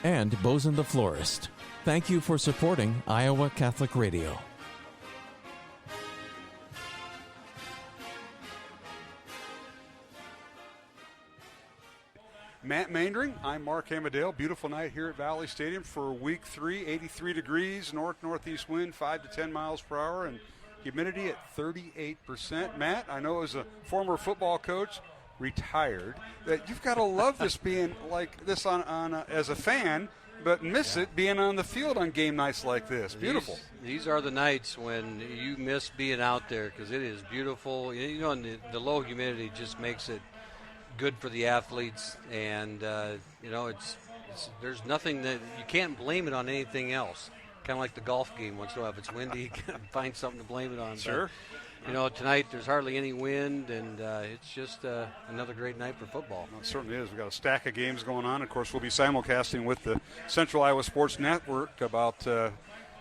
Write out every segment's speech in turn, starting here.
and Bosun the Florist. Thank you for supporting Iowa Catholic Radio. Matt Maindring, I'm Mark Amadale. Beautiful night here at Valley Stadium for week 3, 83 degrees, north-northeast wind, 5 to 10 miles per hour, and humidity at 38%. Matt, I know as a former football coach, retired, that you've got to love this being like this on as a fan, but miss it being on the field on game nights like this. Beautiful. These are the nights when you miss being out there because it is beautiful. You know, and the low humidity just makes it good for the athletes, and you know, it's there's nothing that you can't blame it on anything else. Kind of like the golf game. Once in a while, if it's windy, you can find something to blame it on. Sure. But, you know, tonight there's hardly any wind, and it's just another great night for football. Well, it certainly is. We've got a stack of games going on. Of course, we'll be simulcasting with the Central Iowa Sports Network about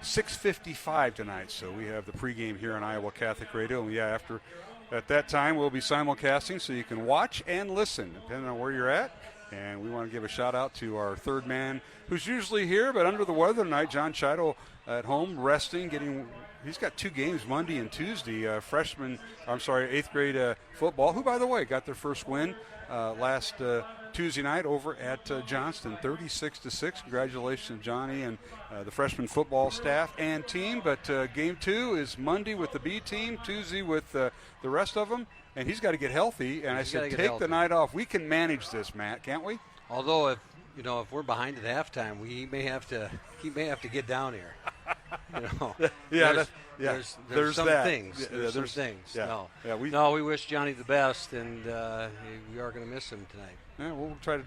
6:55 tonight. So we have the pregame here on Iowa Catholic Radio. And yeah, at that time, we'll be simulcasting so you can watch and listen, depending on where you're at. And we want to give a shout-out to our third man, who's usually here, but under the weather tonight, John Chido at home, resting, he's got 2 games, Monday and Tuesday. 8th grade football, who, by the way, got their first win last Tuesday night over at Johnston, 36-6. Congratulations, Johnny, and the freshman football staff and team. But game 2 is Monday with the B team, Tuesday with the rest of them. And he's got to get healthy. And I said, take the night off. We can manage this, Matt, can't we? Although, if we're behind at halftime, he may have to get down here. You know, there's some that. things. There's some things. Yeah. We wish Johnny the best, and we are going to miss him tonight. Yeah, we'll try to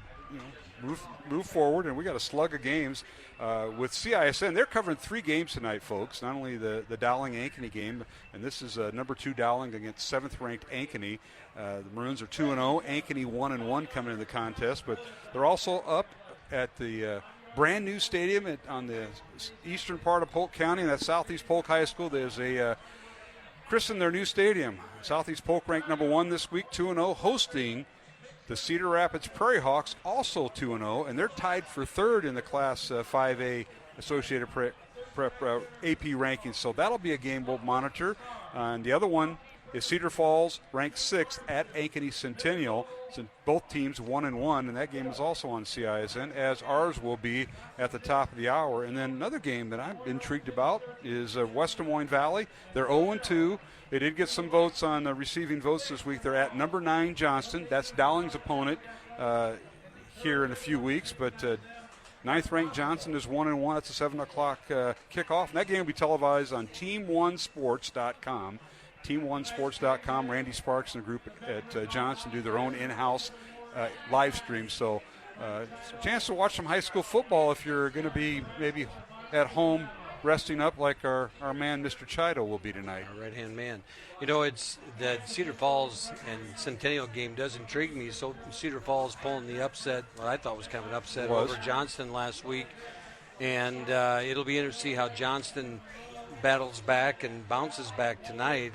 move forward, and we got a slug of games with CISN. They're covering 3 games tonight, folks. Not only the Dowling-Ankeny game, and this is number 2 Dowling against 7th-ranked Ankeny. The Maroons are 2-0. Ankeny 1-1 coming into the contest, but they're also up at the brand new stadium on the eastern part of Polk County, and that's Southeast Polk High School. There's a christened their new stadium. Southeast Polk ranked number 1 this week, 2-0, hosting the Cedar Rapids Prairie Hawks, also 2-0, and they're tied for 3rd in the Class 5A Associated Prep AP rankings. So that'll be a game we'll monitor. And the other one is Cedar Falls, ranked 6th at Ankeny Centennial. So both teams 1-1, and that game is also on CISN, as ours will be at the top of the hour. And then another game that I'm intrigued about is West Des Moines Valley. They're 0-2. They did get some votes on receiving votes this week. They're at number 9 Johnston. That's Dowling's opponent here in a few weeks. But 9th-ranked Johnston is 1-1. That's a 7 o'clock kickoff. And that game will be televised on Team1Sports.com. Team1Sports.com. Randy Sparks and the group at Johnston do their own in-house live stream. So it's a chance to watch some high school football if you're going to be maybe at home resting up like our man Mr. Chido will be tonight. Our right-hand man. You know, it's the Cedar Falls and Centennial game does intrigue me. So Cedar Falls pulling the upset, what I thought was kind of an upset over Johnston last week. And it'll be interesting to see how Johnston battles back and bounces back tonight.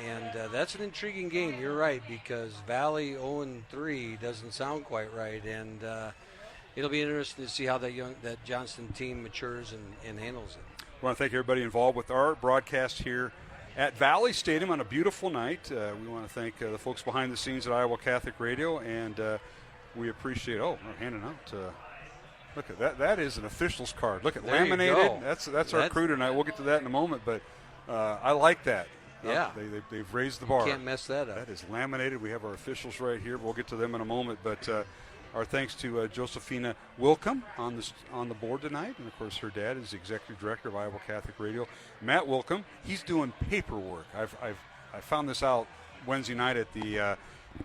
And that's an intriguing game. You're right, because Valley 0-3 doesn't sound quite right. And it'll be interesting to see how that Johnston team matures and handles it. I want to thank everybody involved with our broadcast here at Valley Stadium on a beautiful night. We want to thank the folks behind the scenes at Iowa Catholic Radio, and we appreciate, we're handing out, look at that. That is an official's card. Look at there laminated. That's our crew tonight. We'll get to that in a moment, but I like that. Yeah. They've raised the bar. You can't mess that up. That is laminated. We have our officials right here. We'll get to them in a moment, but our thanks to Josephina Wilcom on the board tonight, and of course her dad is the executive director of Iowa Catholic Radio, Matt Wilcom. He's doing paperwork. I found this out Wednesday night at the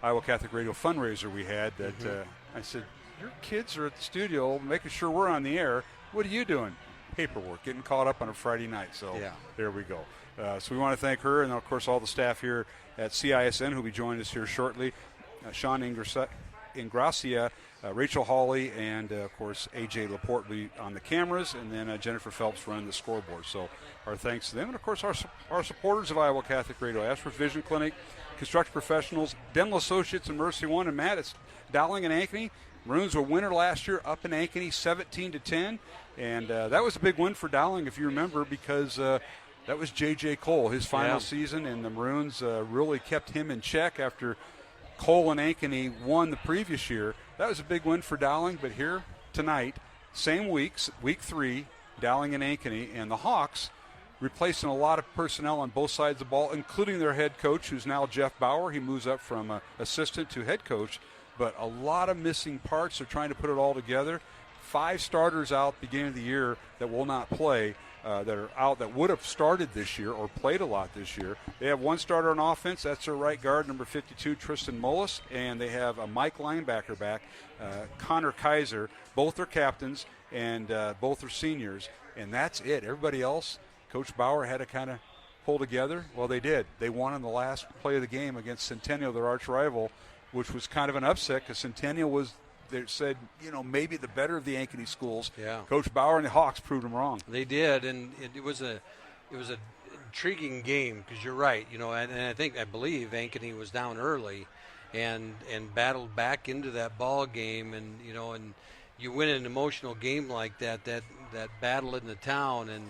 Iowa Catholic Radio fundraiser we had. That I said, your kids are at the studio making sure we're on the air. What are you doing? Paperwork, getting caught up on a Friday night. So There we go. So we want to thank her, and of course all the staff here at CISN who will be joining us here shortly. Sean Ingracia, Rachel Hawley, and of course AJ Laporte will be on the cameras, and then Jennifer Phelps running the scoreboard. So our thanks to them, and of course our supporters of Iowa Catholic Radio: Ashford Vision Clinic, Construction Professionals, Dental Associates, and Mercy One. And Matt, it's Dowling and Ankeny. Maroons were winner last year up in Ankeny 17-10, and that was a big win for Dowling, if you remember, because that was J.J. Cole, his final season, and the Maroons really kept him in check after Cole and Ankeny won the previous year. That was a big win for Dowling, but here tonight, same weeks, week 3, Dowling and Ankeny, and the Hawks replacing a lot of personnel on both sides of the ball, including their head coach, who's now Jeff Bauer. He moves up from assistant to head coach, but a lot of missing parts. They're trying to put it all together. 5 starters out beginning of the year that will not play, that are out that would have started this year or played a lot this year. They have 1 starter on offense. That's their right guard, number 52, Tristan Mullis, and they have a Mike linebacker back, Connor Kaiser. Both are captains, and both are seniors, and that's it. Everybody else, Coach Bauer had to kind of pull together. Well, they did. They won in the last play of the game against Centennial, their arch rival, which was kind of an upset because Centennial was, they said, maybe the better of the Ankeny schools. Yeah. Coach Bauer and the Hawks proved them wrong. They did, and it was an intriguing game because you're right. And I believe Ankeny was down early, and battled back into that ball game, and you win an emotional game like that battle in the town, and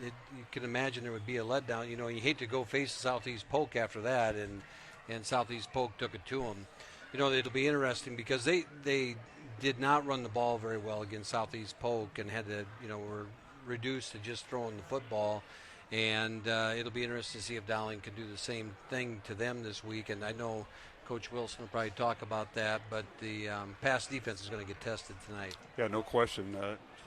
you can imagine there would be a letdown. You hate to go face Southeast Polk after that, and Southeast Polk took it to them. It'll be interesting because they did not run the ball very well against Southeast Polk and had to, were reduced to just throwing the football. And it'll be interesting to see if Dowling can do the same thing to them this week. And I know Coach Wilson will probably talk about that, but the pass defense is going to get tested tonight. Yeah, no question.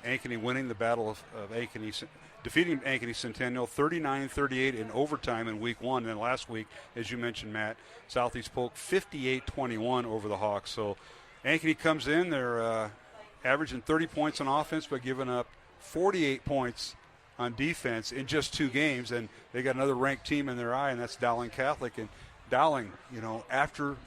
Ankeny winning the battle of Ankeny, defeating Ankeny Centennial 39-38 in overtime in week 1. And then last week, as you mentioned, Matt, Southeast Polk 58-21 over the Hawks. So Ankeny comes in, they're averaging 30 points on offense, but giving up 48 points on defense in just 2 games. And they got another ranked team in their eye, and that's Dowling Catholic. And Dowling, after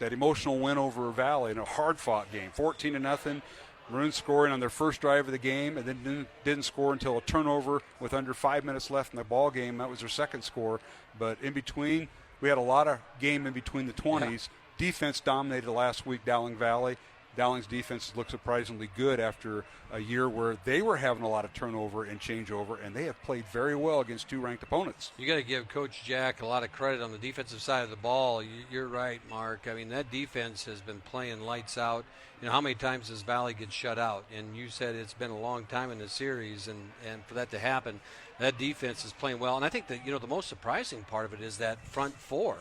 that emotional win over Valley in a hard-fought game, 14-0, Maroons scoring on their first drive of the game, and then didn't score until a turnover with under 5 minutes left in the ball game. That was their second score. But in between, we had a lot of game in between the 20s. Yeah. Defense dominated last week, Dowling Valley. Dowling's defense looked surprisingly good after a year where they were having a lot of turnover and changeover, and they have played very well against 2 ranked opponents. You got to give Coach Jack a lot of credit on the defensive side of the ball. You're right, Mark. I mean, that defense has been playing lights out. How many times does Valley get shut out? And you said it's been a long time in the series, and for that to happen, that defense is playing well. And I think that, the most surprising part of it is that front 4.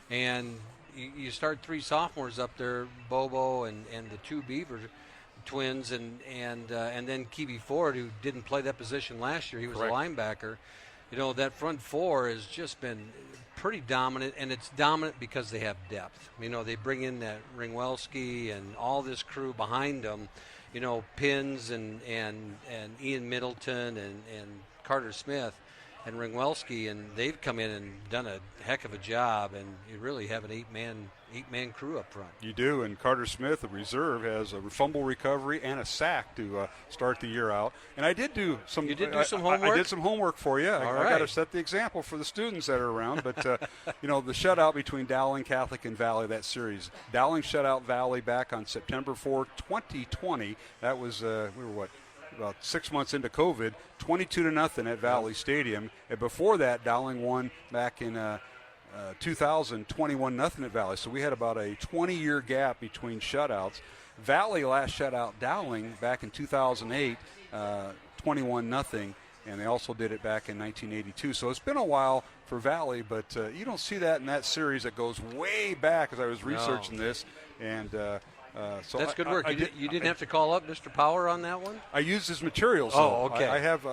And you start 3 sophomores up there, Bobo and the 2 Beaver twins, and then Kiwi Ford, who didn't play that position last year. He was Correct. A linebacker. That front 4 has just been pretty dominant, and it's dominant because they have depth. They bring in that Ringwelski and all this crew behind them, Pins and Ian Middleton and Carter Smith and Ringwelski, and they've come in and done a heck of a job, and you really have an eight-man crew up front. You do, and Carter Smith, the reserve, has a fumble recovery and a sack to start the year out. And I did do some. You did do some homework? I did some homework for you. All I right. got to set the example for the students that are around. But the shutout between Dowling Catholic and Valley, that series. Dowling shut out Valley back on September 4, 2020. That was about 6 months into COVID, 22-0 at Valley Stadium. And before that, Dowling won back in 2000, 21-0 at Valley. So we had about a 20-year gap between shutouts. Valley last shut out Dowling back in 2008, 21-0, and they also did it back in 1982. So it's been a while for Valley, but you don't see that in that series that goes way back as I was researching this. And so that's good work. You didn't have to call up Mr. Power on that one? I used his materials. Oh, okay. I have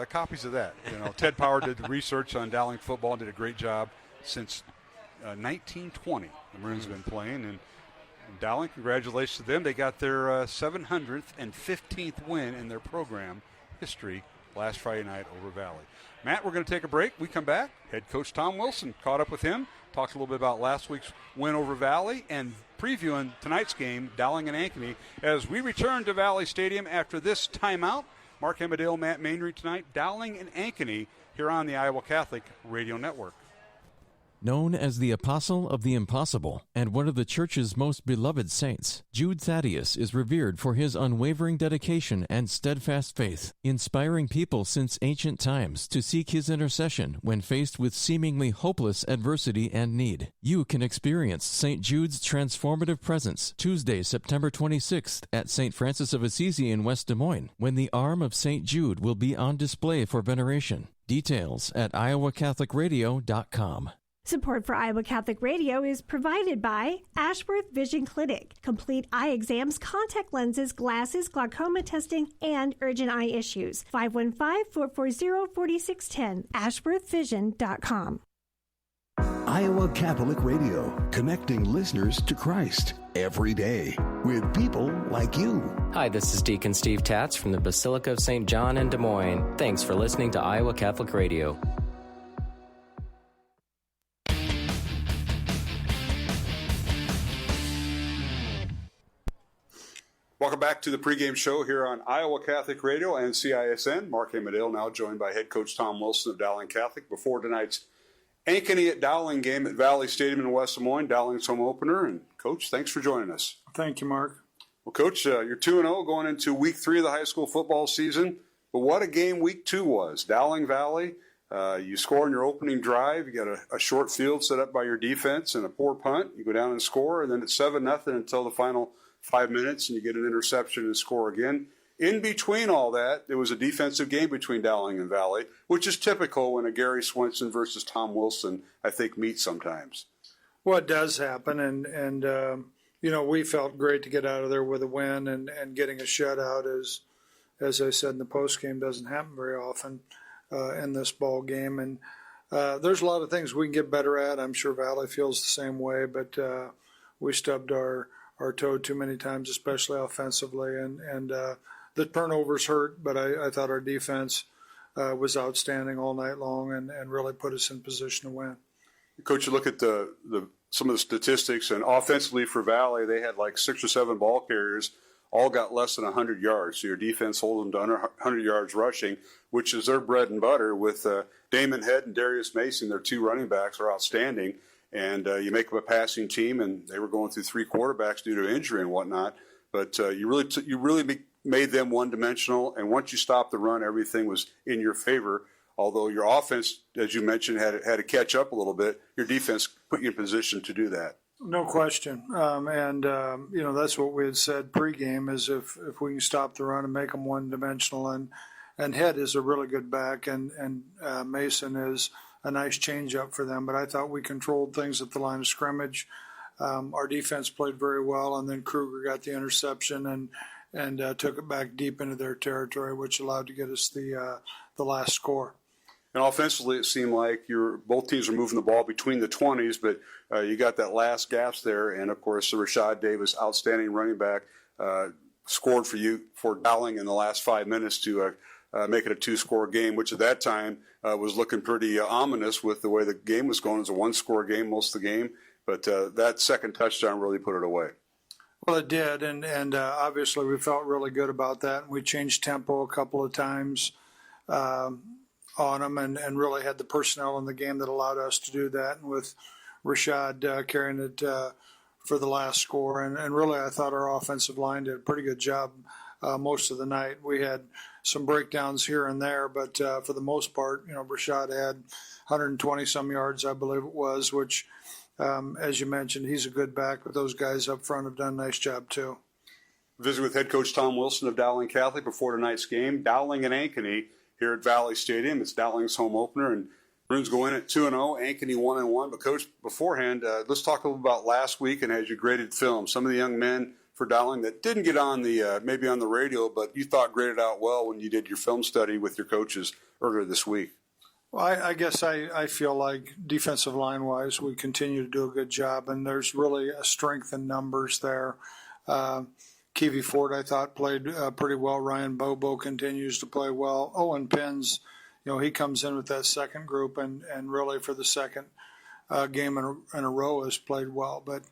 copies of that. Ted Power did the research on Dowling football and did a great job since 1920. The Maroons have been playing, and Dowling, congratulations to them. They got their 715th win in their program history last Friday night over Valley. Matt, we're going to take a break. We come back. Head coach Tom Wilson caught up with him, talked a little bit about last week's win over Valley, and previewing tonight's game, Dowling and Ankeny, as we return to Valley Stadium after this timeout. Mark Hemmadale, Matt Mainry tonight, Dowling and Ankeny here on the Iowa Catholic Radio Network. Known as the Apostle of the Impossible and one of the Church's most beloved saints, Jude Thaddeus is revered for his unwavering dedication and steadfast faith, inspiring people since ancient times to seek his intercession when faced with seemingly hopeless adversity and need. You can experience St. Jude's transformative presence Tuesday, September 26th at St. Francis of Assisi in West Des Moines, when the arm of St. Jude will be on display for veneration. Details at iowacatholicradio.com. Support for Iowa Catholic Radio is provided by Ashworth Vision Clinic. Complete eye exams, contact lenses, glasses, glaucoma testing, and urgent eye issues. 515-440-4610. ashworthvision.com. Iowa Catholic Radio, connecting listeners to Christ every day with people like you. Hi, this is Deacon Steve Tatz from the Basilica of St. John in Des Moines. Thanks for listening to Iowa Catholic Radio. Welcome back to the pregame show here on Iowa Catholic Radio and CISN. Mark Amadale now joined by head coach Tom Wilson of Dowling Catholic before tonight's Ankeny at Dowling game at Valley Stadium in West Des Moines, Dowling's home opener. And, Coach, thanks for joining us. Thank you, Mark. Well, Coach, you're 2-0 going into week 3 of the high school football season. But what a game week 2 was. Dowling Valley, you score in your opening drive. You got a short field set up by your defense and a poor punt. You go down and score, and then it's 7-0 until the final 5 minutes, and you get an interception and score again. In between all that, there was a defensive game between Dowling and Valley, which is typical when a Gary Swenson versus Tom Wilson, I think, meet sometimes. Well, it does happen, and we felt great to get out of there with a win, and getting a shutout, as I said in the postgame, doesn't happen very often in this ball game. And there's a lot of things we can get better at. I'm sure Valley feels the same way, but we stubbed our toe too many times, especially offensively, and the turnovers hurt, but I thought our defense was outstanding all night long and really put us in position to win. Coach, you look at some of the statistics, and offensively for Valley, they had like 6 or 7 ball carriers, all got less than 100 yards. So your defense holds them to under 100 yards rushing, which is their bread and butter. With Damon Head and Darius Mason, their 2 running backs, are outstanding. And you make them a passing team, and they were going through 3 quarterbacks due to injury and whatnot. But you really made them one-dimensional, and once you stopped the run, everything was in your favor. Although your offense, as you mentioned, had to catch up a little bit, your defense put you in position to do that. No question. That's what we had said pregame, is if we can stop the run and make them one-dimensional. And Head is a really good back, and Mason is a nice change-up for them. But I thought we controlled things at the line of scrimmage. Our defense played very well, and then Kruger got the interception and took it back deep into their territory, which allowed to get us the last score. And offensively, it seemed like both teams were moving the ball between the 20s, but you got that last gaps there. And, of course, Rashad Davis, outstanding running back, scored for Dowling in the last 5 minutes to make it a 2-score game, which at that time was looking pretty ominous with the way the game was going. It was a 1-score game most of the game. But that second touchdown really put it away. Well, it did, and obviously we felt really good about that. We changed tempo a couple of times on them and really had the personnel in the game that allowed us to do that, and with Rashad carrying it for the last score. And really I thought our offensive line did a pretty good job most of the night. We had some breakdowns here and there, but for the most part, Rashad had 120-some yards, I believe it was, which – as you mentioned, he's a good back, but those guys up front have done a nice job too. Visit with head coach Tom Wilson of Dowling Catholic before tonight's game. Dowling and Ankeny here at Valley Stadium. It's Dowling's home opener, and Bruins go in at 2-0, Ankeny 1-1. But, Coach, beforehand, let's talk a little about last week and as you graded film. Some of the young men for Dowling that didn't get on maybe on the radio, but you thought graded out well when you did your film study with your coaches earlier this week. Well, I guess I feel like defensive line-wise, we continue to do a good job, and there's really a strength in numbers there. Keevy Ford, I thought, played pretty well. Ryan Bobo continues to play well. Owen Pins, he comes in with that second group and really for the second game in a row has played well. But,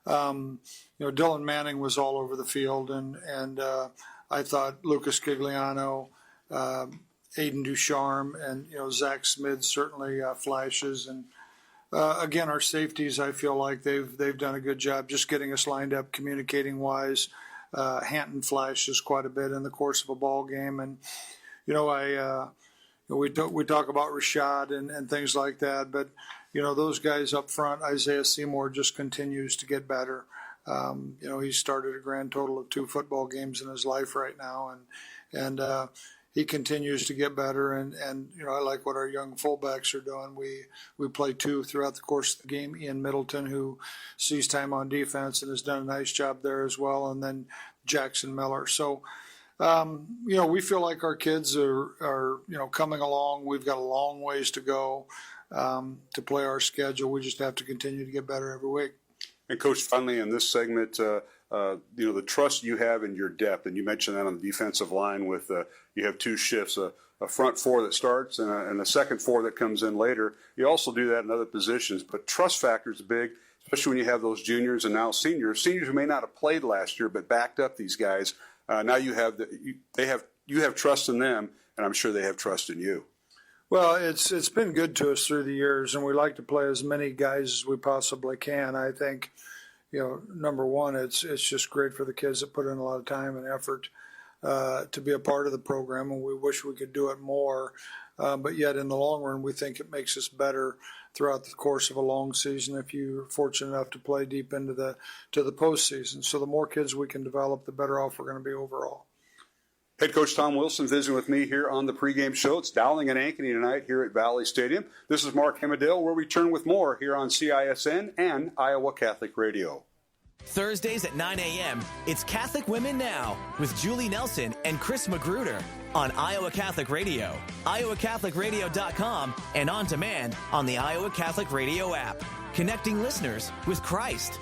Dylan Manning was all over the field, and I thought Lucas Gigliano, Aiden Ducharme, and Zach Smith certainly flashes, and again, our safeties, I feel like they've done a good job just getting us lined up, communicating wise. Hanton flashes quite a bit in the course of a ball game, and we talk about Rashad and things like that, but those guys up front, Isaiah Seymour just continues to get better. He's started a grand total of 2 football games in his life right now, and he continues to get better. And I like what our young fullbacks are doing. We play 2 throughout the course of the game. Ian Middleton, who sees time on defense and has done a nice job there as well, and then Jackson Miller. So, we feel like our kids are coming along. We've got a long ways to go to play our schedule. We just have to continue to get better every week. And Coach, finally in this segment, the trust you have in your depth, and you mentioned that on the defensive line with you have 2 shifts, a front 4 that starts and a second 4 that comes in later. You also do that in other positions, but trust factor is big, especially when you have those juniors and now seniors who may not have played last year but backed up these guys. Now you have trust in them, and I'm sure they have trust in you. Well, it's been good to us through the years, and we like to play as many guys as we possibly can. I think, number one, it's just great for the kids that put in a lot of time and effort to be a part of the program, and we wish we could do it more. But yet, in the long run, we think it makes us better throughout the course of a long season if you're fortunate enough to play deep into the postseason. So the more kids we can develop, the better off we're going to be overall. Head Coach Tom Wilson visiting with me here on the pregame show. It's Dowling and Ankeny tonight here at Valley Stadium. This is Mark Hemedale. We'll return with more here on CISN and Iowa Catholic Radio. Thursdays at 9 a.m., it's Catholic Women Now with Julie Nelson and Chris Magruder on Iowa Catholic Radio, iowacatholicradio.com, and on demand on the Iowa Catholic Radio app. Connecting listeners with Christ.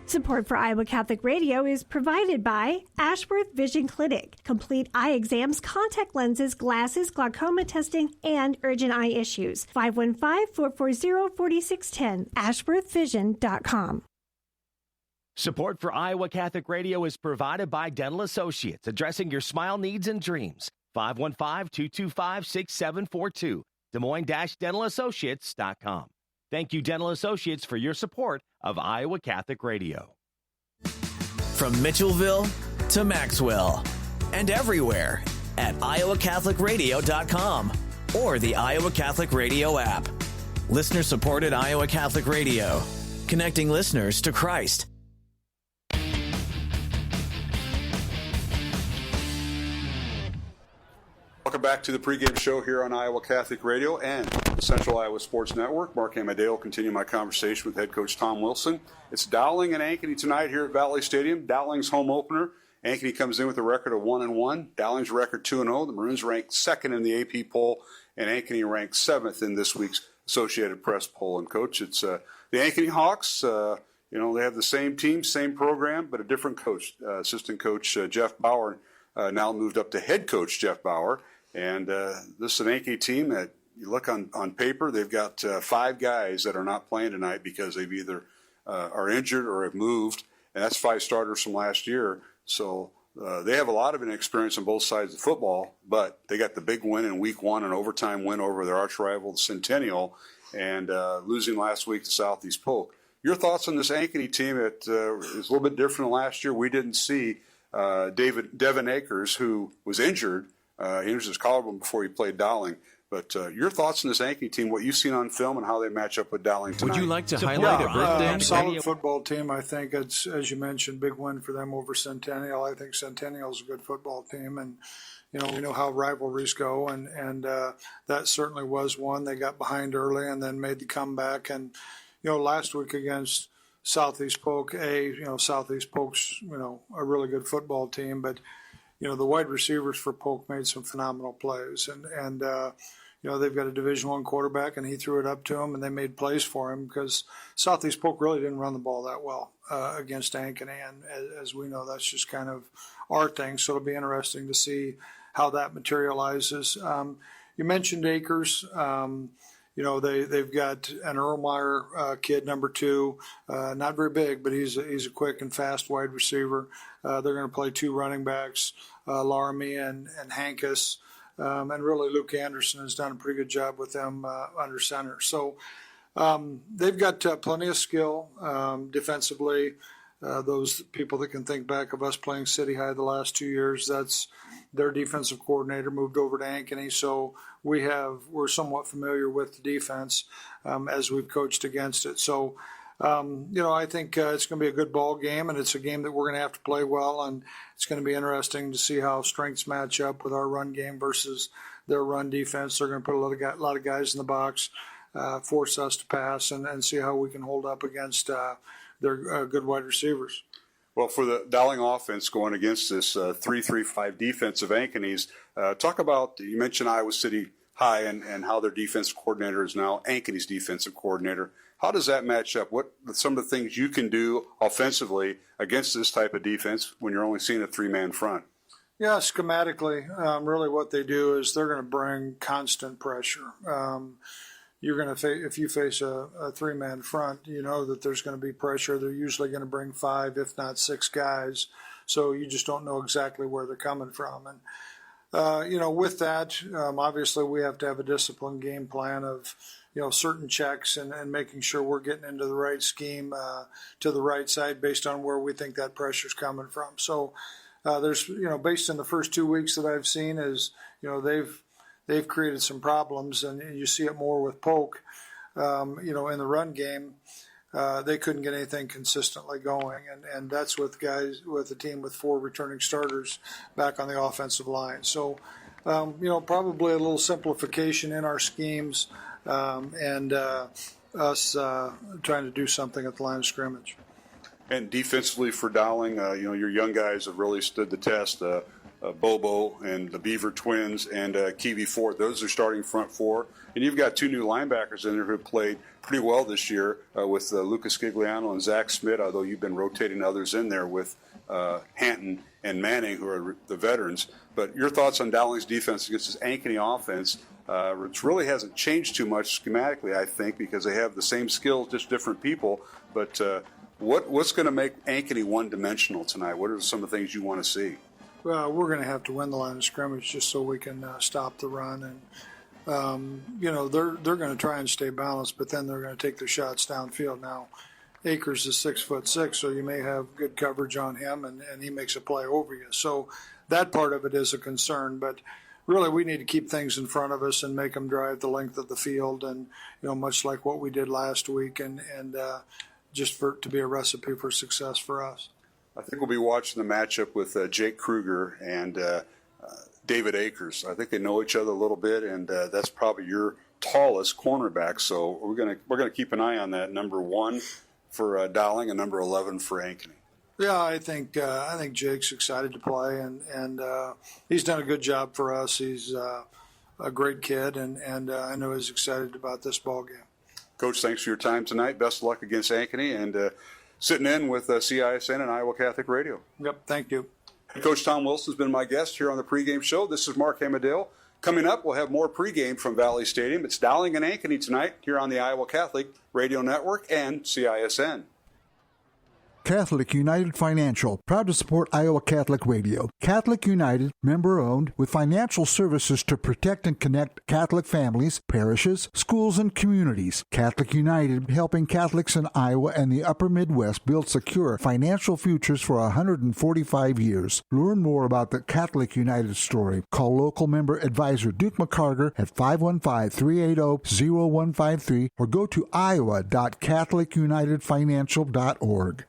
Support for Iowa Catholic Radio is provided by Ashworth Vision Clinic. Complete eye exams, contact lenses, glasses, glaucoma testing, and urgent eye issues. 515-440-4610, ashworthvision.com. Support for Iowa Catholic Radio is provided by Dental Associates, addressing your smile needs and dreams. 515-225-6742, Des Moines-DentalAssociates.com. Thank you, Dental Associates, for your support of Iowa Catholic Radio. From Mitchellville to Maxwell and everywhere at iowacatholicradio.com or the Iowa Catholic Radio app. Listener-supported Iowa Catholic Radio, connecting listeners to Christ. Welcome back to the pregame show here on Iowa Catholic Radio and the Central Iowa Sports Network. Mark Hemedale, continue my conversation with head coach Tom Wilson. It's Dowling and Ankeny tonight here at Valley Stadium. Dowling's home opener. Ankeny comes in with a record of 1-1. Dowling's record 2-0. The Maroons ranked 2nd in the AP poll, and Ankeny ranked 7th in this week's Associated Press poll. And coach, it's the Ankeny Hawks. They have the same team, same program, but a different coach. Assistant coach Jeff Bauer now moved up to head coach Jeff Bauer. And this is an Ankeny team that you look on paper, they've got 5 guys that are not playing tonight because they've either are injured or have moved, and that's 5 starters from last year. So they have a lot of inexperience on both sides of football, but they got the big win in week 1, an overtime win over their arch rival, the Centennial, and losing last week to Southeast Polk. Your thoughts on this Ankeny team? It is a little bit different than last year. We didn't see Devin Akers, who was injured. He injured his collarbone before he played Dowling. But your thoughts on this Ankeny team, what you've seen on film, and how they match up with Dowling tonight? Would you like to highlight a birthday? Solid football team. I think it's, as you mentioned, big win for them over Centennial. I think Centennial's a good football team, and we know how rivalries go, and that certainly was one. They got behind early and then made the comeback. And last week against Southeast Polk, Southeast Polk's a really good football team, but the wide receivers for Polk made some phenomenal plays, and they've got a Division I quarterback, and he threw it up to him, and they made plays for him because Southeast Polk really didn't run the ball that well against Ankeny, and as we know, that's just kind of our thing. So it'll be interesting to see how that materializes. You mentioned Akers. They've got an Erlmeyer kid, number 2, not very big, but he's a quick and fast wide receiver. They're going to play 2 running backs, Laramie and Hankus, and really Luke Anderson has done a pretty good job with them under center. So They've got plenty of skill defensively. Those people that can think back of us playing City High the last 2 years, that's their defensive coordinator moved over to Ankeny, so we're somewhat familiar with the defense as we've coached against it. So, I think it's going to be a good ball game, and it's a game that we're going to have to play well, and it's going to be interesting to see how strengths match up with our run game versus their run defense. They're going to put a lot of guys in the box, force us to pass, and see how we can hold up against their good wide receivers. Well, for the Dowling offense going against this 3-3-5 defense of Ankeny's, talk about, you mentioned Iowa City High and how their defensive coordinator is now Ankeny's defensive coordinator. How does that match up? What some of the things you can do offensively against this type of defense when you're only seeing a three-man front? Yeah, schematically, really what they do is they're going to bring constant pressure. You're going to if you face a three-man front, you know that there's going to be pressure. They're usually going to bring 5, if not 6 guys, so you just don't know exactly where they're coming from. And with that, obviously we have to have a disciplined game plan of certain checks and making sure we're getting into the right scheme to the right side based on where we think that pressure's coming from. So there's based on the first 2 weeks that I've seen is they've created some problems, and you see it more with Polk. In the run game, they couldn't get anything consistently going, and that's with a team with 4 returning starters back on the offensive line. So, probably a little simplification in our schemes, and us trying to do something at the line of scrimmage. And defensively for Dowling, your young guys have really stood the test. Bobo and the Beaver twins and Kiwi Ford. Those are starting front 4. And you've got 2 new linebackers in there who have played pretty well this year with Lucas Gigliano and Zach Smith, although you've been rotating others in there with Hanton and Manning, who are the veterans. But your thoughts on Dowling's defense against this Ankeny offense, which really hasn't changed too much schematically, I think, because they have the same skills, just different people. But what's going to make Ankeny one-dimensional tonight? What are some of the things you want to see? Well, we're going to have to win the line of scrimmage just so we can stop the run. And, they're going to try and stay balanced, but then they're going to take their shots downfield. Now, Akers is 6'6", so you may have good coverage on him, and he makes a play over you. So that part of it is a concern. But really, we need to keep things in front of us and make them drive the length of the field, and, much like what we did last week, and just to be a recipe for success for us. I think we'll be watching the matchup with Jake Kruger and David Akers. I think they know each other a little bit, and that's probably your tallest cornerback. So we're gonna keep an eye on that. Number 1 for Dowling and number 11 for Ankeny. Yeah, I think Jake's excited to play, and he's done a good job for us. He's a great kid, and I know he's excited about this ball game. Coach, thanks for your time tonight. Best of luck against Ankeny, and sitting in with CISN and Iowa Catholic Radio. Yep, thank you. Coach Tom Wilson has been my guest here on the pregame show. This is Mark Hamadale. Coming up, we'll have more pregame from Valley Stadium. It's Dowling and Ankeny tonight here on the Iowa Catholic Radio Network and CISN. Catholic United Financial, proud to support Iowa Catholic Radio. Catholic United, member-owned, with financial services to protect and connect Catholic families, parishes, schools, and communities. Catholic United, helping Catholics in Iowa and the upper Midwest build secure financial futures for 145 years. Learn more about the Catholic United story. Call local member advisor Duke McCarter at 515-380-0153 or go to iowa.catholicunitedfinancial.org.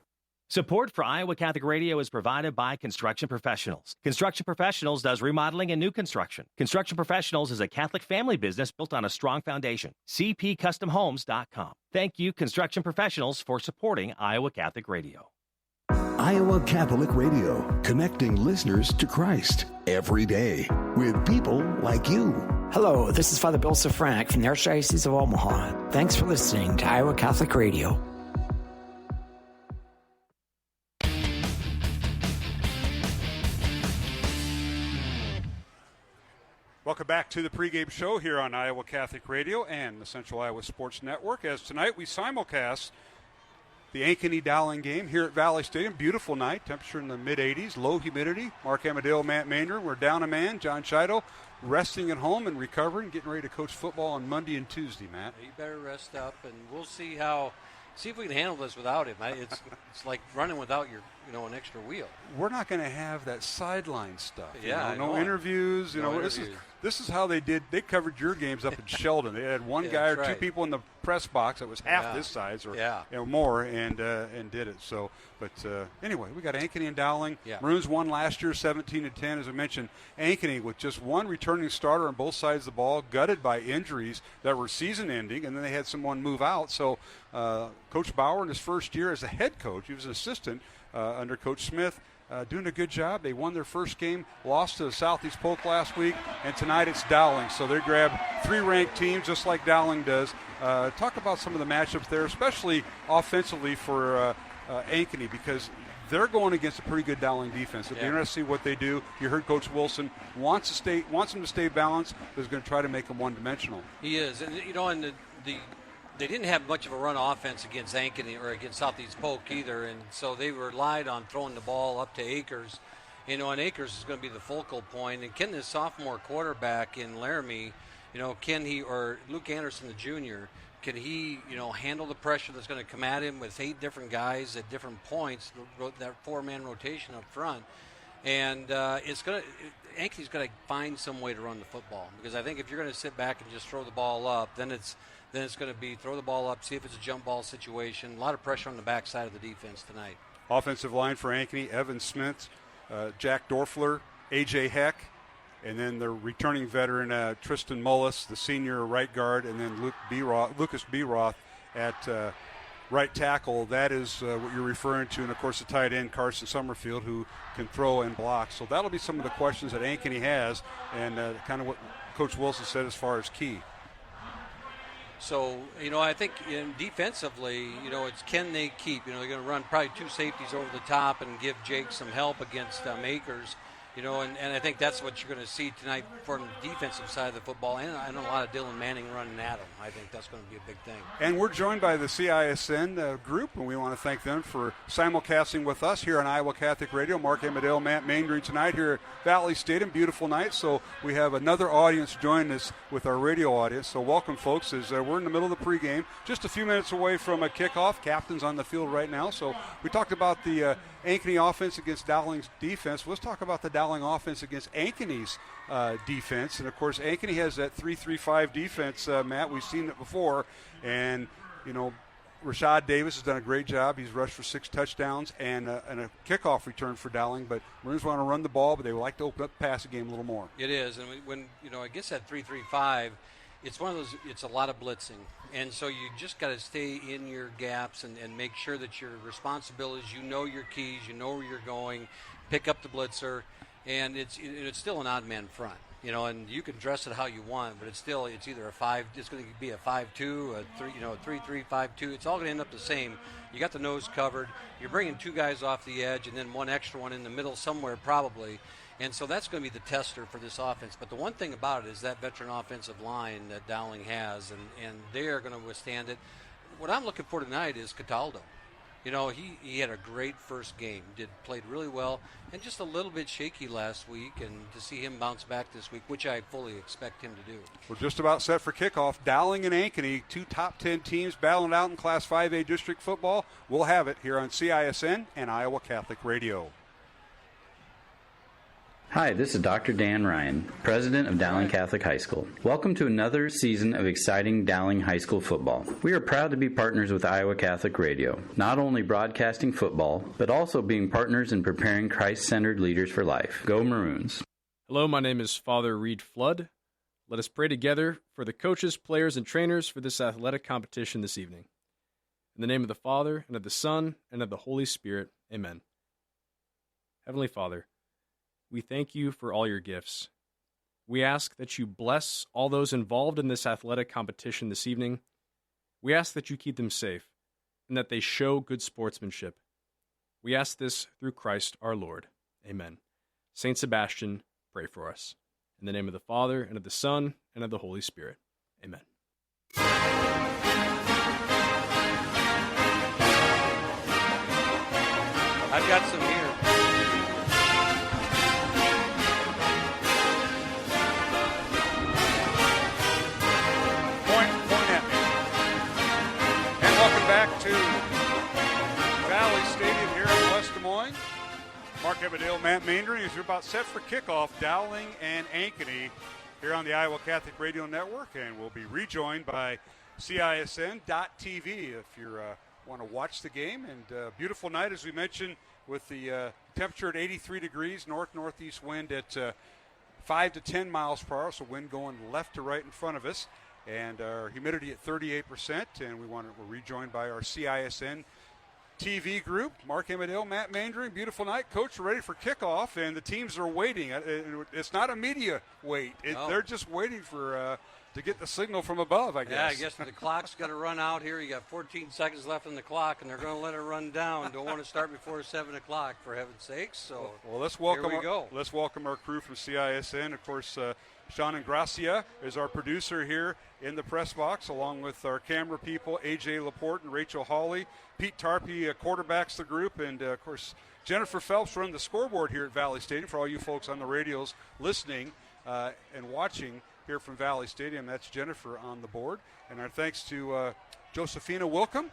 Support for Iowa Catholic Radio is provided by Construction Professionals. Construction Professionals does remodeling and new construction. Construction Professionals is a Catholic family business built on a strong foundation. CPCustomHomes.com. Thank you, Construction Professionals, for supporting Iowa Catholic Radio. Iowa Catholic Radio, connecting listeners to Christ every day with people like you. Hello, this is Father Bill Safranek from the Archdiocese of Omaha. Thanks for listening to Iowa Catholic Radio. Welcome back to the pregame show here on Iowa Catholic Radio and the Central Iowa Sports Network. As tonight we simulcast the Ankeny Dowling game here at Valley Stadium. Beautiful night, temperature in the mid-80s, low humidity. Mark Amadeo, Matt Maynard, we're down a man. John Chido resting at home and recovering, getting ready to coach football on Monday and Tuesday, Matt. You better rest up, and we'll see if we can handle this without him. It's like running without an extra wheel. We're not going to have that sideline stuff. Yeah, no interviews. This is how they did. They covered your games up in Sheldon. They had one guy or two people in the press box that was half this size or more, and did it. So, but anyway, we got Ankeny and Dowling. Yeah. Maroons won last year, 17-10. As I mentioned, Ankeny with just one returning starter on both sides of the ball, gutted by injuries that were season-ending, and then they had someone move out. So, Coach Bauer in his first year as a head coach, he was an assistant under Coach Smith. Doing a good job. They won their first game, lost to Southeast Polk last week, and tonight it's Dowling. So they grabbed 3 ranked teams just like Dowling does. Talk about some of the matchups there, especially offensively for Ankeny, because they're going against a pretty good Dowling defense. It'll be interesting to see what they do. You heard Coach Wilson wants them to stay balanced, but is going to try to make them one-dimensional. He is. And, they didn't have much of a run offense against Ankeny or against Southeast Polk either, and so they relied on throwing the ball up to Akers. And Akers is going to be the focal point. And can this sophomore quarterback in Laramie, or Luke Anderson, the junior, can he, handle the pressure that's going to come at him with 8 different guys at different points, that 4-man rotation up front? And Ankeny's going to find some way to run the football, because I think if you're going to sit back and just throw the ball up, then it's going to be throw the ball up, see if it's a jump ball situation. A lot of pressure on the backside of the defense tonight. Offensive line for Ankeny, Evan Smith, Jack Dorfler, A.J. Heck, and then the returning veteran Tristan Mullis, the senior right guard, and then Lucas B. Roth at right tackle. That is what you're referring to, and, of course, the tight end, Carson Summerfield, who can throw and block. So that'll be some of the questions that Ankeny has, and kind of what Coach Wilson said as far as key. So, I think defensively, it's can they keep. They're going to run probably 2 safeties over the top and give Jake some help against Akers. And I think that's what you're going to see tonight from the defensive side of the football. And I know a lot of Dylan Manning running at him. I think that's going to be a big thing. And we're joined by the CISN group, and we want to thank them for simulcasting with us here on Iowa Catholic Radio. Mark Amadeo, Matt Maynard tonight here at Valley Stadium. Beautiful night. So we have another audience joining us with our radio audience. So welcome, folks, as we're in the middle of the pregame, just a few minutes away from a kickoff. Captain's on the field right now. So we talked about the Ankeny offense against Dowling's defense. Let's talk about the Dowling offense against Ankeny's defense. And, of course, Ankeny has that 3-3-5 defense, Matt. We've seen it before. And, Rashad Davis has done a great job. He's rushed for 6 touchdowns and a kickoff return for Dowling. But Maroons want to run the ball, but they would like to open up the passing game a little more. It is. And when against that 3-3-5, it's one of those, it's a lot of blitzing. And so you just got to stay in your gaps and make sure that your responsibilities, your keys, where you're going, pick up the blitzer. And it's still an odd man front, and you can dress it how you want, but it's either a 5, it's going to be a 5-2, a 3-3-5-2. It's all going to end up the same. You got the nose covered. You're bringing 2 guys off the edge and then one extra one in the middle somewhere probably. And so that's going to be the tester for this offense. But the one thing about it is that veteran offensive line that Dowling has, and they are going to withstand it. What I'm looking for tonight is Cataldo. He had a great first game, played really well, and just a little bit shaky last week, and to see him bounce back this week, which I fully expect him to do. We're just about set for kickoff. Dowling and Ankeny, 2 top 10 teams battling out in Class 5A district football. We'll have it here on CISN and Iowa Catholic Radio. Hi, this is Dr. Dan Ryan, president of Dowling Catholic High School. Welcome to another season of exciting Dowling High School football. We are proud to be partners with Iowa Catholic Radio, not only broadcasting football, but also being partners in preparing Christ-centered leaders for life. Go Maroons. Hello, my name is Father Reed Flood. Let us pray together for the coaches, players, and trainers for this athletic competition this evening. In the name of the Father, and of the Son, and of the Holy Spirit, amen. Heavenly Father, we thank you for all your gifts. We ask that you bless all those involved in this athletic competition this evening. We ask that you keep them safe and that they show good sportsmanship. We ask this through Christ our Lord. Amen. Saint Sebastian, pray for us. In the name of the Father, and of the Son, and of the Holy Spirit. Amen. I've got some here. Point at me. And welcome back to Valley Stadium here in West Des Moines. Mark Evadale, Matt Maindring, as you're about set for kickoff, Dowling and Ankeny here on the Iowa Catholic Radio Network, and we'll be rejoined by CISN.TV if you want to watch the game. And beautiful night, as we mentioned, with the temperature at 83 degrees, north-northeast wind at 5 to 10 miles per hour, so wind going left to right in front of us, and our humidity at 38%. And we're rejoined by our CISN TV group, Mark Evadale, Matt Maindring. Beautiful night, Coach. We're ready for kickoff, and the teams are waiting. It's not a media wait. They're just waiting for to get the signal from above, I guess. Yeah, I guess the clock's got to run out here. You got 14 seconds left on the clock, and they're going to let it run down. Don't want to start before 7 o'clock, for heaven's sakes. So well, let's welcome here we go. Let's welcome our crew from CISN. Of course, Sean Ingracia is our producer here in the press box, along with our camera people, AJ Laporte and Rachel Hawley. Pete Tarpey quarterbacks the group, and, of course, Jennifer Phelps running the scoreboard here at Valley Stadium for all you folks on the radios listening and watching here from Valley Stadium. That's Jennifer on the board. And our thanks to Josephina Wilkham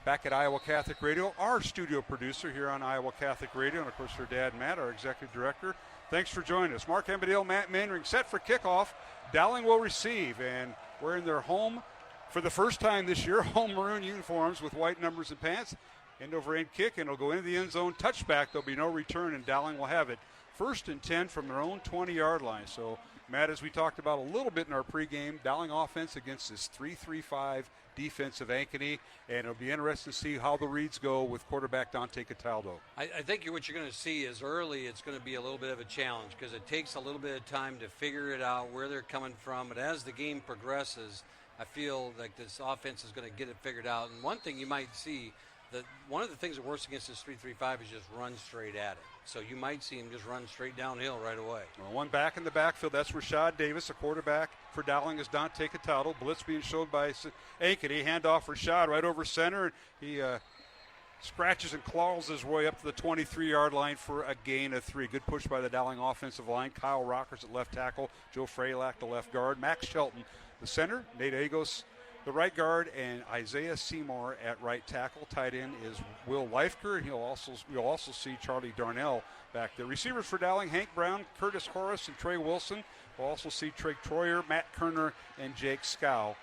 back at Iowa Catholic Radio, our studio producer here on Iowa Catholic Radio, and, of course, her dad, Matt, our executive director. Thanks for joining us. Mark Evadale, Matt Maindring, set for kickoff. Dowling will receive, and wearing their home, for the first time this year, home maroon uniforms with white numbers and pants. End-over-end kick, and it'll go into the end zone. Touchback, there'll be no return, and Dowling will have it. 1st and 10 from their own 20-yard line. So, Matt, as we talked about a little bit in our pregame, Dowling offense against this 3-3-5 defense of Ankeny, and it'll be interesting to see how the reads go with quarterback Dante Cataldo. I think what you're going to see is early it's going to be a little bit of a challenge because it takes a little bit of time to figure it out, where they're coming from. But as the game progresses, I feel like this offense is going to get it figured out. And one thing you might see, that one of the things that works against this 3-3-5 is just run straight at it. So you might see him just run straight downhill right away. Well, one back in the backfield, that's Rashad Davis. A quarterback for Dowling is Dante Cataldo. Blitz being showed by Ankeny. Handoff Rashad right over center. He scratches and claws his way up to the 23-yard line for a gain of 3. Good push by the Dowling offensive line. Kyle Rockers at left tackle. Joe Freilach, the left guard. Max Shelton, the center. Nate Agos, the right guard, and Isaiah Seymour at right tackle. Tight end is Will Leifker, and you'll also see Charlie Darnell back there. Receivers for Dowling, Hank Brown, Curtis Horace, and Trey Wilson. We'll also see Trey Troyer, Matt Kerner, and Jake Scow.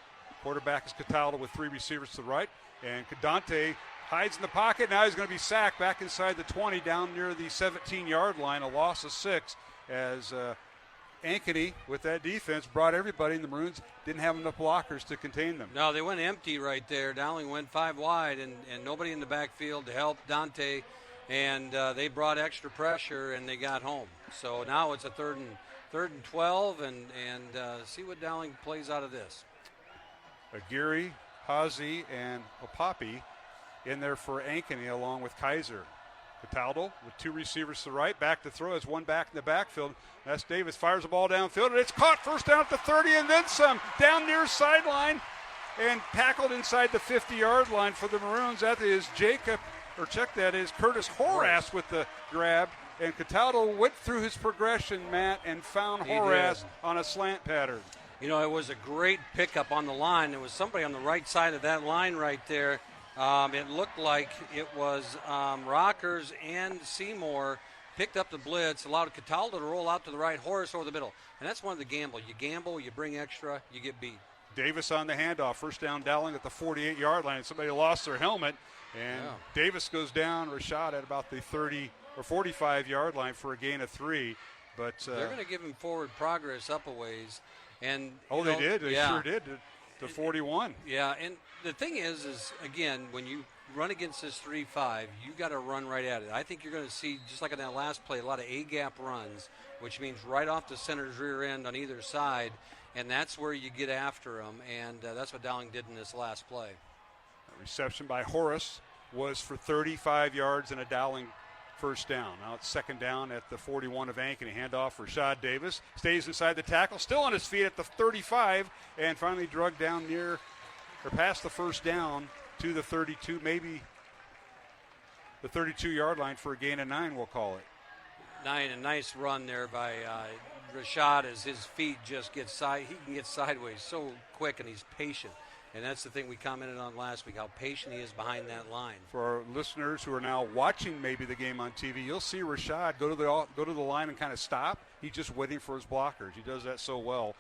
Quarterback is Cataldo with 3 receivers to the right, and Dante hides in the pocket. Now he's going to be sacked back inside the 20 down near the 17-yard line, a loss of 6 as Ankeny, with that defense, brought everybody, and the Maroons didn't have enough blockers to contain them. No, they went empty right there. Dowling went 5 wide, and nobody in the backfield to help Dante, and they brought extra pressure, and they got home. So now it's a third and 12, and see what Dowling plays out of this. Aguirre, Hazy, and Opapi in there for Ankeny, along with Kaiser. Cataldo with 2 receivers to the right, back to throw. Has one back in the backfield. That's Davis. Fires the ball downfield, and it's caught first down at the 30 and then some. Down near sideline and tackled inside the 50-yard line for the Maroons. That is Curtis Horace with the grab. And Cataldo went through his progression, Matt, and found Horace on a slant pattern. You know, it was a great pickup on the line. There was somebody on the right side of that line right there. It looked like it was Rockers and Seymour picked up the blitz, allowed Cataldo to roll out to the right, Horace over the middle. And that's one of the gamble. You gamble, you bring extra, you get beat. Davis on the handoff. First down Dowling at the 48-yard line. Somebody lost their helmet, and Davis goes down, Rashad, at about the 30 or 45-yard line for a gain of 3. But they're going to give him forward progress up a ways. And they did. They sure did. To 41. Yeah, and the thing is again, when you run against this 3-5, you got to run right at it. I think you're going to see, just like in that last play, a lot of A-gap runs, which means right off the center's rear end on either side, and that's where you get after them, and that's what Dowling did in this last play. A reception by Horace was for 35 yards and a Dowling first down. Now it's second down at the 41 of Ankeny. Handoff for Rashad Davis. Stays inside the tackle. Still on his feet at the 35. And finally drugged down near or past the first down to the 32. Maybe the 32-yard line for a gain of 9, we'll call it. 9, a nice run there by Rashad as his feet just get he can get sideways so quick, and he's patient. And that's the thing we commented on last week, how patient he is behind that line. For our listeners who are now watching maybe the game on TV, you'll see Rashad go to the line and kind of stop. He's just waiting for his blockers. He does that so well.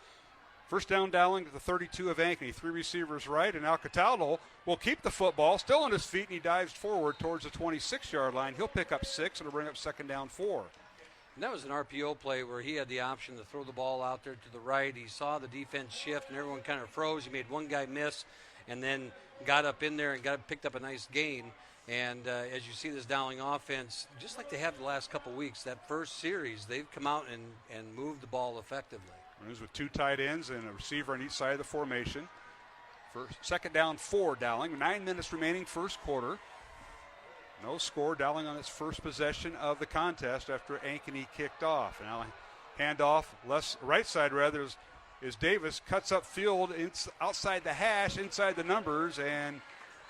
First down, Dowling to the 32 of Ankeny. 3 receivers right, and now Cataldo will keep the football, still on his feet, and he dives forward towards the 26-yard line. He'll pick up 6, and it'll bring up second down 4. And that was an RPO play where he had the option to throw the ball out there to the right. He saw the defense shift, and everyone kind of froze. He made one guy miss and then got up in there and picked up a nice gain. And as you see this Dowling offense, just like they have the last couple weeks, that first series, they've come out and moved the ball effectively. Maroons with 2 tight ends and a receiver on each side of the formation. Second down 4, Dowling. 9 minutes remaining, first quarter. No score. Dowling on its first possession of the contest after Ankeny kicked off. Now handoff right side is Davis, cuts up field outside the hash, inside the numbers, and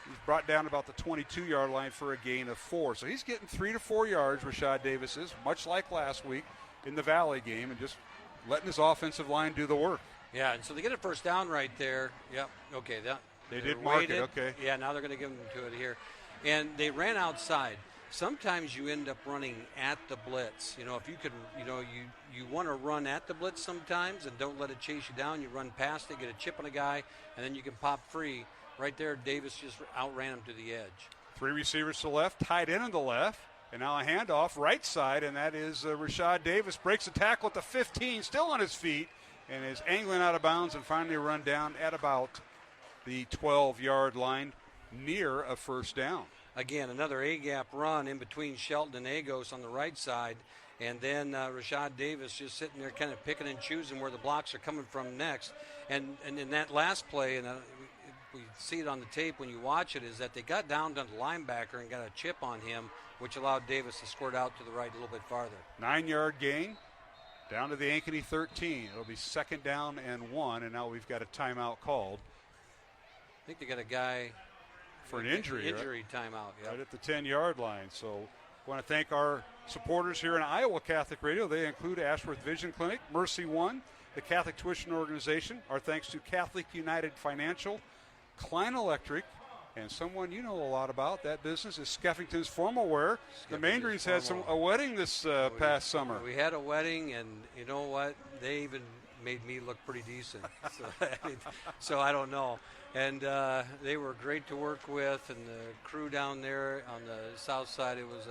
he's brought down about the 22-yard line for a gain of 4. So he's getting 3 to 4 yards, Rashad Davis is, much like last week in the Valley game, and just letting his offensive line do the work. Yeah, and so they get a first down right there. Yep, okay. They did mark it, okay. Yeah, now they're going to give them to it here. And they ran outside. Sometimes you end up running at the blitz. You know, if you can, you want to run at the blitz sometimes and don't let it chase you down. You run past it, get a chip on a guy, and then you can pop free. Right there, Davis just outran him to the edge. 3 receivers to the left, tight end on the left, and now a handoff right side, and that is Rashad Davis. Breaks the tackle at the 15, still on his feet, and is angling out of bounds and finally run down at about the 12-yard line, near a first down. Again, another A-gap run in between Shelton and Agos on the right side. And then Rashad Davis just sitting there kind of picking and choosing where the blocks are coming from next. And in that last play, and we see it on the tape when you watch it, is that they got down to the linebacker and got a chip on him, which allowed Davis to squirt out to the right a little bit farther. 9-yard gain down to the Ankeny 13. It'll be second down and 1, and now we've got a timeout called. I think they got a guy for an injury timeout, right at the 10-yard line. So I want to thank our supporters here in Iowa Catholic Radio. They include Ashworth Vision Clinic, Mercy One, the Catholic Tuition Organization. Our thanks to Catholic United Financial, Klein Electric, and someone you know a lot about. That business is Skeffington's Formal Wear. The Mandarins had a wedding this past summer. We had a wedding, and you know what? They even made me look pretty decent. So I don't know. And they were great to work with, and the crew down there on the south side, it was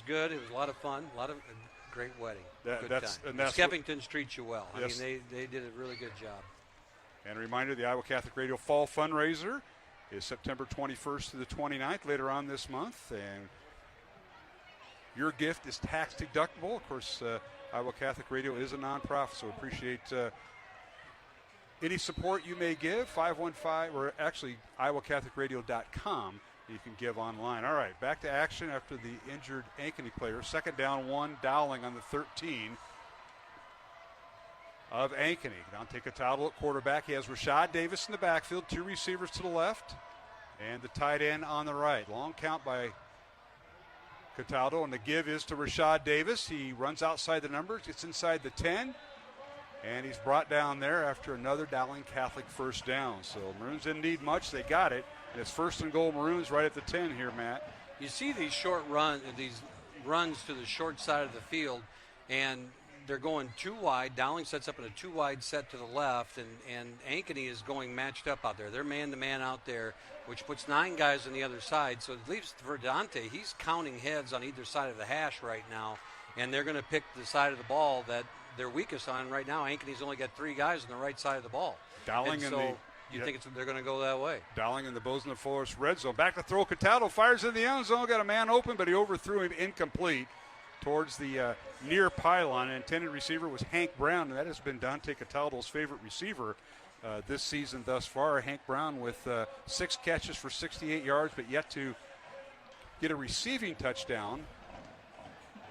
good. It was a lot of fun, a great wedding. Good time. And Skeffington's treats you well. Yes. I mean, they did a really good job. And a reminder, the Iowa Catholic Radio Fall Fundraiser is September 21st to the 29th, later on this month. And your gift is tax deductible. Of course, Iowa Catholic Radio is a nonprofit, so appreciate any support you may give. 515, or actually iowacatholicradio.com. You can give online. All right, back to action after the injured Ankeny player. Second down 1, Dowling on the 13 of Ankeny. Dante Cataldo at quarterback. He has Rashad Davis in the backfield, 2 receivers to the left, and the tight end on the right. Long count by Cataldo, and the give is to Rashad Davis. He runs outside the numbers, gets inside the 10, and he's brought down there after another Dowling Catholic first down. So Maroons didn't need much. They got it. And it's first and goal Maroons right at the 10 here, Matt. You see these these runs to the short side of the field, and they're going 2 wide. Dowling sets up in a 2 wide set to the left, and Ankeny is going matched up out there. They're man-to-man out there, which puts 9 guys on the other side. So at least for Dante, he's counting heads on either side of the hash right now, and they're going to pick the side of the ball that they're weakest on right now. Ankeny's only got 3 guys on the right side of the ball. Dowling and so you think they're going to go that way. Dowling in the Bozeman Forest red zone. Back to throw. Cataldo fires in the end zone. Got a man open, but he overthrew him incomplete towards the near pylon. Intended receiver was Hank Brown, and that has been Dante Cataldo's favorite receiver this season thus far. Hank Brown with 6 catches for 68 yards, but yet to get a receiving touchdown.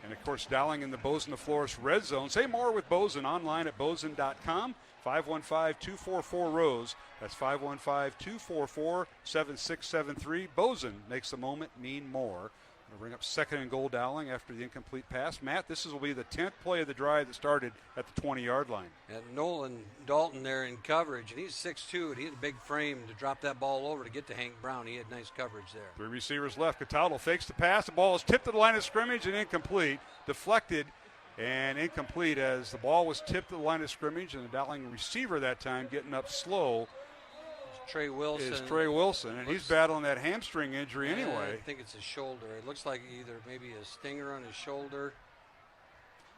And, of course, Dowling in the Bozeman Forest red zone. Say more with Bozeman online at bozeman.com. 515-244-ROSE. That's 515-244-7673. Bozeman makes the moment mean more. We'll bring up 2nd and goal Dowling after the incomplete pass. Matt, this will be the 10th play of the drive that started at the 20-yard line. And Nolan Dalton there in coverage, and he's 6'2", and he had a big frame to drop that ball over to get to Hank Brown. He had nice coverage there. 3 receivers left. Cataldo fakes the pass. The ball is tipped to the line of scrimmage and incomplete. Deflected and incomplete as the ball was tipped to the line of scrimmage, and the Dowling receiver that time getting up slow Trey Wilson. Is Trey Wilson, and he's battling that hamstring injury anyway. I think it's his shoulder. It looks like either maybe a stinger on his shoulder.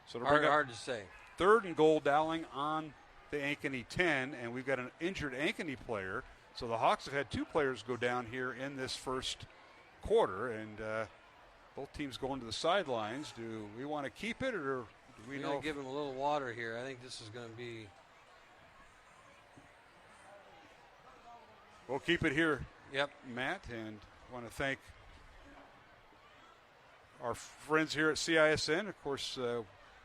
So hard to say. 3rd and goal Dowling on the Ankeny 10, and we've got an injured Ankeny player. So the Hawks have had 2 players go down here in this first quarter, and both teams going to the sidelines. Do we want to keep it, or do we know? Give him a little water here. I think this is going to be. We'll keep it here, yep, Matt, and want to thank our friends here at CISN. Of course,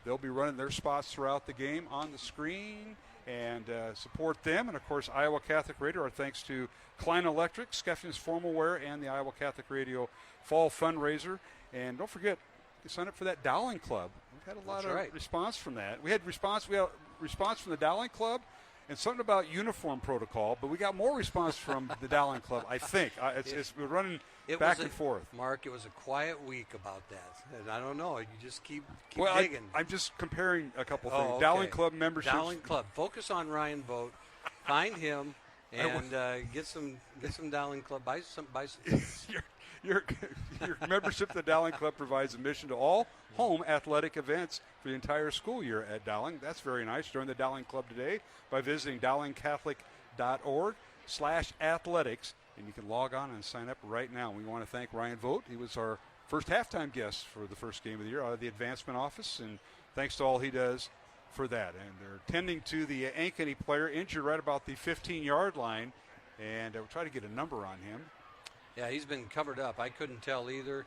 they'll be running their spots throughout the game on the screen, and support them. And, of course, Iowa Catholic Radio. Our thanks to Klein Electric, Skeffing's Formal Wear, and the Iowa Catholic Radio Fall Fundraiser. And don't forget, you sign up for that Dowling Club. We've had a lot of response from that. We had response from the Dowling Club and something about uniform protocol, but we got more response from the Dowling Club, I think. We're running back and forth. Mark, it was a quiet week about that. And I don't know. You just keep digging. I'm just comparing a couple things. Okay. Dowling Club membership. Dowling Club. Focus on Ryan Vogt. Find him and get some Dowling Club. Buy some. Your membership to the Dowling Club provides admission to all home athletic events for the entire school year at Dowling. That's very nice. Join the Dowling Club today by visiting dowlingcatholic.org/athletics, and you can log on and sign up right now. We want to thank Ryan Vogt. He was our first halftime guest for the first game of the year out of the advancement office, and thanks to all he does for that. And they're tending to the Ankeny player injured right about the 15-yard line, and we'll try to get a number on him. Yeah, he's been covered up. I couldn't tell either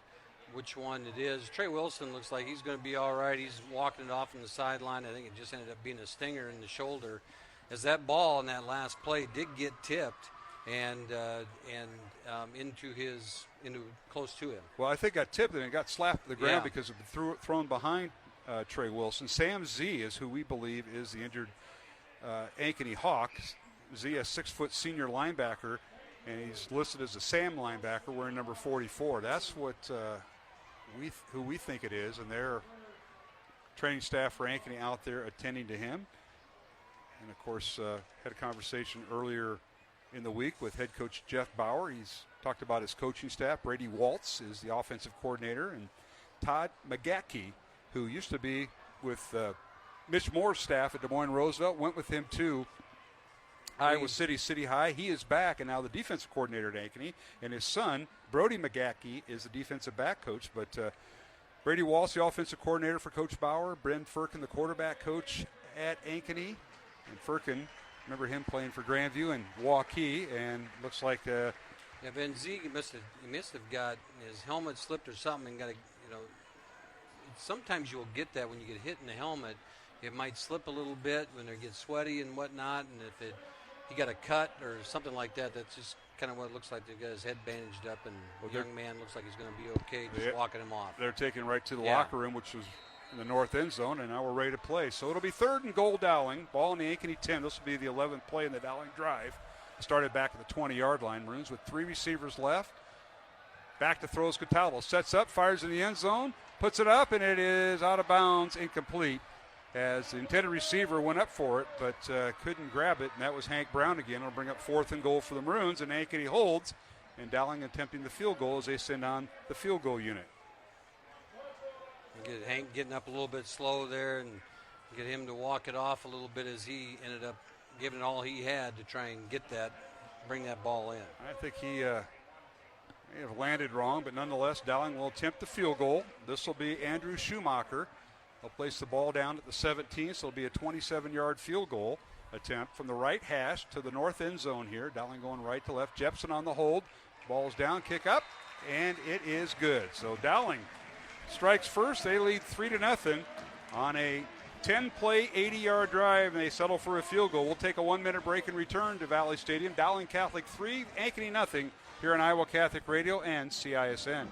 which one it is. Trey Wilson looks like he's going to be all right. He's walking it off on the sideline. I think it just ended up being a stinger in the shoulder, as that ball in that last play did get tipped and into close to him. Well, I think it got tipped and it got slapped to the ground because it was thrown behind Trey Wilson. Sam Z is who we believe is the injured Ankeny Hawk. Z, a 6-foot senior linebacker, and he's listed as a Sam linebacker wearing number 44. That's what who we think it is, and their training staff for Ankeny out there attending to him. And, of course, had a conversation earlier in the week with head coach Jeff Bauer. He's talked about his coaching staff. Brady Waltz is the offensive coordinator, and Todd McGackey, who used to be with Mitch Moore's staff at Des Moines Roosevelt, went with him to Iowa City High. He is back, and now the defensive coordinator at Ankeny. And his son, Brody McGackey, is the defensive back coach. But Brady Walsh, the offensive coordinator for Coach Bauer. Bren Firkin, the quarterback coach at Ankeny. And Firkin, remember him playing for Grandview and Waukee. And looks like Ben Zieg must have got his helmet slipped or something and got sometimes you'll get that when you get hit in the helmet. It might slip a little bit when it gets sweaty and whatnot, and if he got a cut or something like that, that's just kind of what it looks like. They got his head bandaged up, and the young man looks like he's going to be okay, just walking him off. They're taking right to the locker room, which was in the north end zone, and now we're ready to play. So it'll be 3rd and goal Dowling. Ball in the Ankeny 10. This will be the 11th play in the Dowling drive. Started back at the 20-yard line. Maroons with 3 receivers left. Back to throws Cataldo. Sets up, fires in the end zone, puts it up, and it is out of bounds, incomplete, as the intended receiver went up for it, but couldn't grab it, and that was Hank Brown again. It'll bring up 4th and goal for the Maroons, and Ankeny holds, and Dowling attempting the field goal as they send on the field goal unit. Get Hank getting up a little bit slow there, and get him to walk it off a little bit as he ended up giving all he had to try and bring that ball in. I think he may have landed wrong, but nonetheless, Dowling will attempt the field goal. This will be Andrew Schumacher. He'll place the ball down at the 17, so it'll be a 27-yard field goal attempt from the right hash to the north end zone here. Dowling going right to left. Jepson on the hold. Ball's down, kick up, and it is good. So Dowling strikes first. They lead 3-0 on a 10-play, 80-yard drive, and they settle for a field goal. We'll take a 1-minute break and return to Valley Stadium. Dowling Catholic 3, Ankeny 0 here on Iowa Catholic Radio and CISN.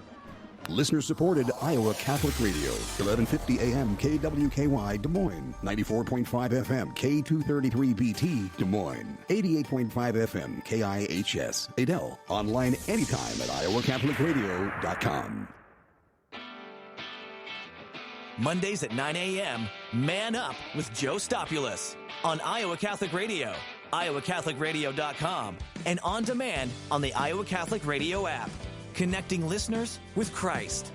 Listener-supported Iowa Catholic Radio, 1150 AM KWKY Des Moines, 94.5 FM K233BT Des Moines, 88.5 FM KIHS Adel. Online anytime at iowacatholicradio.com. Mondays at 9 a.m., Man Up with Joe Stopulos on Iowa Catholic Radio, iowacatholicradio.com, and on demand on the Iowa Catholic Radio app. Connecting listeners with Christ.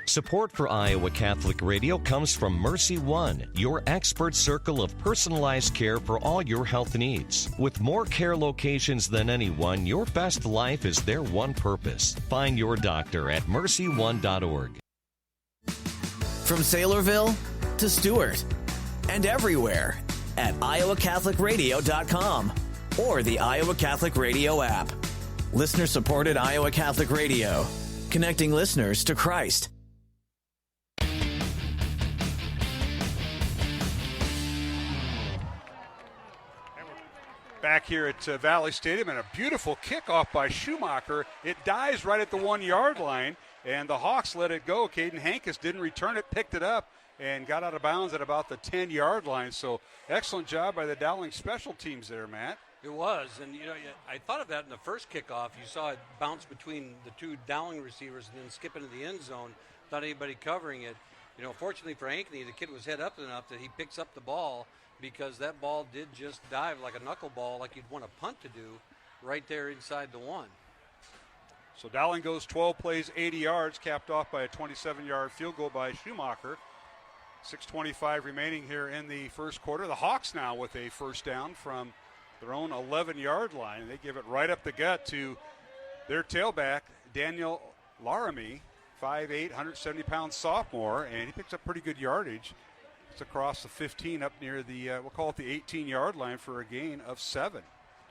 Support for Iowa Catholic Radio comes from Mercy One, your expert circle of personalized care for all your health needs. With more care locations than anyone, your best life is their one purpose. Find your doctor at mercyone.org. From Saylorville to Stewart and everywhere at iowacatholicradio.com or the Iowa Catholic Radio app. Listener-supported Iowa Catholic Radio, connecting listeners to Christ. Back here at Valley Stadium, and a beautiful kickoff by Schumacher. It dies right at the 1-yard line, and the Hawks let it go. Caden Hankis didn't return it, picked it up, and got out of bounds at about the 10-yard line. So excellent job by the Dowling special teams there, Matt. It was, and I thought of that in the first kickoff. You saw it bounce between the two Dowling receivers and then skip into the end zone without anybody covering it. Fortunately for Ankeny, the kid was head up enough that he picks up the ball, because that ball did just dive like a knuckleball, like you'd want a punt to do, right there inside the one. So Dowling goes 12 plays, 80 yards, capped off by a 27-yard field goal by Schumacher. 6:25 remaining here in the first quarter. The Hawks now with a first down from their own 11-yard line. They give it right up the gut to their tailback, Daniel Laramie, 5'8", 170-pound sophomore, and he picks up pretty good yardage. It's across the 15 up near the, we'll call it the 18-yard line for a gain of 7.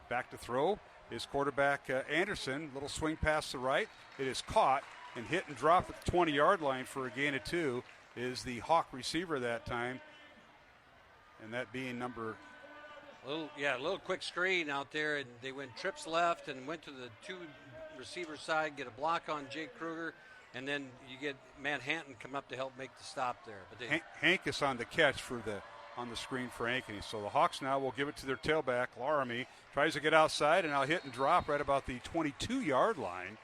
Back to throw is quarterback Anderson. Little swing pass to the right. It is caught and hit and dropped at the 20-yard line for a gain of 2 is the Hawk receiver that time, and that being number... A little quick screen out there, and they went trips left and went to the two receiver side, get a block on Jake Kruger, and then you get Manhattan come up to help make the stop there. But Hankis on the catch on the screen for Ankeny. So the Hawks now will give it to their tailback, Laramie. Tries to get outside, and now hit and drop right about the 22-yard line.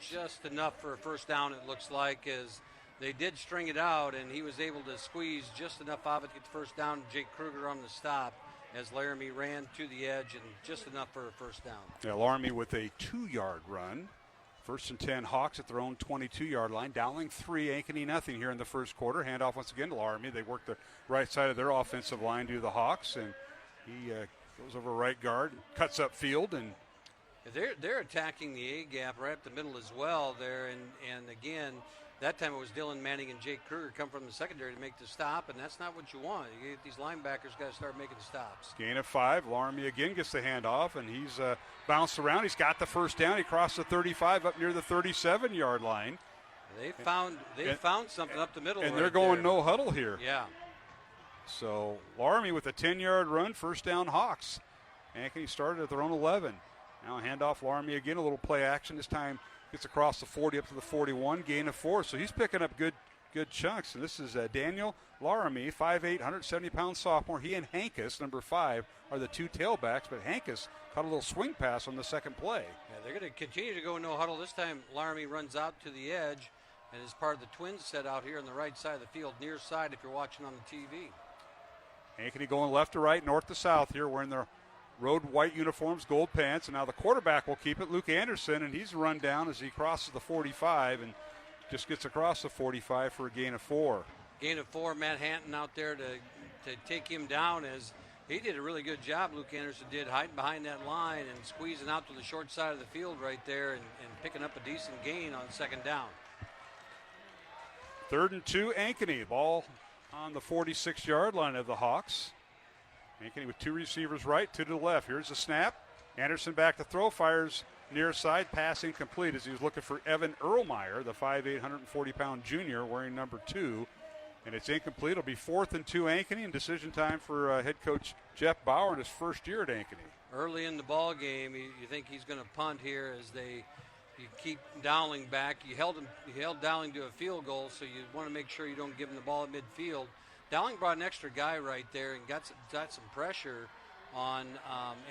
Just enough for a first down, it looks like, as they did string it out, and he was able to squeeze just enough of it to get the first down. Jake Kruger on the stop as Laramie ran to the edge, and just enough for a first down. Yeah, Laramie with a 2-yard run. First and 10, Hawks at their own 22-yard line. Dowling 3, Ankeny nothing here in the first quarter. Handoff once again to Laramie. They work the right side of their offensive line to the Hawks, and he goes over right guard, cuts up field, and they're attacking the A gap right up the middle as well there, and again, that time it was Dylan Manning and Jake Kruger come from the secondary to make the stop, and that's not what you want. You get these linebackers got to start making the stops. Gain of 5. Laramie again gets the handoff, and he's bounced around. He's got the first down. He crossed the 35 up near the 37-yard line. They found something up the middle. And right they're going there. no huddle here. Yeah. So Laramie with a 10-yard run, first down Hawks. Ankeny started at their own 11. Now handoff Laramie again, a little play action. This time gets across the 40 up to the 41, gain of 4. So he's picking up good chunks. And this is Daniel Laramie, 5'8", 170-pound sophomore. He and Hankis, number 5, are the two tailbacks. But Hankis caught a little swing pass on the second play. Yeah, they're going to continue to go no huddle. This time Laramie runs out to the edge and is part of the Twins set out here on the right side of the field, near side if you're watching on the TV. Ankeny going left to right, north to south here, wearing their road white uniforms, gold pants, and now the quarterback will keep it, Luke Anderson, and he's run down as he crosses the 45 and just gets across the 45 for a gain of 4. Gain of 4, Manhattan out there to take him down, as he did a really good job, Luke Anderson did, hiding behind that line and squeezing out to the short side of the field right there and picking up a decent gain on second down. 3rd and 2, Ankeny. Ball on the 46-yard line of the Hawks. Ankeny with 2 receivers right, 2 to the left. Here's the snap. Anderson back to throw, fires near side, pass incomplete as he was looking for Evan Erlmeyer, the 5'8", 140-pound junior wearing number 2. And it's incomplete. It'll be 4th and 2 Ankeny, and decision time for head coach Jeff Bauer in his first year at Ankeny. Early in the ball game, you think he's going to punt here as they you keep Dowling back. You held Dowling to a field goal, so you want to make sure you don't give him the ball at midfield. Dowling brought an extra guy right there and got some pressure on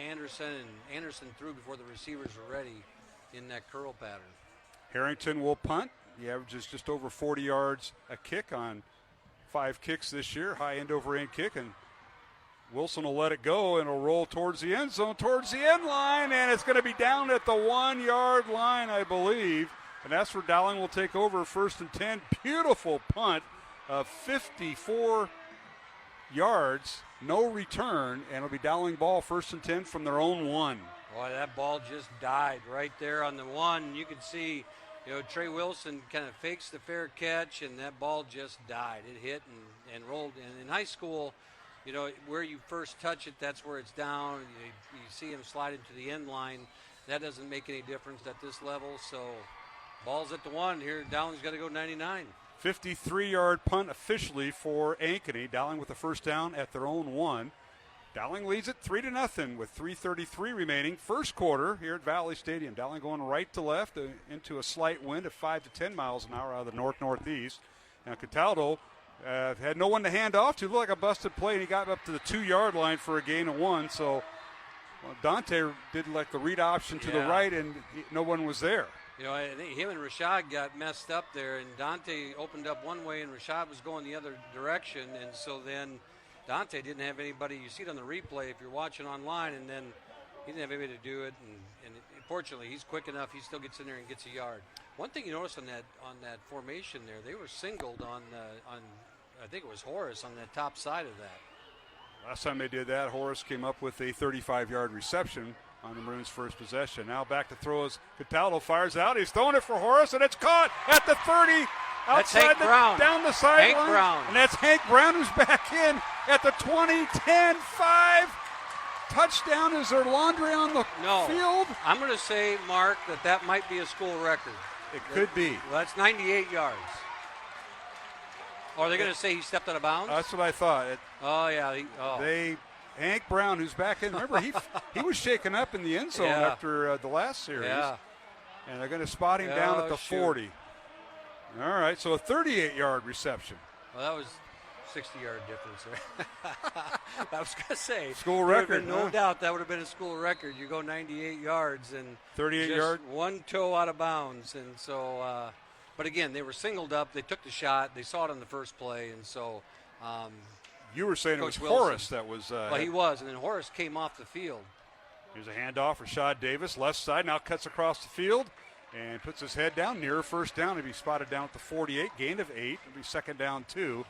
Anderson, and Anderson threw before the receivers were ready in that curl pattern. Harrington will punt. He averages just over 40 yards a kick on 5 kicks this year, high end over end kick, and Wilson will let it go, and it'll roll towards the end zone, towards the end line, and it's going to be down at the 1-yard line, I believe, and that's where Dowling will take over, 1st and 10. Beautiful punt of 54 yards, no return, and it'll be Dowling ball, 1st and 10 from their own 1. Boy, that ball just died right there on the 1. You can see, Trey Wilson kind of fakes the fair catch, and that ball just died. It hit and rolled. And in high school, where you first touch it, that's where it's down. You see him slide into the end line. That doesn't make any difference at this level. So ball's at the 1 here. Dowling's got to go 99. 53-yard punt officially for Ankeny. Dowling with the first down at their own 1. Dowling leads it 3-0 with 3:33 remaining. First quarter here at Valley Stadium. Dowling going right to left into a slight wind of 5 to 10 miles an hour out of the north-northeast. Now Cataldo had no one to hand off to. Looked like a busted play, and he got up to the 2-yard line for a gain of 1. So Dante did like the read option to the right, and no one was there. I think him and Rashad got messed up there, and Dante opened up one way, and Rashad was going the other direction, and so then Dante didn't have anybody. You see it on the replay if you're watching online, and then he didn't have anybody to do it. And fortunately, he's quick enough. He still gets in there and gets a yard. One thing you notice on that formation there, they were singled on I think it was Horace on the top side of that. Last time they did that, Horace came up with a 35-yard reception on the Maroons' first possession. Now back to throw as Cataldo fires out. He's throwing it for Horace, and it's caught at the 30. Outside down the sideline. And that's Hank Brown who's back in at the 20, 10, 5. Touchdown. Is there laundry on the field? I'm going to say, Mark, that might be a school record. It could be. Well, that's 98 yards. Or are they going to say he stepped out of bounds? That's what I thought. Hank Brown, who's back in. Remember, he was shaken up in the end zone after the last series. Yeah. And they're going to spot him down at the 40. All right, so a 38-yard reception. Well, that was 60-yard difference there. I was going to say. School record. No doubt that would have been a school record. You go 98 yards and 38 yards. One toe out of bounds. And so, but again, they were singled up. They took the shot. They saw it on the first play. And so. You were saying Coach it was Wilson. Horace that was. Well, he was. And then Horace came off the field. Here's a handoff for Rashad Davis. Left side now cuts across the field. And puts his head down near first down. He'll be spotted down at the 48. Gain of 8. It'll be 2nd down 2.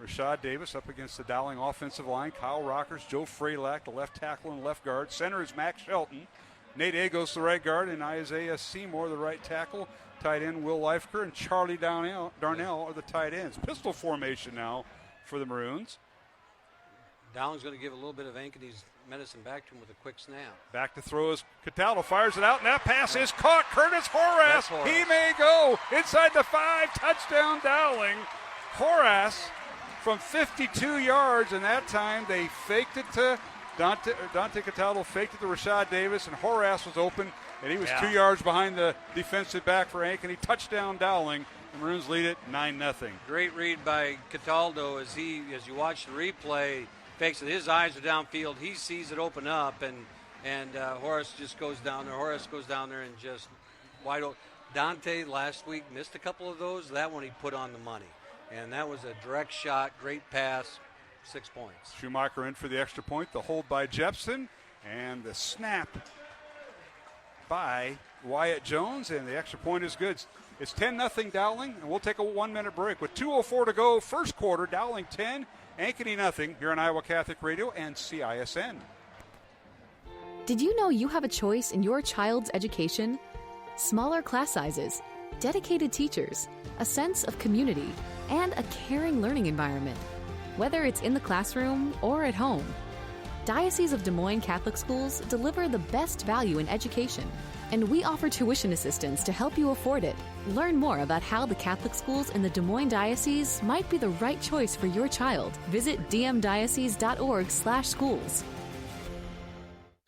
Rashad Davis up against the Dowling offensive line. Kyle Rockers, Joe Freylack, the left tackle and left guard. Center is Max Shelton. Nate Agos, the right guard, and Isaiah Seymour, the right tackle. Tight end Will Leifker and Charlie Darnell are the tight ends. Pistol formation now for the Maroons. Dowling's going to give a little bit of Ankeny's medicine back to him with a quick snap. Back to throw as Cataldo fires it out, and that pass is caught. Curtis Horace, he may go inside the 5. Touchdown Dowling. Horace from 52 yards, and that time they faked it to Dante Cataldo, faked it to Rashad Davis, and Horace was open, and he was 2 yards behind the defensive back for Ankeny. Touchdown Dowling. The Maroons lead it 9-0. Great read by Cataldo as you watch the replay. Fakes it. His eyes are downfield. He sees it open up, and Horace just goes down there. Horace goes down there and just wide open. Dante last week missed a couple of those. That one he put on the money, and that was a direct shot, great pass, 6 points. Schumacher in for the extra point. The hold by Jepson, and the snap by Wyatt Jones, and the extra point is good. It's 10-0 Dowling, and we'll take a 1-minute break with 2:04 to go. First quarter, Dowling 10. Ankeny nothing here on Iowa Catholic Radio and CISN. Did you know you have a choice in your child's education? Smaller class sizes, dedicated teachers, a sense of community, and a caring learning environment. Whether it's in the classroom or at home, Diocese of Des Moines Catholic Schools deliver the best value in education, and we offer tuition assistance to help you afford it. Learn more about how the Catholic schools in the Des Moines Diocese might be the right choice for your child. Visit dmdiocese.org/schools.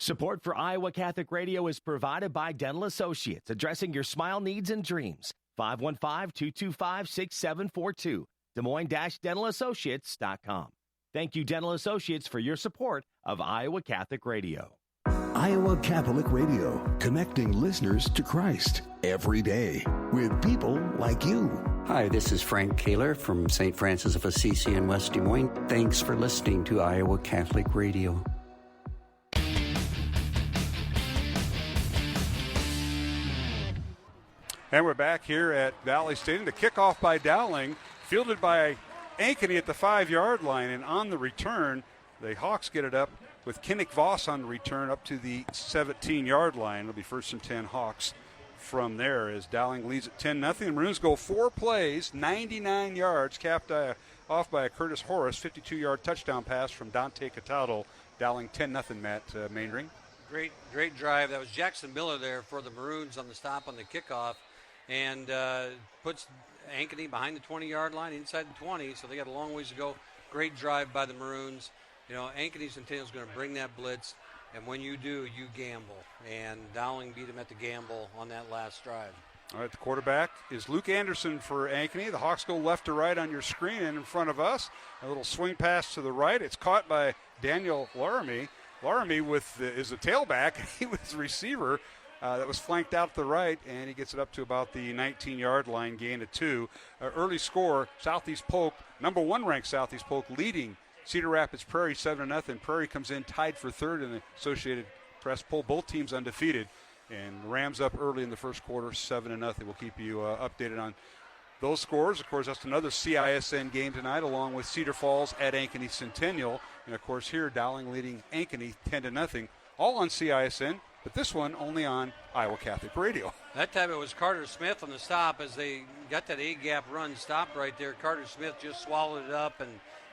Support for Iowa Catholic Radio is provided by Dental Associates, addressing your smile needs and dreams. 515-225-6742. Des Moines-DentalAssociates.com. Thank you, Dental Associates, for your support of Iowa Catholic Radio. Iowa Catholic Radio, connecting listeners to Christ every day with people like you. Hi, this is Frank Kaler from St. Francis of Assisi in West Des Moines. Thanks for listening to Iowa Catholic Radio. And we're back here at Valley Stadium. The kickoff by Dowling, fielded by Ankeny at the 5-yard line. And on the return, the Hawks get it up with Kinnick Voss on the return up to the 17-yard line. It'll be 1st and 10 Hawks from there as Dowling leads at 10-0. Maroons go 4 plays, 99 yards, capped off by a Curtis Horace, 52-yard touchdown pass from Dante Cataldo. Dowling 10-0, Matt Maindring. Great drive. That was Jackson Miller there for the Maroons on the stop on the kickoff. And puts Ankeny behind the 20-yard line, inside the 20, so they got a long ways to go. Great drive by the Maroons. You know, Ankeny Centennial is going to bring that blitz, and when you do, you gamble. And Dowling beat them at the gamble on that last drive. All right, the quarterback is Luke Anderson for Ankeny. The Hawks go left to right on your screen, and in front of us, a little swing pass to the right. It's caught by Daniel Laramie. Laramie is a tailback. He was the receiver. That was flanked out to the right, and he gets it up to about the 19-yard line, gain of 2. Early score, Southeast Polk, number 1 ranked Southeast Polk, leading Cedar Rapids Prairie 7-0. Prairie comes in tied for 3rd in the Associated Press poll. Both teams undefeated, and Rams up early in the first quarter, 7-0. We'll keep you updated on those scores. Of course, that's another CISN game tonight, along with Cedar Falls at Ankeny Centennial. And, of course, here, Dowling leading Ankeny 10-0, all on CISN. But this one only on Iowa Catholic Radio. That time it was Carter Smith on the stop as they got that A-gap run stopped right there. Carter Smith just swallowed it up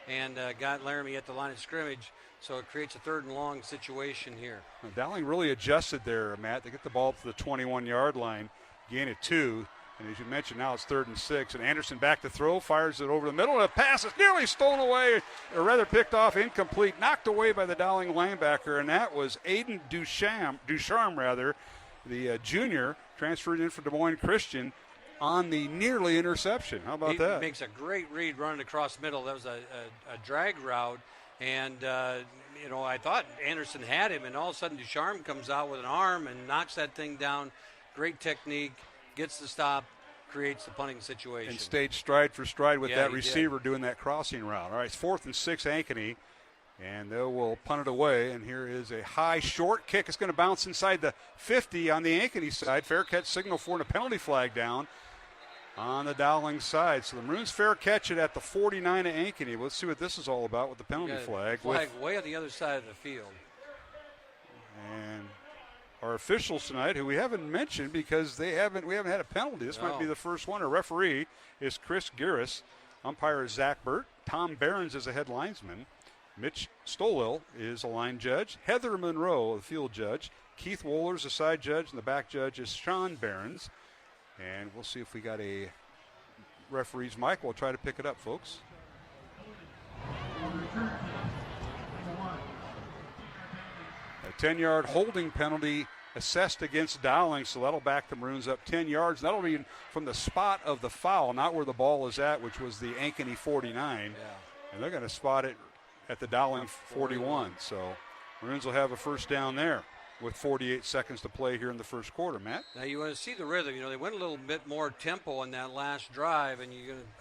and got Laramie at the line of scrimmage. So it creates a 3rd and long situation here. Well, Dowling really adjusted there, Matt. They get the ball to the 21-yard line, gain it 2. And as you mentioned, now it's 3rd and 6. And Anderson back to throw, fires it over the middle. And a pass is nearly stolen away, or rather picked off, incomplete, knocked away by the Dowling linebacker. And that was Aiden Ducharme, the junior, transferred in for Des Moines Christian on the nearly interception. How about that? He makes a great read running across middle. That was a drag route. And, I thought Anderson had him. And all of a sudden Ducharme comes out with an arm and knocks that thing down. Great technique. Gets the stop, creates the punting situation. And stayed stride for stride with that receiver doing that crossing route. All right, it's 4th and 6 Ankeny, and they will punt it away. And here is a high, short kick. It's going to bounce inside the 50 on the Ankeny side. Fair catch signal for and a penalty flag down on the Dowling side. So the Maroons fair catch it at the 49 of Ankeny. Let's see what this is all about with the penalty flag. Flag way on the other side of the field. And our officials tonight, who we haven't mentioned because we haven't had a penalty. This might be the first one. Our referee is Chris Garris. Umpire is Zach Burt. Tom Behrens is a head linesman. Mitch Stolil is a line judge. Heather Monroe, the field judge. Keith Wohler's a side judge, and the back judge is Sean Behrens. And we'll see if we got a referee's mic. We'll try to pick it up, folks. A 10-yard holding penalty assessed against Dowling, so that'll back the Maroons up 10 yards. That'll be from the spot of the foul, not where the ball is at, which was the Ankeny 49. Yeah. And they're going to spot it at the Dowling 41. So Maroons will have a first down there with 48 seconds to play here in the first quarter. Matt? Now you want to see the rhythm. They went a little bit more tempo on that last drive, and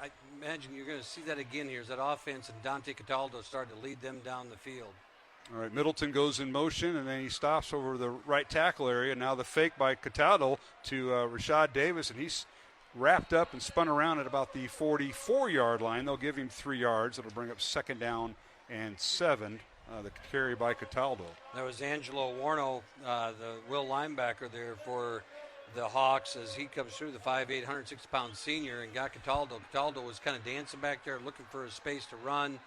I imagine you're going to see that again here as that offense and Dante Cataldo started to lead them down the field. All right, Middleton goes in motion, and then he stops over the right tackle area. Now the fake by Cataldo to Rashad Davis, and he's wrapped up and spun around at about the 44-yard line. They'll give him 3 yards. It'll bring up 2nd down and 7. The carry by Cataldo. That was Angelo Warno, the will linebacker there for the Hawks as he comes through, the 5'8", 160-pound senior, and got Cataldo. Cataldo was kind of dancing back there looking for a space to run.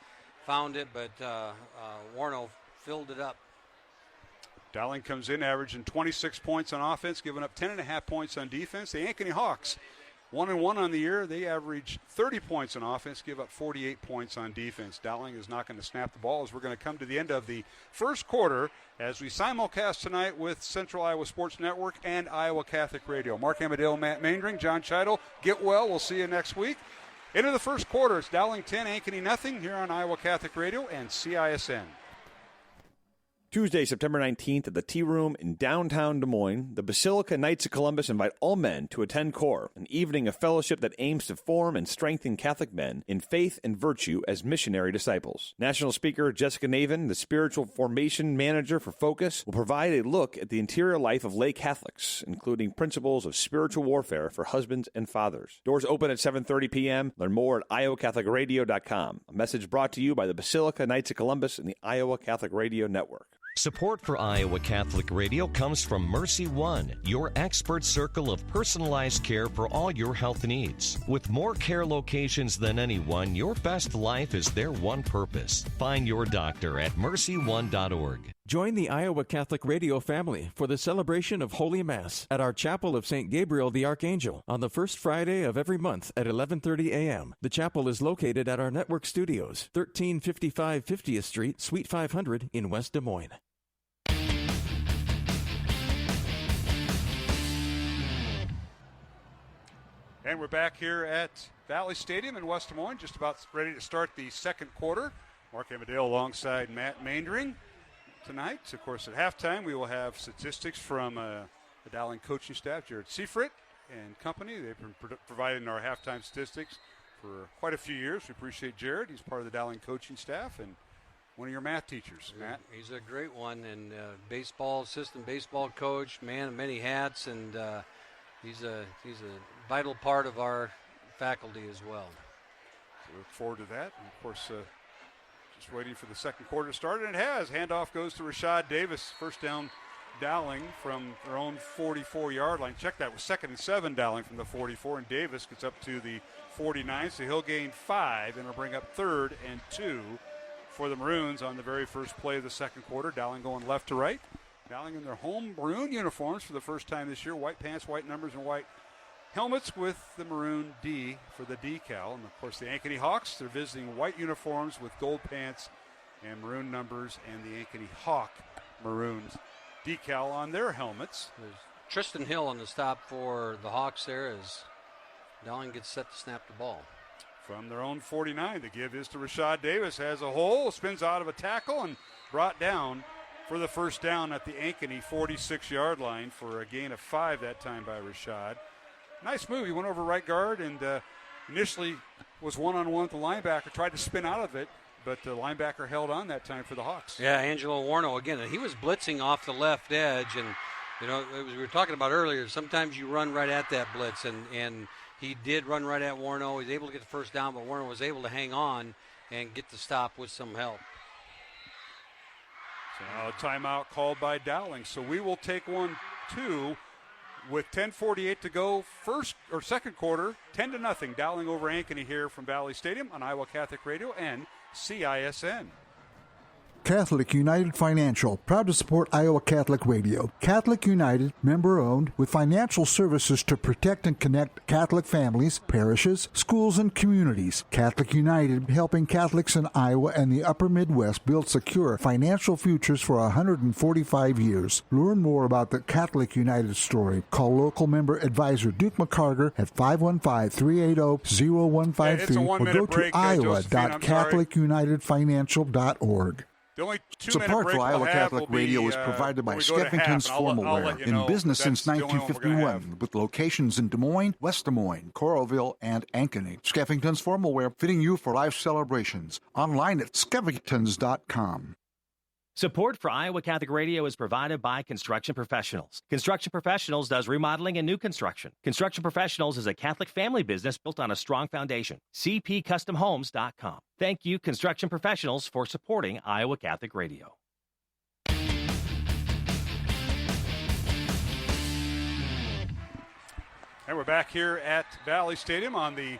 Found it, but Warno filled it up. Dowling comes in averaging 26 points on offense, giving up 10.5 points on defense. The Ankeny Hawks 1-1 on the year. They average 30 points on offense, give up 48 points on defense. Dowling is not going to snap the ball as we're going to come to the end of the first quarter as we simulcast tonight with Central Iowa Sports Network and Iowa Catholic Radio. Mark Amadale, Matt Maindring, John Cheidel. Get well. We'll see you next week. Into the first quarter, it's Dowling 10, Ankeny nothing here on Iowa Catholic Radio and CISN. Tuesday, September 19th at the Tea Room in downtown Des Moines, the Basilica Knights of Columbus invite all men to attend CORE, an evening of fellowship that aims to form and strengthen Catholic men in faith and virtue as missionary disciples. National speaker Jessica Navin, the spiritual formation manager for Focus, will provide a look at the interior life of lay Catholics, including principles of spiritual warfare for husbands and fathers. Doors open at 7:30 p.m. Learn more at iowacatholicradio.com. A message brought to you by the Basilica Knights of Columbus and the Iowa Catholic Radio Network. Support for Iowa Catholic Radio comes from Mercy One, your expert circle of personalized care for all your health needs. With more care locations than anyone, your best life is their one purpose. Find your doctor at mercyone.org. Join the Iowa Catholic Radio family for the celebration of Holy Mass at our Chapel of St. Gabriel the Archangel on the first Friday of every month at 11:30 a.m. The chapel is located at our network studios, 1355 50th Street, Suite 500 in West Des Moines. And we're back here at Valley Stadium in West Des Moines, just about ready to start the second quarter. Mark Amadale alongside Matt Maindring tonight. Of course, at halftime, we will have statistics from the Dowling coaching staff, Jared Seifert and company. They've been providing our halftime statistics for quite a few years. We appreciate Jared. He's part of the Dowling coaching staff and one of your math teachers, Matt. He's a great one, and assistant baseball coach, man of many hats, and he's a vital part of our faculty as well. So we look forward to that. And of course, just waiting for the second quarter to start, and it has. Handoff goes to Rashad Davis. First down, Dowling from their own 44-yard line. Check that, was 2nd and 7 Dowling from the 44, and Davis gets up to the 49, so he'll gain 5, and it'll bring up 3rd and 2 for the Maroons on the very first play of the second quarter. Dowling going left to right. Dowling in their home maroon uniforms for the first time this year. White pants, white numbers, and white helmets with the maroon D for the decal. And, of course, the Ankeny Hawks, they're visiting white uniforms with gold pants and maroon numbers, and the Ankeny Hawk maroons decal on their helmets. There's Tristan Hill on the stop for the Hawks there as Dowling gets set to snap the ball. From their own 49, the give is to Rashad Davis. Has a hole, spins out of a tackle, and brought down for the first down at the Ankeny 46-yard line for a gain of 5 that time by Rashad. Nice move. He went over right guard and initially was one-on-one with the linebacker, tried to spin out of it, but the linebacker held on that time for the Hawks. Yeah, Angelo Warno, again, he was blitzing off the left edge, and, we were talking about earlier, sometimes you run right at that blitz, and he did run right at Warno. He was able to get the first down, but Warno was able to hang on and get the stop with some help. So now a timeout called by Dowling. So we will take 1-2 with 10:48 to go. Second quarter, 10-0. Dowling over Ankeny here from Valley Stadium on Iowa Catholic Radio and CISN. Catholic United Financial, proud to support Iowa Catholic Radio. Catholic United, member-owned, with financial services to protect and connect Catholic families, parishes, schools, and communities. Catholic United, helping Catholics in Iowa and the upper Midwest build secure financial futures for 145 years. Learn more about the Catholic United story. Call local member advisor Duke McCarter at 515-380-0153 or go to iowa.catholicunitedfinancial.org. The only 2-minute Support break for Iowa we'll Catholic have Radio be, is provided by when we go to Skeffington's half, and Formalware, let you know in business since that's the only one we're gonna 1951, with locations in Des Moines, West Des Moines, Coralville, and Ankeny. Skeffington's Formalware, fitting you for life celebrations. Online at skeffingtons.com. Support for Iowa Catholic Radio is provided by Construction Professionals. Construction Professionals does remodeling and new construction. Construction Professionals is a Catholic family business built on a strong foundation. CPCustomHomes.com. Thank you, Construction Professionals, for supporting Iowa Catholic Radio. And we're back here at Valley Stadium on the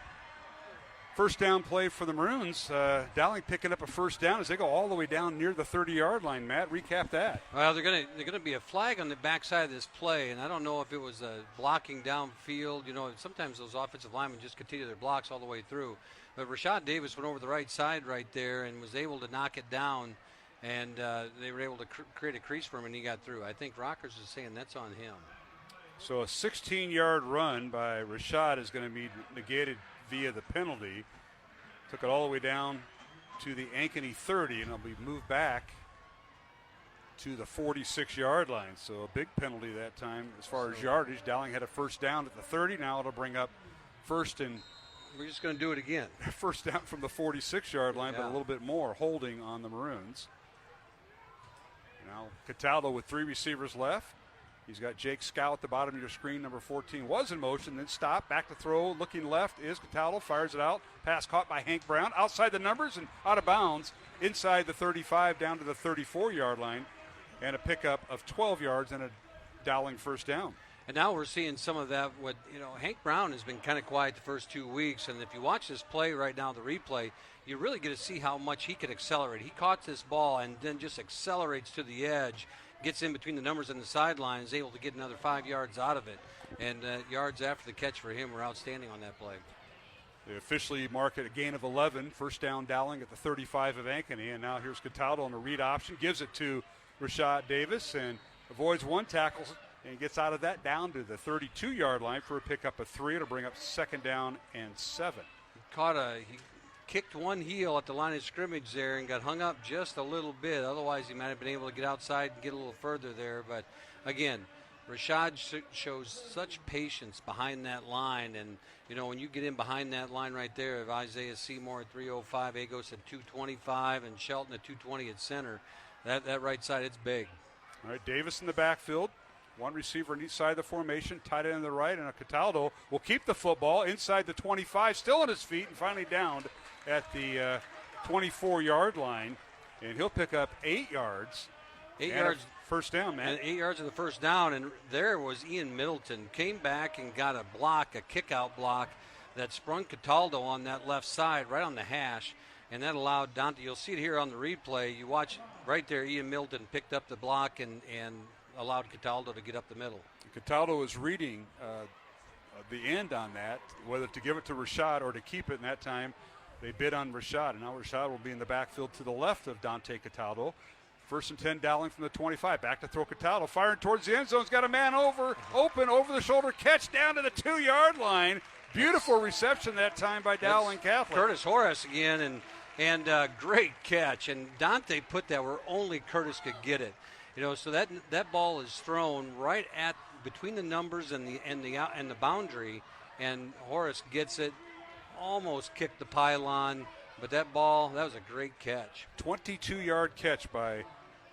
First down play for the Maroons. Dowling picking up a first down as they go all the way down near the 30-yard line. Matt, recap that. Well, they're gonna be a flag on the backside of this play, and I don't know if it was blocking downfield. You know, sometimes those offensive linemen just continue their blocks all the way through. But Rashad Davis went over the right side right there and was able to knock it down, and they were able to create a crease for him, and he got through. I think Rockers is saying that's on him. So a 16-yard run by Rashad is going to be negated via the penalty. Took it all the way down to the Ankeny 30, and it'll be moved back to the 46-yard line. So a big penalty that time as far as yardage. Dowling had a first down at the 30. Now it'll bring up first and we're just going to do it again. First down from the 46-yard line, but a little bit more holding on the Maroons. Now Cataldo with 3 receivers left. He's got Jake Scow at the bottom of your screen. Number 14 was in motion, then stopped, back to throw, looking left is Cataldo, fires it out. Pass caught by Hank Brown, outside the numbers and out of bounds, inside the 35 down to the 34-yard line, and a pickup of 12 yards and a Dowling first down. And now we're seeing some of that. Hank Brown has been kind of quiet the first 2 weeks, and if you watch this play right now, the replay, you really get to see how much he can accelerate. He caught this ball and then just accelerates to the edge, gets in between the numbers and the sideline, is able to get another 5 yards out of it. And yards after the catch for him were outstanding on that play. They officially mark it a gain of 11. First down Dowling at the 35 of Ankeny. And now here's Cataldo on a read option. Gives it to Rashad Davis and avoids one tackle and gets out of that down to the 32-yard line for a pickup of 3. It'll bring up second down and 7. He kicked one heel at the line of scrimmage there and got hung up just a little bit. Otherwise, he might have been able to get outside and get a little further there. But, again, Rashad shows such patience behind that line. And, when you get in behind that line right there of Isaiah Seymour at 305, Agos at 225, and Shelton at 220 at center, that right side, it's big. All right, Davis in the backfield. One receiver on each side of the formation, tight end on the right, and a Cataldo will keep the football inside the 25, still on his feet, and finally downed at the 24-yard line, and he'll pick up 8 yards. 8 yards. First down, man. And 8 yards of the first down, and there was Ian Middleton. Came back and got a kick-out block that sprung Cataldo on that left side, right on the hash, and that allowed Dante. You'll see it here on the replay. You watch right there, Ian Middleton picked up the block and allowed Cataldo to get up the middle. Cataldo was reading the end on that, whether to give it to Rashad or to keep it, and that time they bid on Rashad, and now Rashad will be in the backfield to the left of Dante Cataldo. First and 10, Dowling from the 25. Back to throw Cataldo, firing towards the end zone. He's got a man open, over-the-shoulder catch down to the 2-yard line. Beautiful reception that time by Dowling Catholic. Curtis Horace again, and great catch. And Dante put that where only Curtis could get it. So that ball is thrown right at between the numbers and the boundary, and Horace gets it. Almost kicked the pylon, but that was a great catch. 22-yard catch by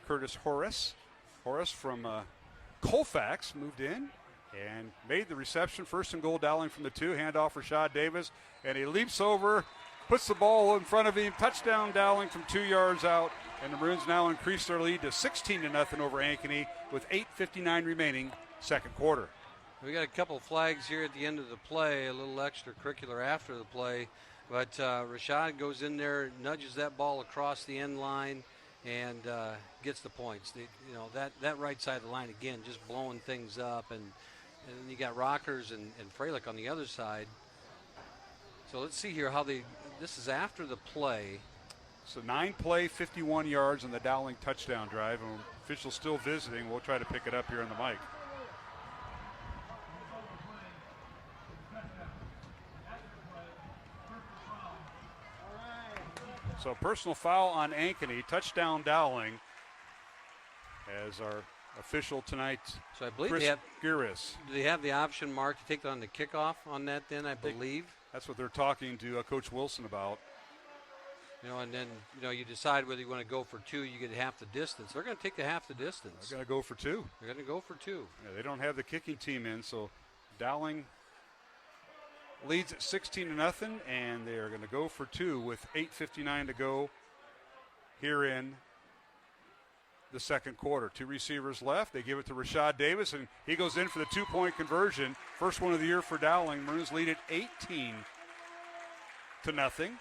Curtis Horace. Horace from Colfax moved in and made the reception. First and goal, Dowling from the 2. Handoff Rashad Davis, and he leaps over, puts the ball in front of him. Touchdown Dowling from 2 yards out, and the Maroons now increase their lead to 16-0 over Ankeny with 8:59 remaining, second quarter. We got a couple flags here at the end of the play, a little extracurricular after the play, but Rashad goes in there, nudges that ball across the end line, and gets the points. That right side of the line, again, just blowing things up, and then you got Rockers and Freilich on the other side. So let's see here this is after the play. So 9-play, 51 yards on the Dowling touchdown drive, and officials still visiting. We'll try to pick it up here on the mic. So personal foul on Ankeny, touchdown Dowling, as our official tonight. So I believe Chris Giris. Do they have the option, Mark, to take it on the kickoff on that then, I believe? That's what they're talking to Coach Wilson about. And then, you decide whether you want to go for 2, you get half the distance. They're going to take the half the distance. They're going to go for 2. They're going to go for 2. Yeah, they don't have the kicking team in, so Dowling leads at 16-0, and they are going to go for 2 with 8:59 to go here in the second quarter. 2 receivers left. They give it to Rashad Davis, and he goes in for the 2-point conversion. First one of the year for Dowling. Maroons lead at 18-0 0-0.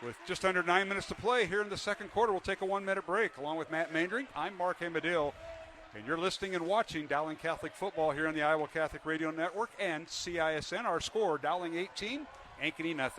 With just under 9 minutes to play here in the second quarter, we'll take a 1-minute break. Along with Matt Maindring, I'm Mark Amadale, and you're listening and watching Dowling Catholic Football here on the Iowa Catholic Radio Network and CISN. Our score, Dowling 18, Ankeny 0.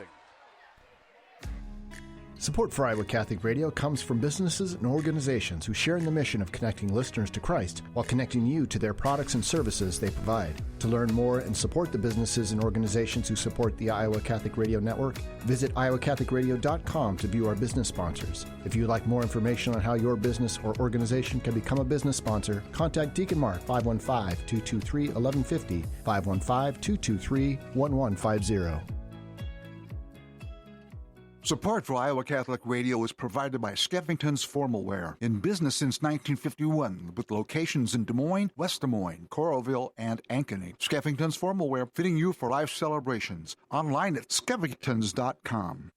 Support for Iowa Catholic Radio comes from businesses and organizations who share in the mission of connecting listeners to Christ while connecting you to their products and services they provide. To learn more and support the businesses and organizations who support the Iowa Catholic Radio Network, visit iowacatholicradio.com to view our business sponsors. If you'd like more information on how your business or organization can become a business sponsor, contact Deacon Mark 515-223-1150, 515-223-1150. Support for Iowa Catholic Radio is provided by Skeffington's Formalware, in business since 1951, with locations in Des Moines, West Des Moines, Coralville, and Ankeny. Skeffington's Formalware, fitting you for life celebrations. Online at skeffingtons.com.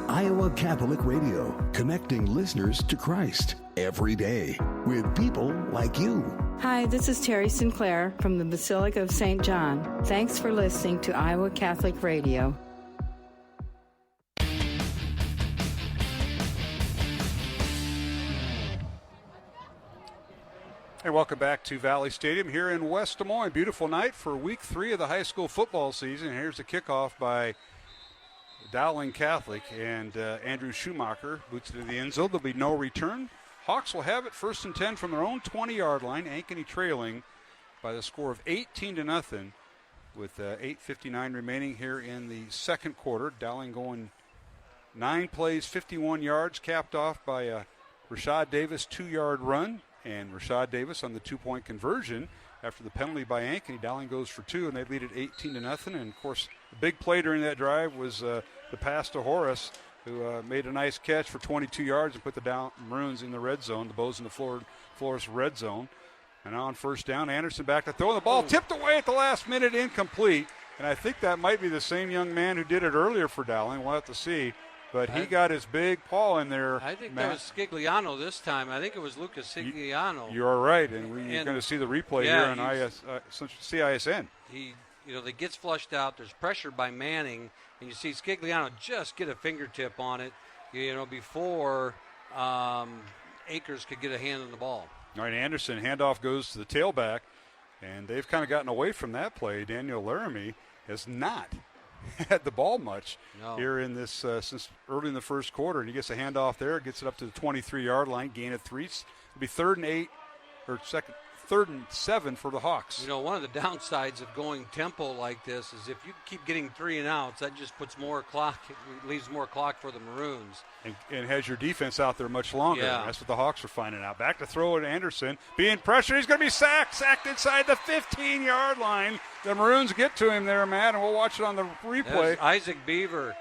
Iowa Catholic Radio, connecting listeners to Christ every day with people like you. Hi, this is Terry Sinclair from the Basilica of St. John. Thanks for listening to Iowa Catholic Radio. And welcome back to Valley Stadium here in West Des Moines. Beautiful night for week 3 of the high school football season. Here's the kickoff by Dowling Catholic, and Andrew Schumacher boots it to the end zone. There'll be no return. Hawks will have it 1st and 10 from their own 20-yard line. Ankeny trailing by the score of 18-0 with 8:59 remaining here in the second quarter. Dowling going 9 plays, 51 yards, capped off by a Rashad Davis 2-yard run. And Rashad Davis on the 2-point conversion after the penalty by Ankeny. Dowling goes for 2, and they lead it 18-0. And, of course, the big play during that drive was the pass to Horace, who made a nice catch for 22 yards and put the Maroons in the red zone, the Bows in the Flores red zone. And now on first down, Anderson back to throw. The ball tipped away at the last minute, incomplete. And I think that might be the same young man who did it earlier for Dowling. We'll have to see. But he got his big paw in there. I think that was Scigliano this time. I think it was Lucas Scigliano. You are right, and you're going to see the replay here on CISN. That gets flushed out. There's pressure by Manning, and you see Scigliano just get a fingertip on it, before Akers could get a hand on the ball. All right, Anderson, handoff goes to the tailback, and they've kind of gotten away from that play. Daniel Laramie has not had the ball much here in this since early in the first quarter, and he gets a handoff there, gets it up to the 23-yard line, gain of 3. It'll be 3rd and 7 for the Hawks. One of the downsides of going tempo like this is if you keep getting 3 and outs, that just puts more clock, leaves more clock for the Maroons. And has your defense out there much longer. Yeah. That's what the Hawks are finding out. Back to throw at Anderson. Being pressured, he's going to be sacked inside the 15-yard line. The Maroons get to him there, Matt, and we'll watch it on the replay. Isaac Beaver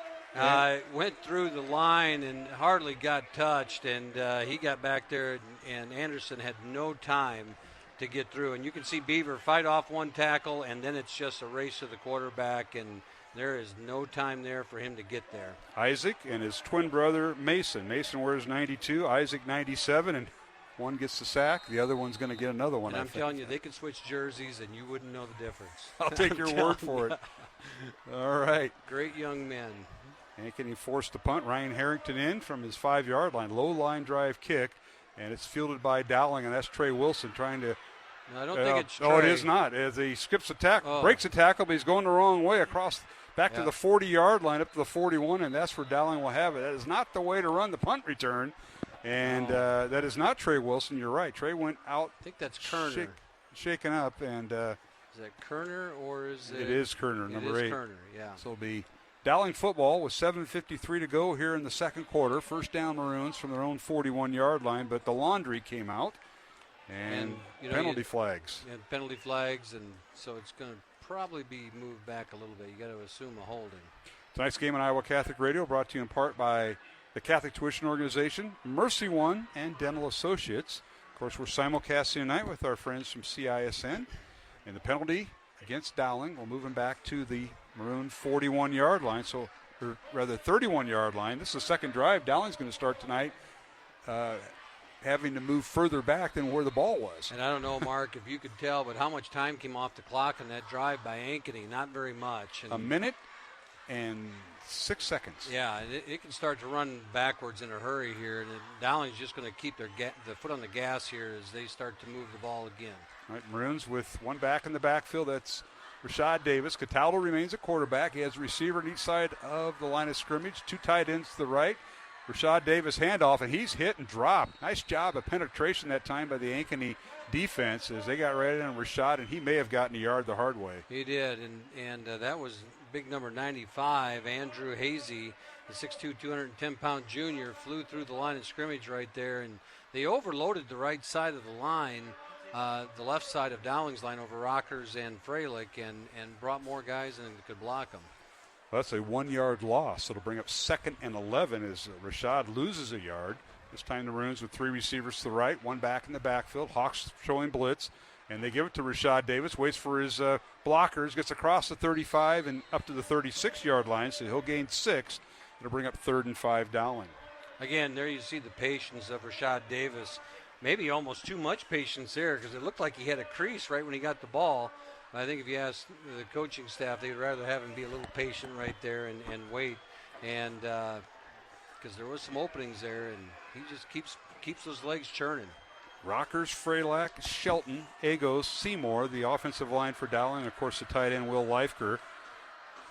went through the line and hardly got touched, and he got back there, and Anderson had no time to get through. And you can see Beaver fight off one tackle, and then it's just a race to the quarterback, and there is no time there for him to get there. Isaac and his twin brother Mason. Mason wears 92, Isaac 97, and one gets the sack. The other one's going to get another one. And I'm telling you, they can switch jerseys, and you wouldn't know the difference. I'll take your word for it. All right. Great young men. Ankeny forced to punt. Ryan Harrington in from his 5-yard line. Low line drive kick, and it's fielded by Dowling, and that's Trey Wilson trying to. No, I don't think it's Trey. No, it is not. As he skips a tackle, breaks a tackle, but he's going the wrong way back to the 40-yard line, up to the 41, and that's where Dowling will have it. That is not the way to run the punt return, and that is not Trey Wilson. You're right. Trey went out. I think that's Kerner. Shaken up, and is that Kerner or is it? It is Kerner, number 8. Kerner, yeah. So it'll be Dowling football with 7:53 to go here in the second quarter. First down Maroons from their own 41-yard line, but the laundry came out. And penalty flags. And penalty flags, and so it's going to probably be moved back a little bit. You got to assume a holding. Tonight's game on Iowa Catholic Radio brought to you in part by the Catholic Tuition Organization, Mercy One, and Dental Associates. Of course, we're simulcasting tonight with our friends from CISN. And the penalty against Dowling will move him back to the Maroon 41-yard line, or rather 31-yard line. This is the second drive. Dowling's going to start tonight having to move further back than where the ball was. And I don't know, Mark, if you could tell, but how much time came off the clock on that drive by Ankeny? Not very much. And a minute 6 seconds. Yeah, it can start to run backwards in a hurry here, and Dowling's just going to keep the foot on the gas here as they start to move the ball again. All right, Maroons with one back in the backfield. That's Rashad Davis. Cataldo remains at quarterback. He has a receiver on each side of the line of scrimmage. 2 tight ends to the right. Rashad Davis handoff, and he's hit and dropped. Nice job of penetration that time by the Ankeny defense as they got right on Rashad, and he may have gotten a yard the hard way. He did, and that was big number 95, Andrew Hazy, the 6'2", 210-pound junior, flew through the line of scrimmage right there, and they overloaded the right side of the line, the left side of Dowling's line over Rockers and Freilich, and brought more guys in that could block them. Well, that's a 1-yard loss. It'll bring up 2nd and 11 as Rashad loses a yard. This time the Maroons with 3 receivers to the right, 1 back in the backfield. Hawks showing blitz, and they give it to Rashad Davis, waits for his blockers, gets across the 35 and up to the 36-yard line, so he'll gain 6. It'll bring up 3rd and 5 Dowling. Again, there you see the patience of Rashad Davis. Maybe almost too much patience there because it looked like he had a crease right when he got the ball. I think if you ask the coaching staff, they'd rather have him be a little patient right there and wait, and because there was some openings there, and he just keeps those legs churning. Rockers, Freilich, Shelton, Agos, Seymour, the offensive line for Dowling. Of course, the tight end, Will Leifker.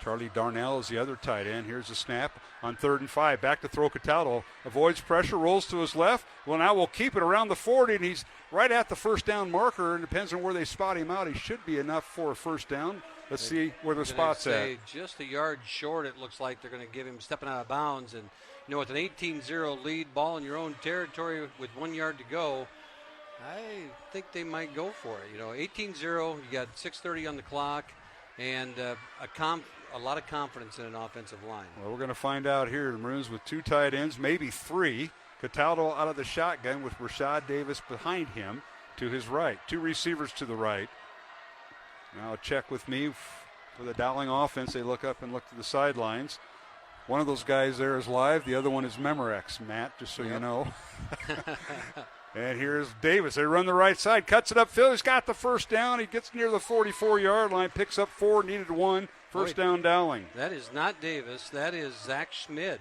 Charlie Darnell is the other tight end. Here's the snap on 3rd and 5. Back to throw Cataldo. Avoids pressure, rolls to his left. Well, now we'll keep it around the 40, and he's right at the first down marker. And depends on where they spot him out. He should be enough for a first down. Let's see where the spot's at. Just a yard short, it looks like they're going to give him stepping out of bounds. And, you know, with an 18-0 lead, ball in your own territory with 1 yard to go, I think they might go for it. You know, 18-0, you got 6:30 on the clock, and a lot of confidence in an offensive line. Well, we're going to find out here. The Maroons with 2 tight ends, maybe 3. Cataldo out of the shotgun with Rashad Davis behind him to his right. 2 receivers to the right. Now check with me for the Dowling offense. They look up and look to the sidelines. One of those guys there is live. The other one is Memorex, Matt, just so you know. And here's Davis. They run the right side, cuts it upfield. He's got the first down. He gets near the 44-yard line, picks up 4, needed 1. First down, Dowling. That is not Davis. That is Zach Schmid.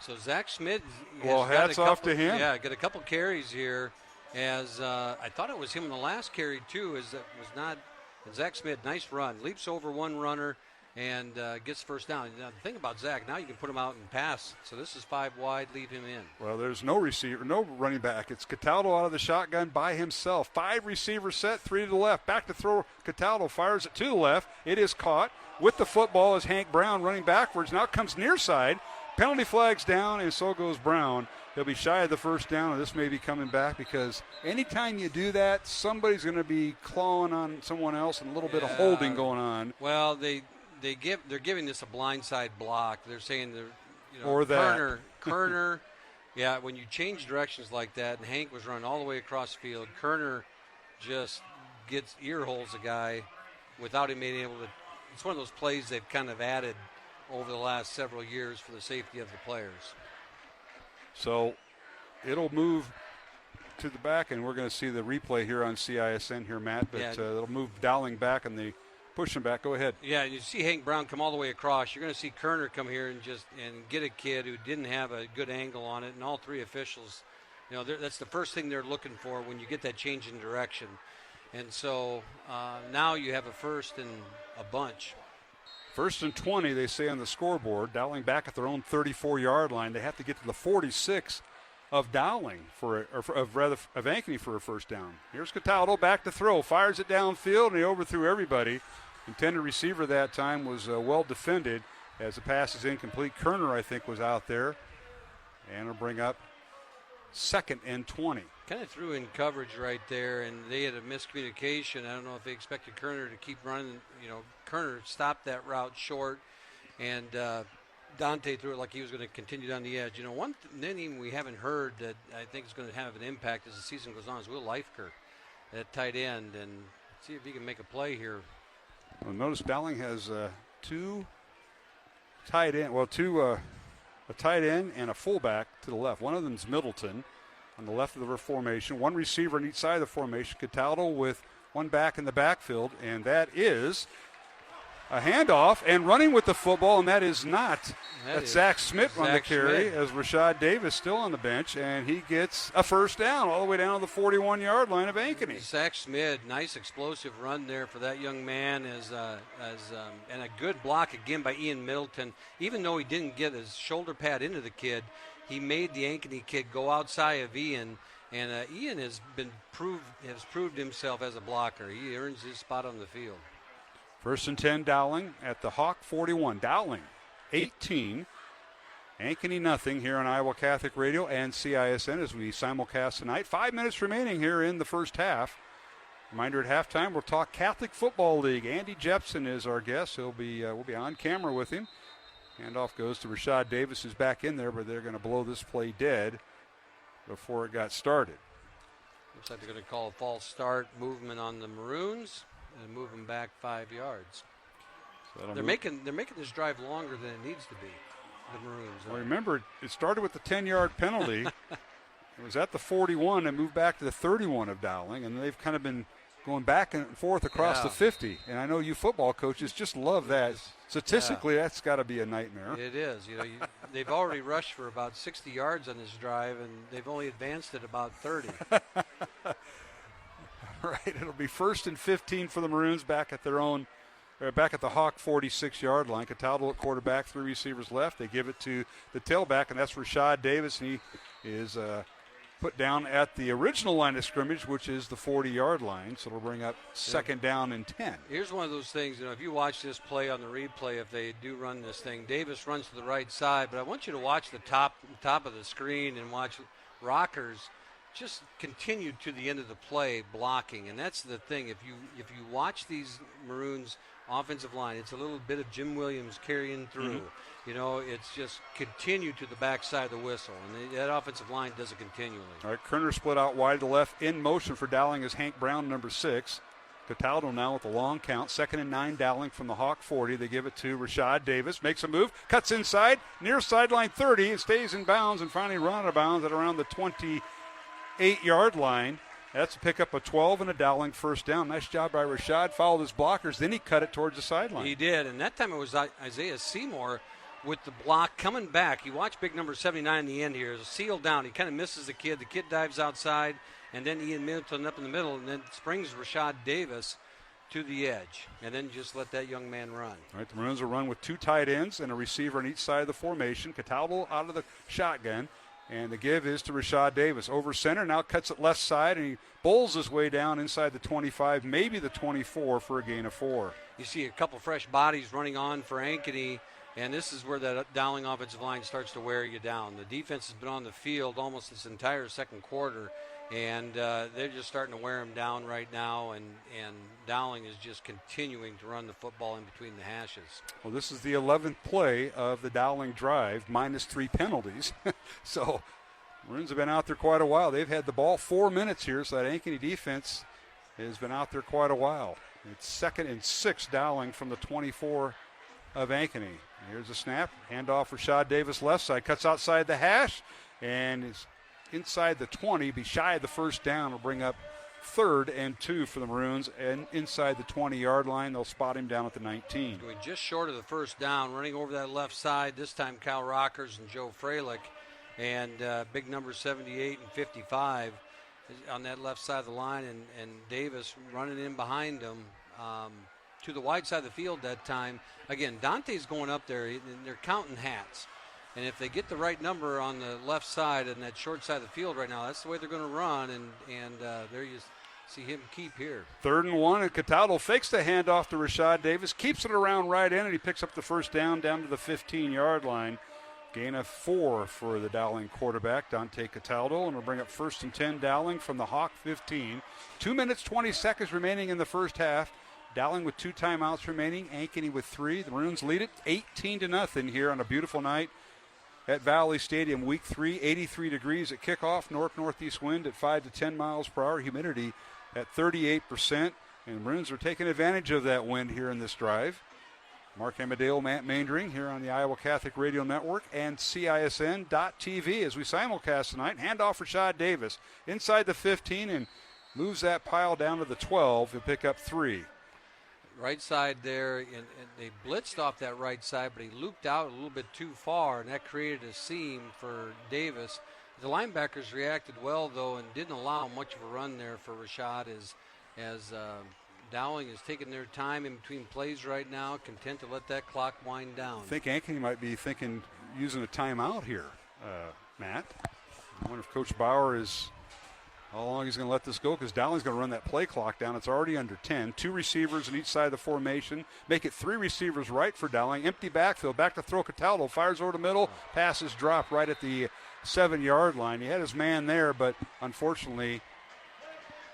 So Zach Schmid has hats off to him. Yeah, got a couple carries here. As I thought it was him in the last carry, too, as that was not. And Zach Schmid, nice run. Leaps over one runner and gets first down. Now, the thing about Zach, now you can put him out and pass. So this is 5 wide, leave him in. Well, there's no receiver, no running back. It's Cataldo out of the shotgun by himself. 5 receivers set, 3 to the left. Back to throw. Cataldo fires it to the left. It is caught. With the football is Hank Brown running backwards. Now comes near side. Penalty flag's down, and so goes Brown. He'll be shy of the first down, and this may be coming back because anytime you do that, somebody's going to be clawing on someone else and a little bit of holding going on. Well, they're giving this a blindside block. They're saying or that. Kerner, yeah, when you change directions like that, and Hank was running all the way across the field, Kerner just gets ear holes a guy without him being able to. It's one of those plays they've kind of added over the last several years for the safety of the players. So it'll move to the back, and we're going to see the replay here on CISN here, Matt. But it'll move Dowling back and they push him back. Go ahead. Yeah, you see Hank Brown come all the way across. You're going to see Kerner come here and get a kid who didn't have a good angle on it, and all 3 officials, that's the first thing they're looking for when you get that change in direction. And so now you have a first and a bunch. 1st and 20, they say on the scoreboard. Dowling back at their own 34-yard line. They have to get to the 46 of Dowling of Ankeny for a first down. Here's Cataldo back to throw, fires it downfield, and he overthrew everybody. Intended receiver that time was well defended as the pass is incomplete. Kerner, I think, was out there, and it'll bring up 2nd and 20. Kind of threw in coverage right there, and they had a miscommunication. I don't know if they expected Kerner to keep running. Kerner stopped that route short, and Dante threw it like he was going to continue down the edge. One name we haven't heard that I think is going to have an impact as the season goes on is Will Leifker at tight end, and see if he can make a play here. Well, notice Dowling has 2 tight end. Well, a tight end and a fullback to the left. One of them is Middleton on the left of the formation. 1 receiver on each side of the formation. Cataldo with 1 back in the backfield, and that is a handoff and running with the football, and that's Zach Smith on the carry as Rashad Davis still on the bench, and he gets a first down all the way down to the 41-yard line of Ankeny. Zach Smith, nice explosive run there for that young man, and a good block again by Ian Middleton. Even though he didn't get his shoulder pad into the kid, he made the Ankeny kid go outside of Ian, and Ian has proved himself as a blocker. He earns his spot on the field. 1st and 10, Dowling at the Hawk 41. Dowling 18. Ankeny nothing here on Iowa Catholic Radio and CISN as we simulcast tonight. 5 minutes remaining here in the first half. Reminder at halftime, we'll talk Catholic Football League. Andy Jepson is our guest. We'll be on camera with him. Handoff goes to Rashad Davis, who's back in there, but they're going to blow this play dead before it got started. Looks like they're going to call a false start movement on the Maroons and move them back 5 yards. So they're making this drive longer than it needs to be, the Maroons. Well, remember, it started with the 10-yard penalty. It was at the 41 and moved back to the 31 of Dowling, and they've kind of been going back and forth across the 50. And I know you football coaches just love that. Statistically, that's got to be a nightmare. It is. They've already rushed for about 60 yards on this drive, and they've only advanced it about 30. Right, it'll be 1st and 15 for the Maroons back at the Hawk 46-yard line. Cataldo at quarterback, 3 receivers left. They give it to the tailback, and that's Rashad Davis, and he is put down at the original line of scrimmage, which is the 40-yard line. So it'll bring up 2nd down and 10. Here's one of those things, if you watch this play on the replay, if they do run this thing, Davis runs to the right side, but I want you to watch the top of the screen and watch Rockers just continue to the end of the play blocking, and that's the thing. If you watch these Maroons offensive line, it's a little bit of Jim Williams carrying through. It's just continue to the backside of the whistle, and that offensive line does it continually. All right, Kerner split out wide to left. In motion for Dowling is Hank Brown, number 6. Cataldo now with a long count. 2nd and 9, Dowling from the Hawk 40. They give it to Rashad Davis. Makes a move, cuts inside, near sideline 30, and stays in bounds, and finally run out of bounds at around the 28-yard line. That's a pickup of 12 and a Dowling first down. Nice job by Rashad. Followed his blockers. Then he cut it towards the sideline. He did, and that time it was Isaiah Seymour with the block coming back. You watch big number 79 in the end here. It's a seal down. He kind of misses the kid. The kid dives outside, and then Ian Middleton up in the middle, and then springs Rashad Davis to the edge, and then just let that young man run. All right, the Maroons will run with 2 tight ends and a receiver on each side of the formation. Cataldo out of the shotgun. And the give is to Rashad Davis. Over center, now cuts it left side, and he bowls his way down inside the 25, maybe the 24 for a gain of 4. You see a couple fresh bodies running on for Ankeny, and this is where that Dowling offensive line starts to wear you down. The defense has been on the field almost this entire second quarter, and they're just starting to wear him down right now, and Dowling is just continuing to run the football in between the hashes. Well, this is the 11th play of the Dowling drive, minus 3 penalties. So Maroons have been out there quite a while. They've had the ball 4 minutes here, so that Ankeny defense has been out there quite a while. It's 2nd and 6, Dowling from the 24 of Ankeny. Here's a snap, handoff Rashad Davis left side, cuts outside the hash, and is inside the 20, be shy of the first down. Will bring up 3rd and 2 for the Maroons, and inside the 20-yard line, they'll spot him down at the 19. Going just short of the first down, running over that left side. This time Cal Rockers and Joe Freilich, and big number 78 and 55 on that left side of the line, and Davis running in behind them to the wide side of the field that time. Again, Dante's going up there, and they're counting hats. And if they get the right number on the left side and that short side of the field right now, that's the way they're going to run. And there you see him keep here. 3rd and 1, and Cataldo fakes the handoff to Rashad Davis, keeps it around right in, and he picks up the first down to the 15-yard line. Gain of 4 for the Dowling quarterback, Dante Cataldo, and we'll bring up 1st and 10, Dowling from the Hawk 15. 2 minutes, 20 seconds remaining in the first half. Dowling with 2 timeouts remaining, Ankeny with 3. The Maroons lead it 18-0 here on a beautiful night at Valley Stadium. Week 3, 83 degrees at kickoff, northeast wind at 5 to 10 miles per hour, humidity at 38%, and the Maroons are taking advantage of that wind here in this drive. Mark Amadeo, Matt Maindring here on the Iowa Catholic Radio Network and CISN.TV as we simulcast tonight. Handoff Rashad Davis inside the 15 and moves that pile down to the 12 and pick up 3. right side there, and they blitzed off that right side, but he looped out a little bit too far, and that created a seam for Davis. The linebackers reacted well, though, and didn't allow much of a run there for Rashad as Dowling is taking their time in between plays right now, content to let that clock wind down. I think Ankeny might be thinking using a timeout here, Matt. I wonder if Coach Bauer is how long he's going to let this go, because Dowling's going to run that play clock down. It's already under 10. 2 receivers on each side of the formation. Make it 3 receivers right for Dowling. Empty backfield. Back to throw. Cataldo fires over the middle. Passes drop right at the 7-yard line. He had his man there, but unfortunately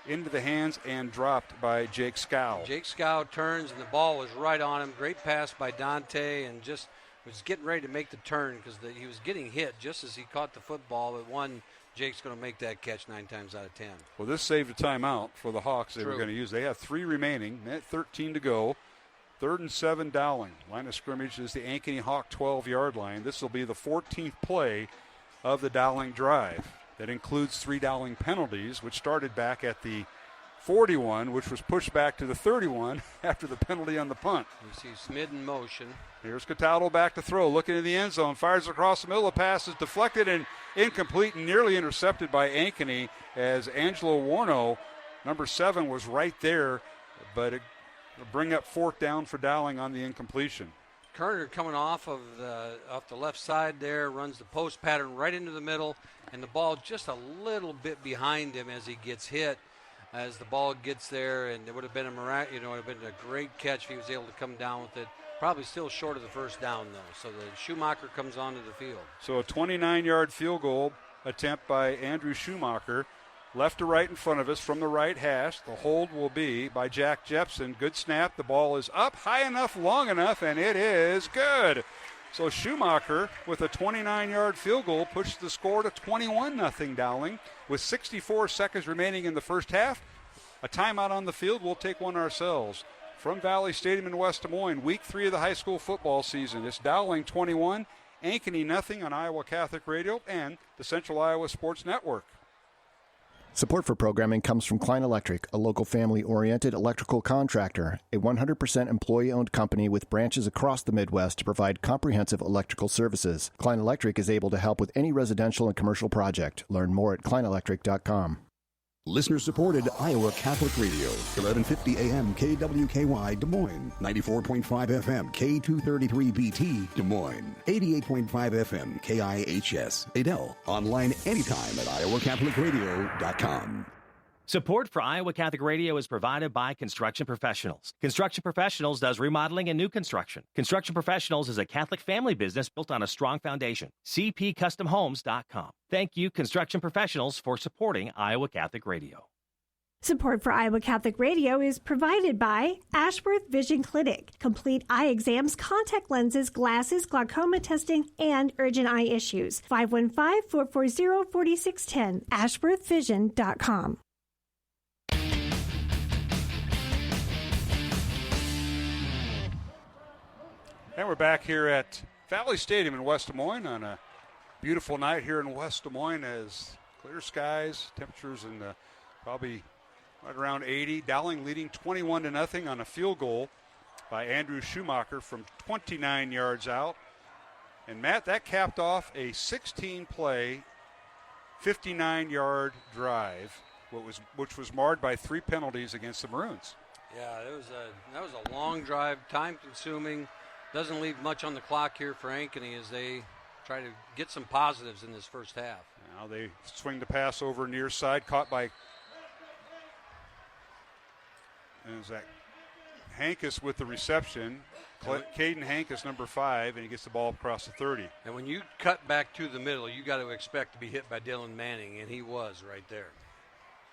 into the hands and dropped by Jake Scow. Jake Scow turns, and the ball was right on him. Great pass by Dante, and just was getting ready to make the turn because he was getting hit just as he caught the football. But Jake's going to make that catch 9 times out of 10. Well, this saved a timeout for the Hawks they were going to use. They have 3 remaining, minute 13 to go. 3rd and 7 Dowling. Line of scrimmage is the Ankeny Hawk 12-yard line. This will be the 14th play of the Dowling drive. That includes 3 Dowling penalties, which started back at the 41, which was pushed back to the 31 after the penalty on the punt. You see Smid in motion. Here's Cataldo back to throw, looking in the end zone, fires across the middle. The pass is deflected and incomplete and nearly intercepted by Ankeny as Angelo Warno, number 7, was right there, but it will bring up 4th down for Dowling on the incompletion. Kerner coming off the left side there, runs the post pattern right into the middle, and the ball just a little bit behind him as he gets hit. As the ball gets there, and it would have been a great catch if he was able to come down with it. Probably still short of the first down, though. So the Schumacher comes onto the field. So a 29-yard field goal attempt by Andrew Schumacher. Left to right in front of us from the right hash. The hold will be by Jack Jepson. Good snap. The ball is up high enough, long enough, and it is good. So Schumacher with a 29-yard field goal pushes the score to 21-0 Dowling. With 64 seconds remaining in the first half, a timeout on the field. We'll take one ourselves. From Valley Stadium in West Des Moines, week 3 of the high school football season. It's Dowling 21, Ankeny 0 on Iowa Catholic Radio and the Central Iowa Sports Network. Support for programming comes from Klein Electric, a local family-oriented electrical contractor, a 100% employee-owned company with branches across the Midwest to provide comprehensive electrical services. Klein Electric is able to help with any residential and commercial project. Learn more at kleinelectric.com. Listener-supported Iowa Catholic Radio, 1150 AM KWKY Des Moines, 94.5 FM K233BT Des Moines, 88.5 FM KIHS Adel. Online anytime at iowacatholicradio.com. Support for Iowa Catholic Radio is provided by Construction Professionals. Construction Professionals does remodeling and new construction. Construction Professionals is a Catholic family business built on a strong foundation. CPCustomHomes.com. Thank you, Construction Professionals, for supporting Iowa Catholic Radio. Support for Iowa Catholic Radio is provided by Ashworth Vision Clinic. Complete eye exams, contact lenses, glasses, glaucoma testing, and urgent eye issues. 515-440-4610. AshworthVision.com. And we're back here at Valley Stadium in West Des Moines on a beautiful night here in West Des Moines as clear skies, temperatures in probably right around 80. Dowling leading 21-0 on a field goal by Andrew Schumacher from 29 yards out. And Matt, that capped off a 16-play, 59-yard drive, which was marred by 3 penalties against the Maroons. Yeah, that was a long drive, time-consuming. Doesn't leave much on the clock here for Ankeny as they try to get some positives in this first half. Now they swing the pass over near side, caught by Zach Hankus with the reception. Caden Hankus, number 5, and he gets the ball across the 30. And when you cut back to the middle, you got to expect to be hit by Dylan Manning, and he was right there.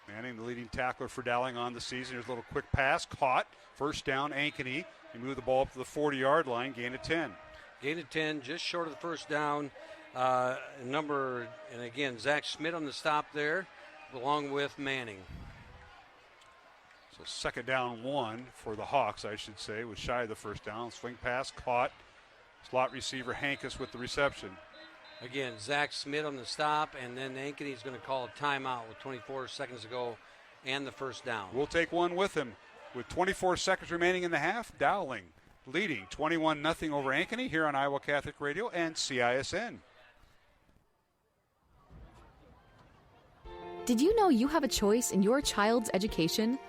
Manning, the leading tackler for Dowling on the season. Here's a little quick pass, caught. First down, Ankeny. He moved the ball up to the 40-yard line, gain of 10. Gain of 10, just short of the first down. And again, Zach Schmidt on the stop there, along with Manning. So second down 1 for the Hawks, I should say, was shy of the first down. Swing pass, caught. Slot receiver Hankus with the reception. Again, Zach Schmidt on the stop, and then Ankeny is going to call a timeout with 24 seconds to go and the first down. We'll take one with him. with 24 seconds remaining in the half. Dowling leading 21-0 over Ankeny here on Iowa Catholic Radio and CISN. Did you know you have a choice in your child's education?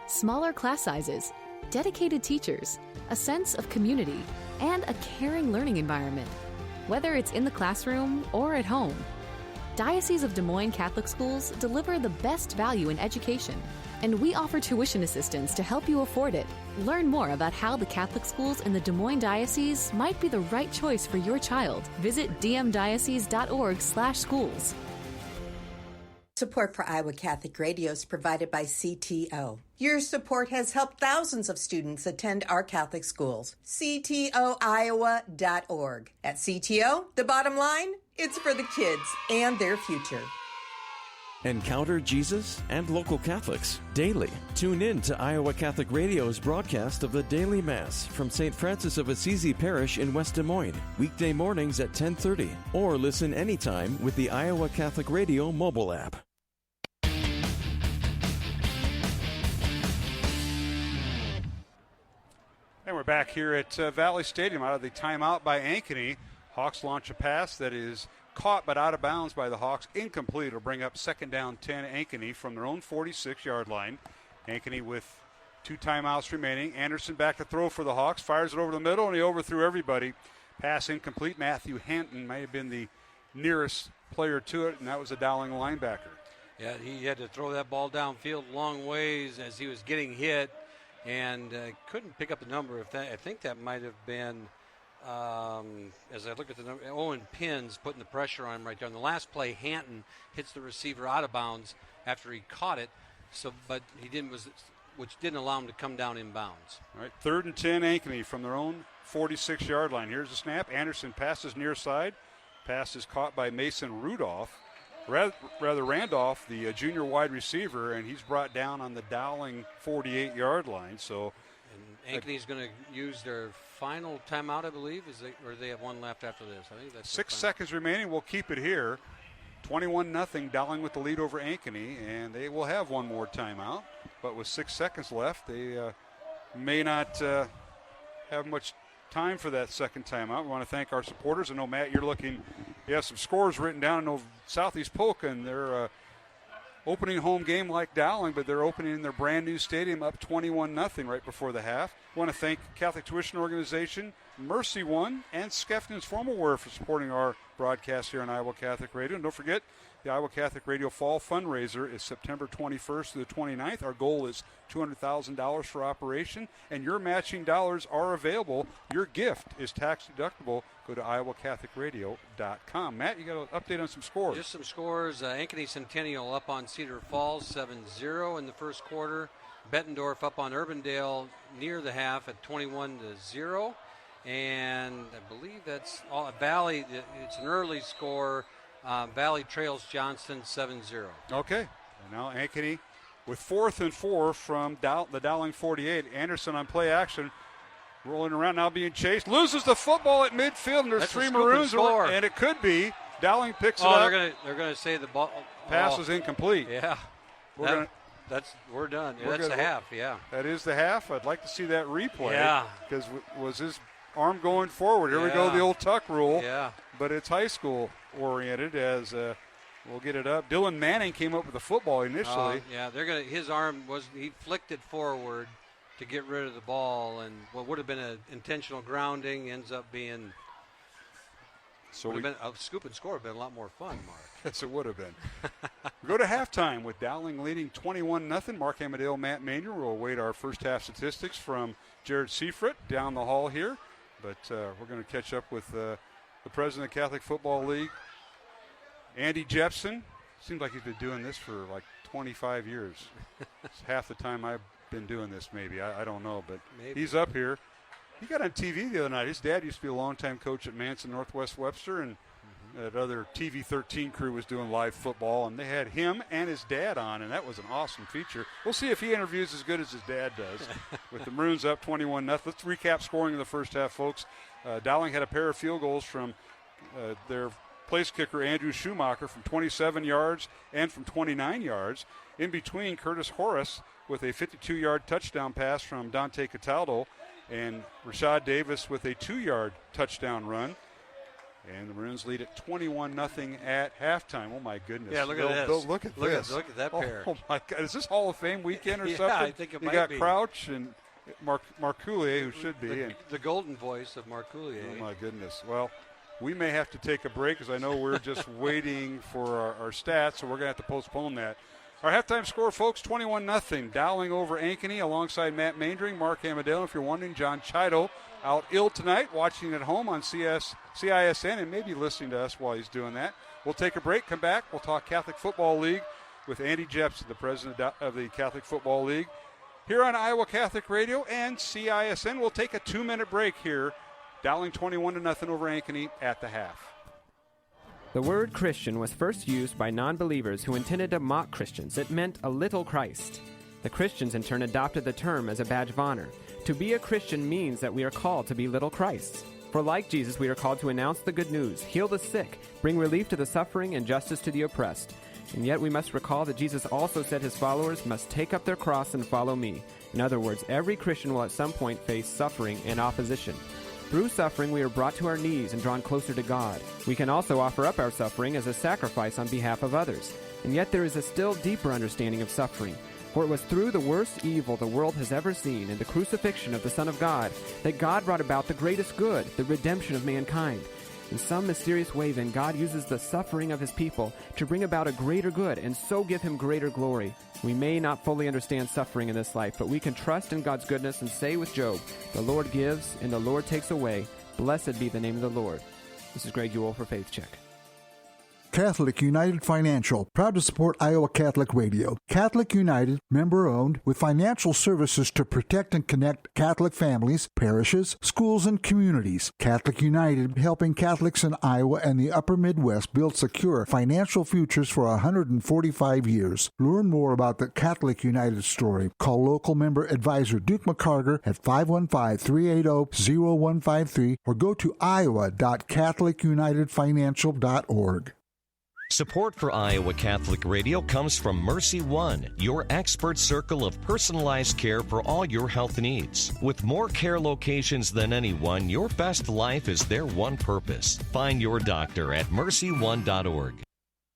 Smaller class sizes, dedicated teachers, a sense of community, and a caring learning environment, whether it's in the classroom or at home. Diocese of Des Moines Catholic Schools deliver the best value in education, and we offer tuition assistance to help you afford it. Learn more about how the Catholic schools in the Des Moines Diocese might be the right choice for your child. Visit dmdiocese.org/schools. Support for Iowa Catholic Radio is provided by CTO. Your support has helped thousands of students attend our Catholic schools. CTOiowa.org. At CTO, the bottom line, it's for the kids and their future. Encounter Jesus and local Catholics daily. Tune in to Iowa Catholic Radio's broadcast of the Daily Mass from St. Francis of Assisi Parish in West Des Moines, weekday mornings at 10:30, or listen anytime with the Iowa Catholic Radio mobile app. And we're back here at Valley Stadium out of the timeout by Ankeny. Hawks launch a pass that is caught but out of bounds by the Hawks. Incomplete. It'll bring up second down 10 Ankeny from their own 46-yard line. Ankeny with 2 timeouts remaining. Anderson back to throw for the Hawks. Fires it over the middle, and he overthrew everybody. Pass incomplete. Matthew Hanton may have been the nearest player to it, and that was a Dowling linebacker. Yeah, he had to throw that ball downfield long ways as he was getting hit. And couldn't pick up the number. I think that might have been, as I look at the number, Owen Pins putting the pressure on him right there. On the last play, Hanton hits the receiver out of bounds after he caught it. But he didn't, which didn't allow him to come down in bounds. All right, 3rd and 10 Ankeny from their own 46-yard line. Here's the snap. Anderson passes near side. Pass is caught by Mason Rudolph. Rather Randolph, the junior wide receiver, and he's brought down on the Dowling 48-yard line. So, and Ankeny's going to use their final timeout, I believe, or do they have one left after this? I think that's 6 seconds remaining. We'll keep it here. 21-0, Dowling with the lead over Ankeny, and they will have one more timeout. But with 6 seconds left, they may not have much time for that second timeout. We want to thank our supporters. I know, Matt, you have some scores written down. I know Southeast Polk, and they're opening home game like Dowling, but they're opening in their brand new stadium up 21-0 right before the half. I want to thank Catholic Tuition Organization, Mercy One, and Skeffton's Formal Wear for supporting our broadcast here on Iowa Catholic Radio. And don't forget, the Iowa Catholic Radio Fall Fundraiser is September 21st through the 29th. Our goal is $200,000 for operation, and your matching dollars are available. Your gift is tax deductible. Go to iowacatholicradio.com. Matt, you got an update on some scores. Just some scores. Ankeny Centennial up on Cedar Falls 7-0 in the first quarter. Bettendorf up on Urbandale near the half at 21-0. And I believe that's all. Valley, it's an early score. Valley trails Johnston 7-0. Okay. And now Ankeny with 4th and 4 from the Dowling 48. Anderson on play action. Rolling around now being chased. Loses the football at midfield, and there's That's 3 Maroons. And it could be. Dowling picks it up. They're gonna say the ball. Pass is incomplete. Yeah. We're done. That's the half, yeah. That is the half. I'd like to see that replay. Yeah. Because was his arm going forward? Here we go, the old tuck rule. Yeah. But it's high school oriented as we'll get it up. Dylan Manning came up with the football initially. His arm he flicked it forward to get rid of the ball, and what would have been an intentional grounding ends up being a scoop and score would have been a lot more fun, Mark. Yes, it would have been. We go to halftime with Dowling leading 21-0. Mark Amadale, Matt Mainier will await our first half statistics from Jared Seifert down the hall here. But we're going to catch up with the president of the Catholic Football League, Andy Jepson. Seems like he's been doing this for like 25 years. It's half the time I've been doing this, maybe. I don't know, but he's up here. He got on TV the other night. His dad used to be a longtime coach at Manson Northwest Webster, and that other TV 13 crew was doing live football, and they had him and his dad on, and that was an awesome feature. We'll see if he interviews as good as his dad does. With the Maroons up 21-0. Let's recap scoring in the first half, folks. Dowling had a pair of field goals from their place kicker Andrew Schumacher from 27 yards and from 29 yards. In between, Curtis Horace with a 52-yard touchdown pass from Dante Cataldo, and Rashad Davis with a 2-yard touchdown run. And the Maroons lead at 21-0 at halftime. Oh, my goodness. Yeah, look at this. Bill, look at this. Look at that pair. Oh, my God. Is this Hall of Fame weekend or something? Yeah, I think it might be. You got Crouch and Marcoulier, who should be. The golden voice of Marcoulier. Oh, my goodness. Well, we may have to take a break because I know we're just waiting for our stats, so we're going to have to postpone that. Our halftime score, folks, 21-0. Dowling over Ankeny alongside Matt Maindring, Mark Amadale. If you're wondering, John Chido out ill tonight, watching at home on CISN and maybe listening to us while he's doing that. We'll take a break, come back. We'll talk Catholic Football League with Andy Jepson, the president of the Catholic Football League, here on Iowa Catholic Radio and CISN. We'll take a 2-minute break here. Dowling 21-0 over Ankeny at the half. The word Christian was first used by non-believers who intended to mock Christians. It meant a little Christ. The Christians in turn adopted the term as a badge of honor. To be a Christian means that we are called to be little Christs. For like Jesus, we are called to announce the good news, heal the sick, bring relief to the suffering, and justice to the oppressed. And yet we must recall that Jesus also said his followers must take up their cross and follow me. In other words, every Christian will at some point face suffering and opposition. Through suffering, we are brought to our knees and drawn closer to God. We can also offer up our suffering as a sacrifice on behalf of others. And yet there is a still deeper understanding of suffering. For it was through the worst evil the world has ever seen, in the crucifixion of the Son of God, that God brought about the greatest good, the redemption of mankind. In some mysterious way, then, God uses the suffering of his people to bring about a greater good and so give him greater glory. We may not fully understand suffering in this life, but we can trust in God's goodness and say with Job, the Lord gives and the Lord takes away. Blessed be the name of the Lord. This is Greg Ewell for Faith Check. Catholic United Financial, proud to support Iowa Catholic Radio. Catholic United, member-owned, with financial services to protect and connect Catholic families, parishes, schools, and communities. Catholic United, helping Catholics in Iowa and the upper Midwest build secure financial futures for 145 years. Learn more about the Catholic United story. Call local member advisor Duke McCarter at 515-380-0153 or go to iowa.catholicunitedfinancial.org. Support for Iowa Catholic Radio comes from Mercy One, your expert circle of personalized care for all your health needs. With more care locations than anyone, your best life is their one purpose. Find your doctor at mercyone.org.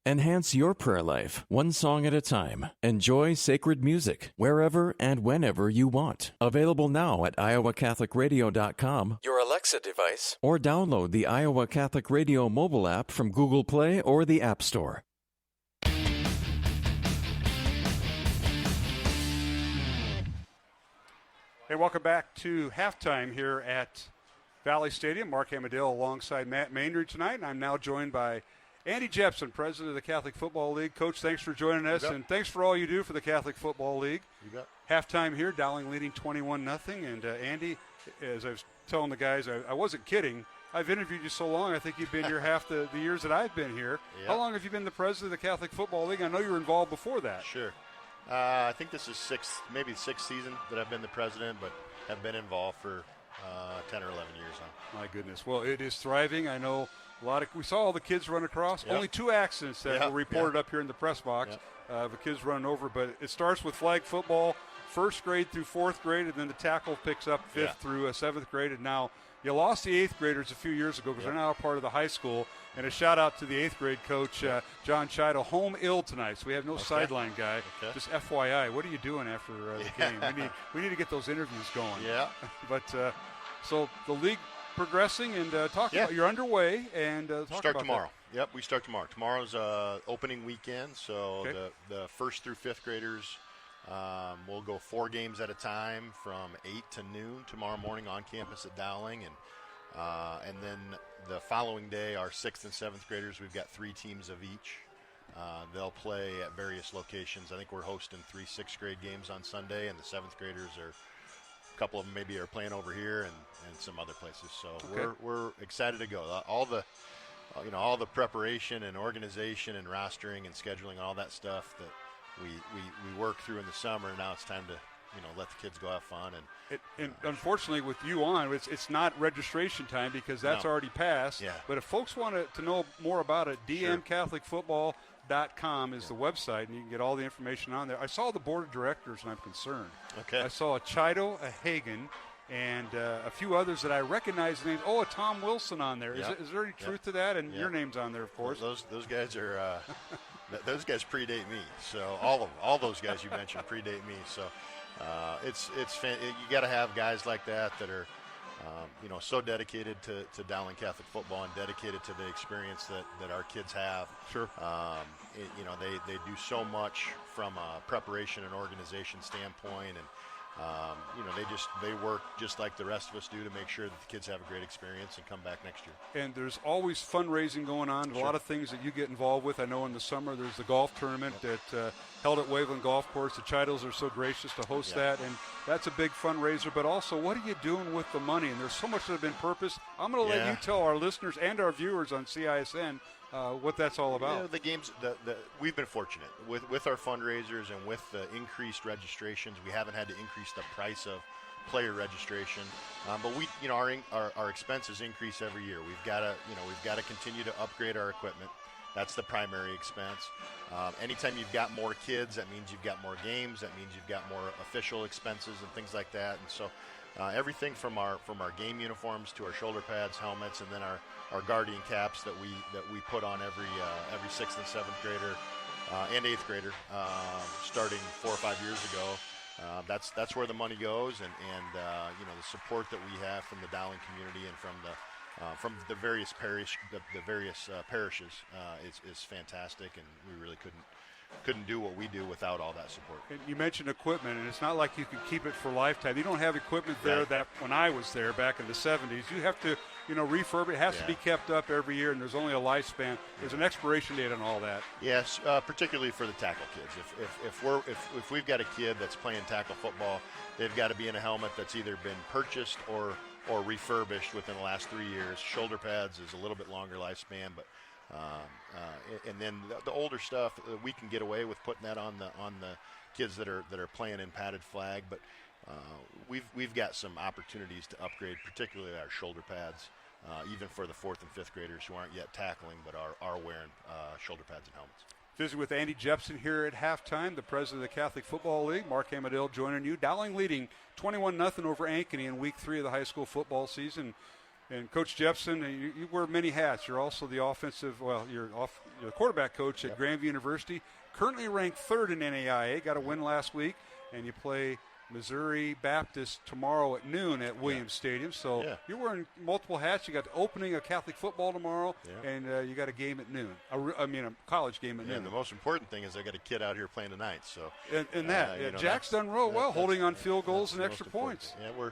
Enhance your prayer life, one song at a time. Enjoy sacred music wherever and whenever you want. Available now at iowacatholicradio.com, your Alexa device, or download the Iowa Catholic Radio mobile app from Google Play or the App Store. Hey, welcome back to halftime here at Valley Stadium. Mark Amadale alongside Matt Maindry tonight, and I'm now joined by Andy Jepson, president of the Catholic Football League. Coach, thanks for joining us, and thanks for all you do for the Catholic Football League. You bet. Halftime here, Dowling leading 21-0. And Andy, as I was telling the guys, I wasn't kidding. I've interviewed you so long, I think you've been here half the years that I've been here. Yep. How long have you been the president of the Catholic Football League? I know you were involved before that. Sure. I think this is maybe the sixth season that I've been the president, but have been involved for 10 or 11 years now. My goodness. Well, it is thriving. I know we saw all the kids run across. Yep. Only 2 accidents that were reported up here in the press box of the kids running over. But it starts with flag football, first grade through 4th grade, and then the tackle picks up 5th through 7th grade. And now you lost the 8th graders a few years ago because they're now a part of the high school. And a shout-out to the 8th grade coach, John Chido, home ill tonight. So we have no sideline guy. Okay. Just FYI, what are you doing after the game? We need to get those interviews going. Yeah. But so the league progressing, and talk about you're underway, and start tomorrow. Yep, we start tomorrow. Tomorrow's opening weekend, so the 1st through 5th graders will go 4 games at a time from 8 to noon tomorrow morning on campus at Dowling, and then the following day, our 6th and 7th graders, we've got 3 teams of each. They'll play at various locations. I think we're hosting 3 6th grade games on Sunday, and the 7th graders a couple of them maybe are playing over here and some other places. So we're excited to go. All the preparation and organization and rostering and scheduling and all that stuff that we work through in the summer. Now it's time to let the kids go have fun. And unfortunately, with you on, it's not registration time because that's already passed. Yeah. But if folks want to know more about it, DM Catholic Football, dallingcatholic.com is the website, and you can get all the information on there. I saw the board of directors, and I'm concerned. Okay. I saw a Chido, a Hagen, and a few others that I recognize the names. Oh, a Tom Wilson on there. Yep. Is there any truth to that? And Yep. your name's on there, of course. Those guys are those guys predate me. So all those guys you mentioned predate me. So you got to have guys like that are so dedicated to Dowling Catholic football and dedicated to the experience that our kids have. Sure. They do so much from a preparation and organization standpoint, and they work just like the rest of us do to make sure that the kids have a great experience and come back next year. And there's always fundraising going on. Sure. A lot of things that you get involved with. I know in the summer there's the golf tournament that held at Waveland Golf Course. The Chidos are so gracious to host that, and that's a big fundraiser. But also, what are you doing with the money? And there's so much that have been purposed. I'm going to let you tell our listeners and our viewers on CISN what that's all about. The games, we've been fortunate with our fundraisers and with the increased registrations. We haven't had to increase the price of player registration, but our expenses increase every year. We've got to continue to upgrade our equipment. That's the primary expense. Anytime you've got more kids, that means you've got more games. That means you've got more official expenses and things like that. And so everything from our game uniforms to our shoulder pads, helmets, and then our Guardian caps that we put on every 6th and 7th grader and 8th grader starting 4 or 5 years ago. That's where the money goes, and the support that we have from the Dowling community and from the various parishes is fantastic, and we really couldn't do what we do without all that support. And you mentioned equipment, and it's not like you can keep it for lifetime. You don't have equipment there that when I was there back in the 70s, you have to refurb it. It has to be kept up every year, and there's only a lifespan. There's an expiration date on all that. Yes, particularly for the tackle kids. If we've got a kid that's playing tackle football, they've got to be in a helmet that's either been purchased or refurbished within the last 3 years. Shoulder pads is a little bit longer lifespan, but and then the older stuff we can get away with putting that on the kids that are playing in padded flag, but we've got some opportunities to upgrade, particularly our shoulder pads, even for the 4th and 5th graders who aren't yet tackling but are wearing shoulder pads and helmets. Visit with Andy Jepson here at halftime, the president of the Catholic Football League. Mark Amadale joining you. Dowling leading 21-0 over Ankeny in week 3 of the high school football season. And Coach Jepson, you wear many hats. You're also the you're the quarterback coach at Grandview University, currently ranked 3rd in NAIA, got a win last week, and you play Missouri Baptist tomorrow at noon at Williams Stadium. So you're wearing multiple hats. You got the opening of Catholic football tomorrow, and you got a game at noon. A college game at noon. And the most important thing is I got a kid out here playing tonight. So Jack's done real well, holding on field goals and extra points. Yeah,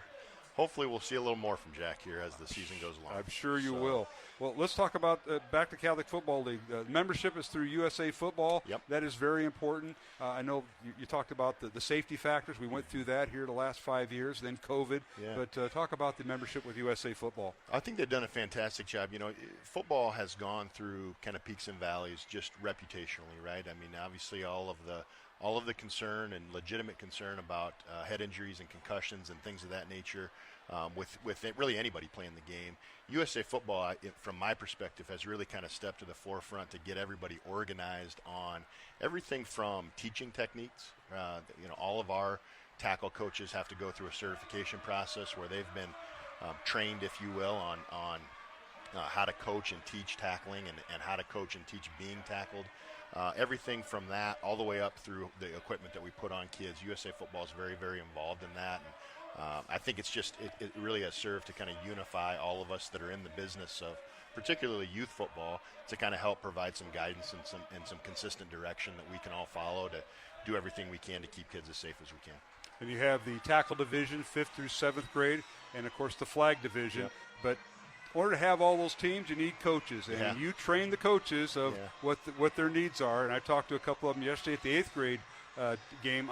hopefully we'll see a little more from Jack here as the season goes along. I'm sure you will. Well, let's talk about back to Catholic Football League. Membership is through USA Football. Yep. That is very important. I know you talked about the safety factors. We went through that here the last 5 years, then COVID. Yeah. But talk about the membership with USA Football. I think they've done a fantastic job. Football has gone through kind of peaks and valleys just reputationally, right? I mean, obviously all of the concern and legitimate concern about head injuries and concussions and things of that nature with really anybody playing the game. USA Football, from my perspective, has really kind of stepped to the forefront to get everybody organized on everything from teaching techniques. All of our tackle coaches have to go through a certification process where they've been trained, if you will, on how to coach and teach tackling and how to coach and teach being tackled. Everything from that all the way up through the equipment that we put on kids. USA Football is very, very involved in that. And I think it's just it really has served to kind of unify all of us that are in the business of particularly youth football to kind of help provide some guidance and some consistent direction that we can all follow to do everything we can to keep kids as safe as we can. And you have the tackle division, 5th through 7th grade, and, of course, the flag division. Yep. But in order to have all those teams, you need coaches, and you train the coaches of what their needs are. And I talked to a couple of them yesterday at the 8th grade game.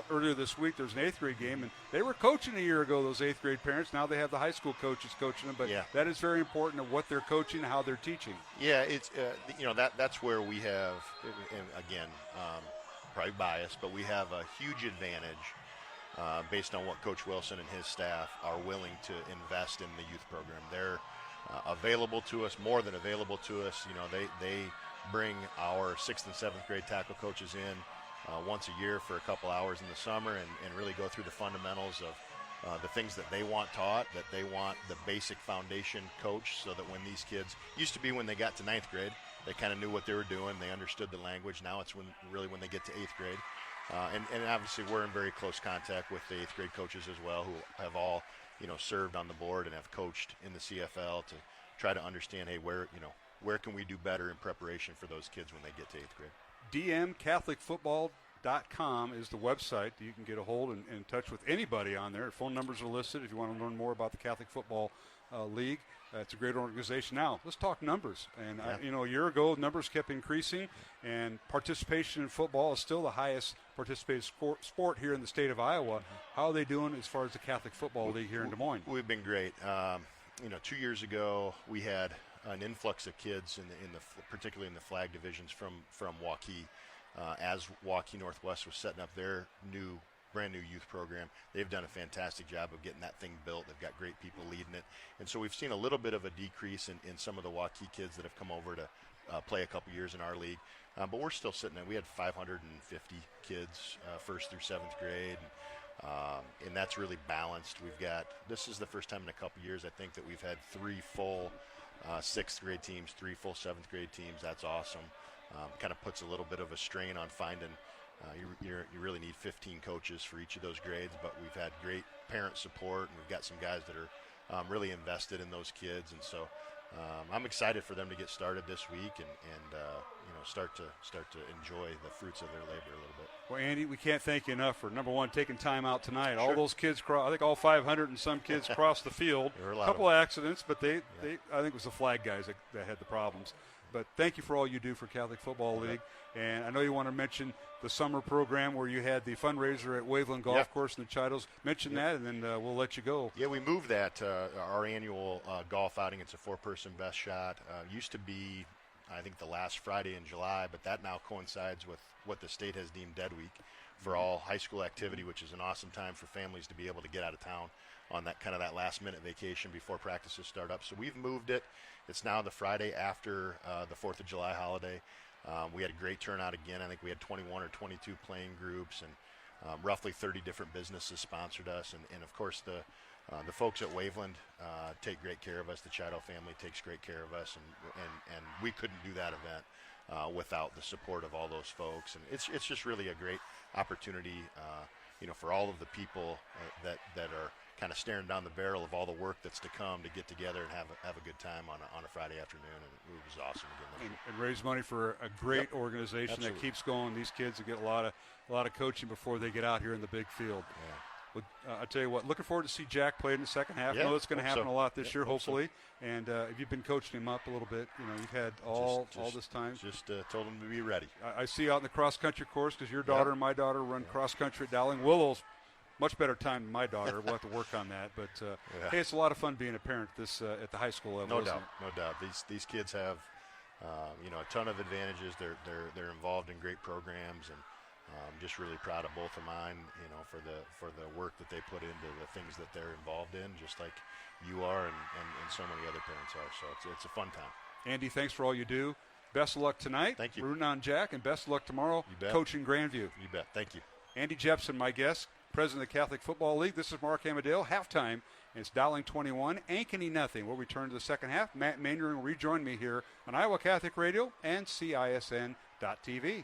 Earlier this week there was an 8th grade game, and they were coaching a year ago, those 8th grade parents. Now they have the high school coaches coaching them, but that is very important of what they're coaching and how they're teaching. Yeah, it's that's where we have, and again, probably biased, but we have a huge advantage based on what Coach Wilson and his staff are willing to invest in the youth program. They're available to us, more than available to us. bring our 6th and 7th grade tackle coaches in once a year for a couple hours in the summer and really go through the fundamentals of the things that they want taught, that they want the basic foundation coach, so that when these kids, used to be when they got to 9th grade, they kind of knew what they were doing, they understood the language. Now it's when they get to 8th grade. And obviously we're in very close contact with the 8th grade coaches as well, who have all, served on the board and have coached in the CFL to try to understand, hey, where can we do better in preparation for those kids when they get to 8th grade. dmcatholicfootball.com is the website that you can get a hold and in touch with anybody on there. Phone numbers are listed if you want to learn more about the Catholic Football League. It's a great organization. Now, let's talk numbers. And, a year ago, numbers kept increasing, and participation in football is still the highest participated sport here in the state of Iowa. Mm-hmm. How are they doing as far as the Catholic Football League here in Des Moines? We've been great. 2 years ago, we had an influx of kids, particularly in the flag divisions from Waukee, as Waukee Northwest was setting up their brand new youth program. They've done a fantastic job of getting that thing built. They've got great people leading it. And so we've seen a little bit of a decrease in some of the Waukee kids that have come over to play a couple years in our league. But we're still sitting there. We had 550 kids 1st through 7th grade. And that's really balanced. This is the first time in a couple years, I think, that we've had 3 full 6th grade teams, 3 full 7th grade teams. That's awesome. Kind of puts a little bit of a strain on finding. You really need 15 coaches for each of those grades, but we've had great parent support, and we've got some guys that are really invested in those kids, and so I'm excited for them to get started this week and start to enjoy the fruits of their labor a little bit. Well, Andy, we can't thank you enough for, number one, taking time out tonight. Sure. All those kids, I think all 500 and some kids crossed the field. There were a couple of accidents, but I think it was the flag guys that had the problems. But thank you for all you do for Catholic Football League. And I know you want to mention the summer program where you had the fundraiser at Waveland Golf Course and the Chidos. Mention that, and then we'll let you go. Yeah, we moved that, our annual golf outing. It's a 4-person best shot. Used to be, I think, the last Friday in July, but that now coincides with what the state has deemed Dead Week for all high school activity, which is an awesome time for families to be able to get out of town on that last-minute vacation before practices start up. So we've moved it. It's now the Friday after the 4th of July holiday. We had a great turnout again. I think we had 21 or 22 playing groups, and roughly 30 different businesses sponsored us. And of course, the folks at Waveland take great care of us. The Chido family takes great care of us, and we couldn't do that event without the support of all those folks. And it's just really a great opportunity, for all of the people that are kind of staring down the barrel of all the work that's to come to get together and have a good time on a Friday afternoon, and it was awesome again. And raise money for a great organization that keeps going. These kids will get a lot of coaching before they get out here in the big field. Yeah. Well, I tell you what, looking forward to see Jack play in the second half. I know it's going to happen a lot this year, hopefully. So. And if you've been coaching him up a little bit, you've had all this time. Just told him to be ready. I see out in the cross-country course, because your daughter and my daughter run cross-country at Dowling. Willow's much better time than my daughter. We'll have to work on that. But, hey, it's a lot of fun being a parent at the high school level. No doubt. These kids have, a ton of advantages. They're involved in great programs, and I'm just really proud of both of mine, for the work that they put into the things that they're involved in, just like you are and so many other parents are. So it's a fun time. Andy, thanks for all you do. Best of luck tonight. Thank you. Rooting on Jack, and best of luck tomorrow coaching Grandview. You bet. Thank you. Andy Jepson, my guest, president of the Catholic Football League. This is Mark Amadale. Halftime. It's Dowling 21, Ankeny nothing. We'll return to the second half. Matt Mainering will rejoin me here on Iowa Catholic Radio and CISN.TV.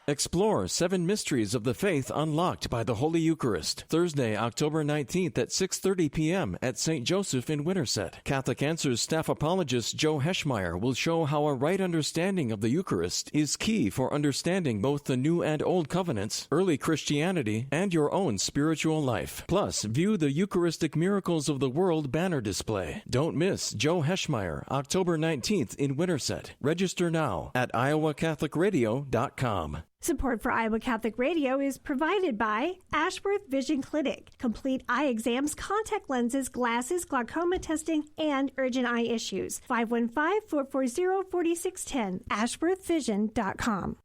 Explore 7 mysteries of the faith unlocked by the Holy Eucharist. Thursday, October 19th at 6:30 p.m. at St. Joseph in Winterset. Catholic Answers staff apologist Joe Heschmeyer will show how a right understanding of the Eucharist is key for understanding both the New and Old Covenants, early Christianity, and your own spiritual life. Plus, view the Eucharistic Miracles of the World banner display. Don't miss Joe Heschmeyer, October 19th in Winterset. Register now at iowacatholicradio.com. Support for Iowa Catholic Radio is provided by Ashworth Vision Clinic. Complete eye exams, contact lenses, glasses, glaucoma testing, and urgent eye issues. 515-440-4610. AshworthVision.com.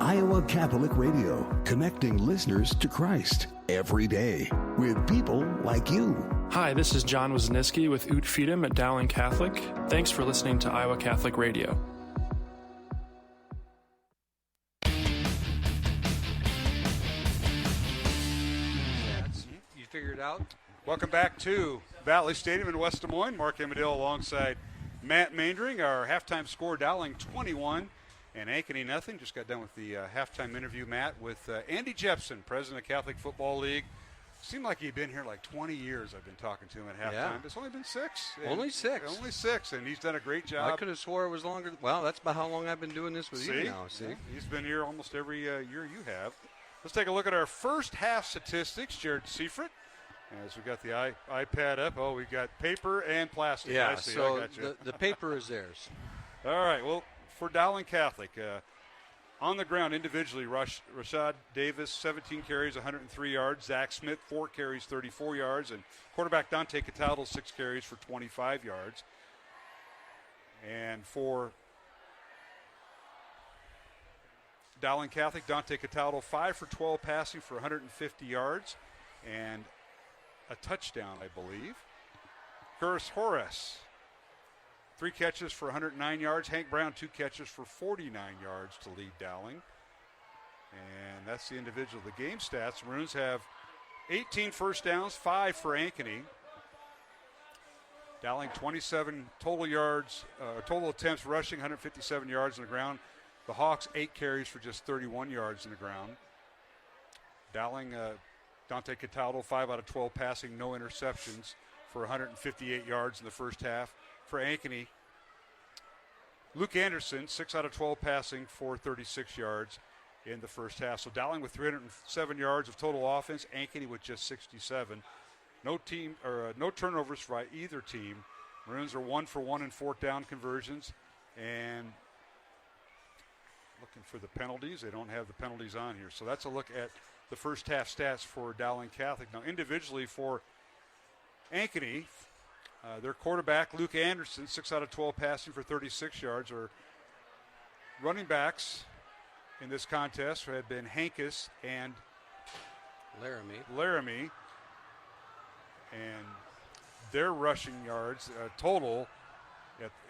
Iowa Catholic Radio, connecting listeners to Christ every day with people like you. Hi, this is John Wisniewski with Ut Fidem at Dowling Catholic. Thanks for listening to Iowa Catholic Radio. figure it out. Welcome back to Valley Stadium in West Des Moines. Mark Emmerdale alongside Matt Maindring. Our halftime score, Dowling 21 and Ankeny nothing. Just got done with the halftime interview, Matt, with Andy Jepson, president of Catholic Football League. Seemed like he'd been here like 20 years. I've been talking to him at halftime. Yeah. It's only been 6. Only 6. Only 6, and he's done a great job. I could have swore it was longer. Well, that's about how long I've been doing this with you now. See? He's been here almost every year you have. Let's take a look at our first half statistics. Jared Seifert, as we got the iPad up. Oh, we got paper and plastic. Yeah, I see. so I got you. the paper is theirs. All right, well, for Dowling Catholic, on the ground individually, Rashad Davis, 17 carries, 103 yards. Zach Smith, 4 carries, 34 yards. And quarterback Dante Cataldo, 6 carries for 25 yards. And for Dowling Catholic, Dante Cataldo, 5 for 12 passing for 150 yards and a touchdown, I believe. Curtis Horace, 3 catches for 109 yards. Hank Brown, 2 catches for 49 yards to lead Dowling. And that's the individual. The game stats, Maroons have 18 first downs, 5 for Ankeny. Dowling 27 total yards, total attempts rushing, 157 yards on the ground. The Hawks 8 carries for just 31 yards on the ground. Dowling, Dante Cataldo, 5 out of 12 passing, no interceptions for 158 yards in the first half. For Ankeny, Luke Anderson, 6 out of 12 passing for 36 yards in the first half. So Dowling with 307 yards of total offense, Ankeny with just 67. No turnovers for either team. Maroons are 1 for 1 in fourth down conversions, and looking for the penalties. They don't have the penalties on here. So that's a look at the first half stats for Dowling Catholic. Now individually for Ankeny, their quarterback, Luke Anderson, 6 out of 12 passing for 36 yards. Or running backs in this contest have been Hankus and Laramie. And their rushing yards total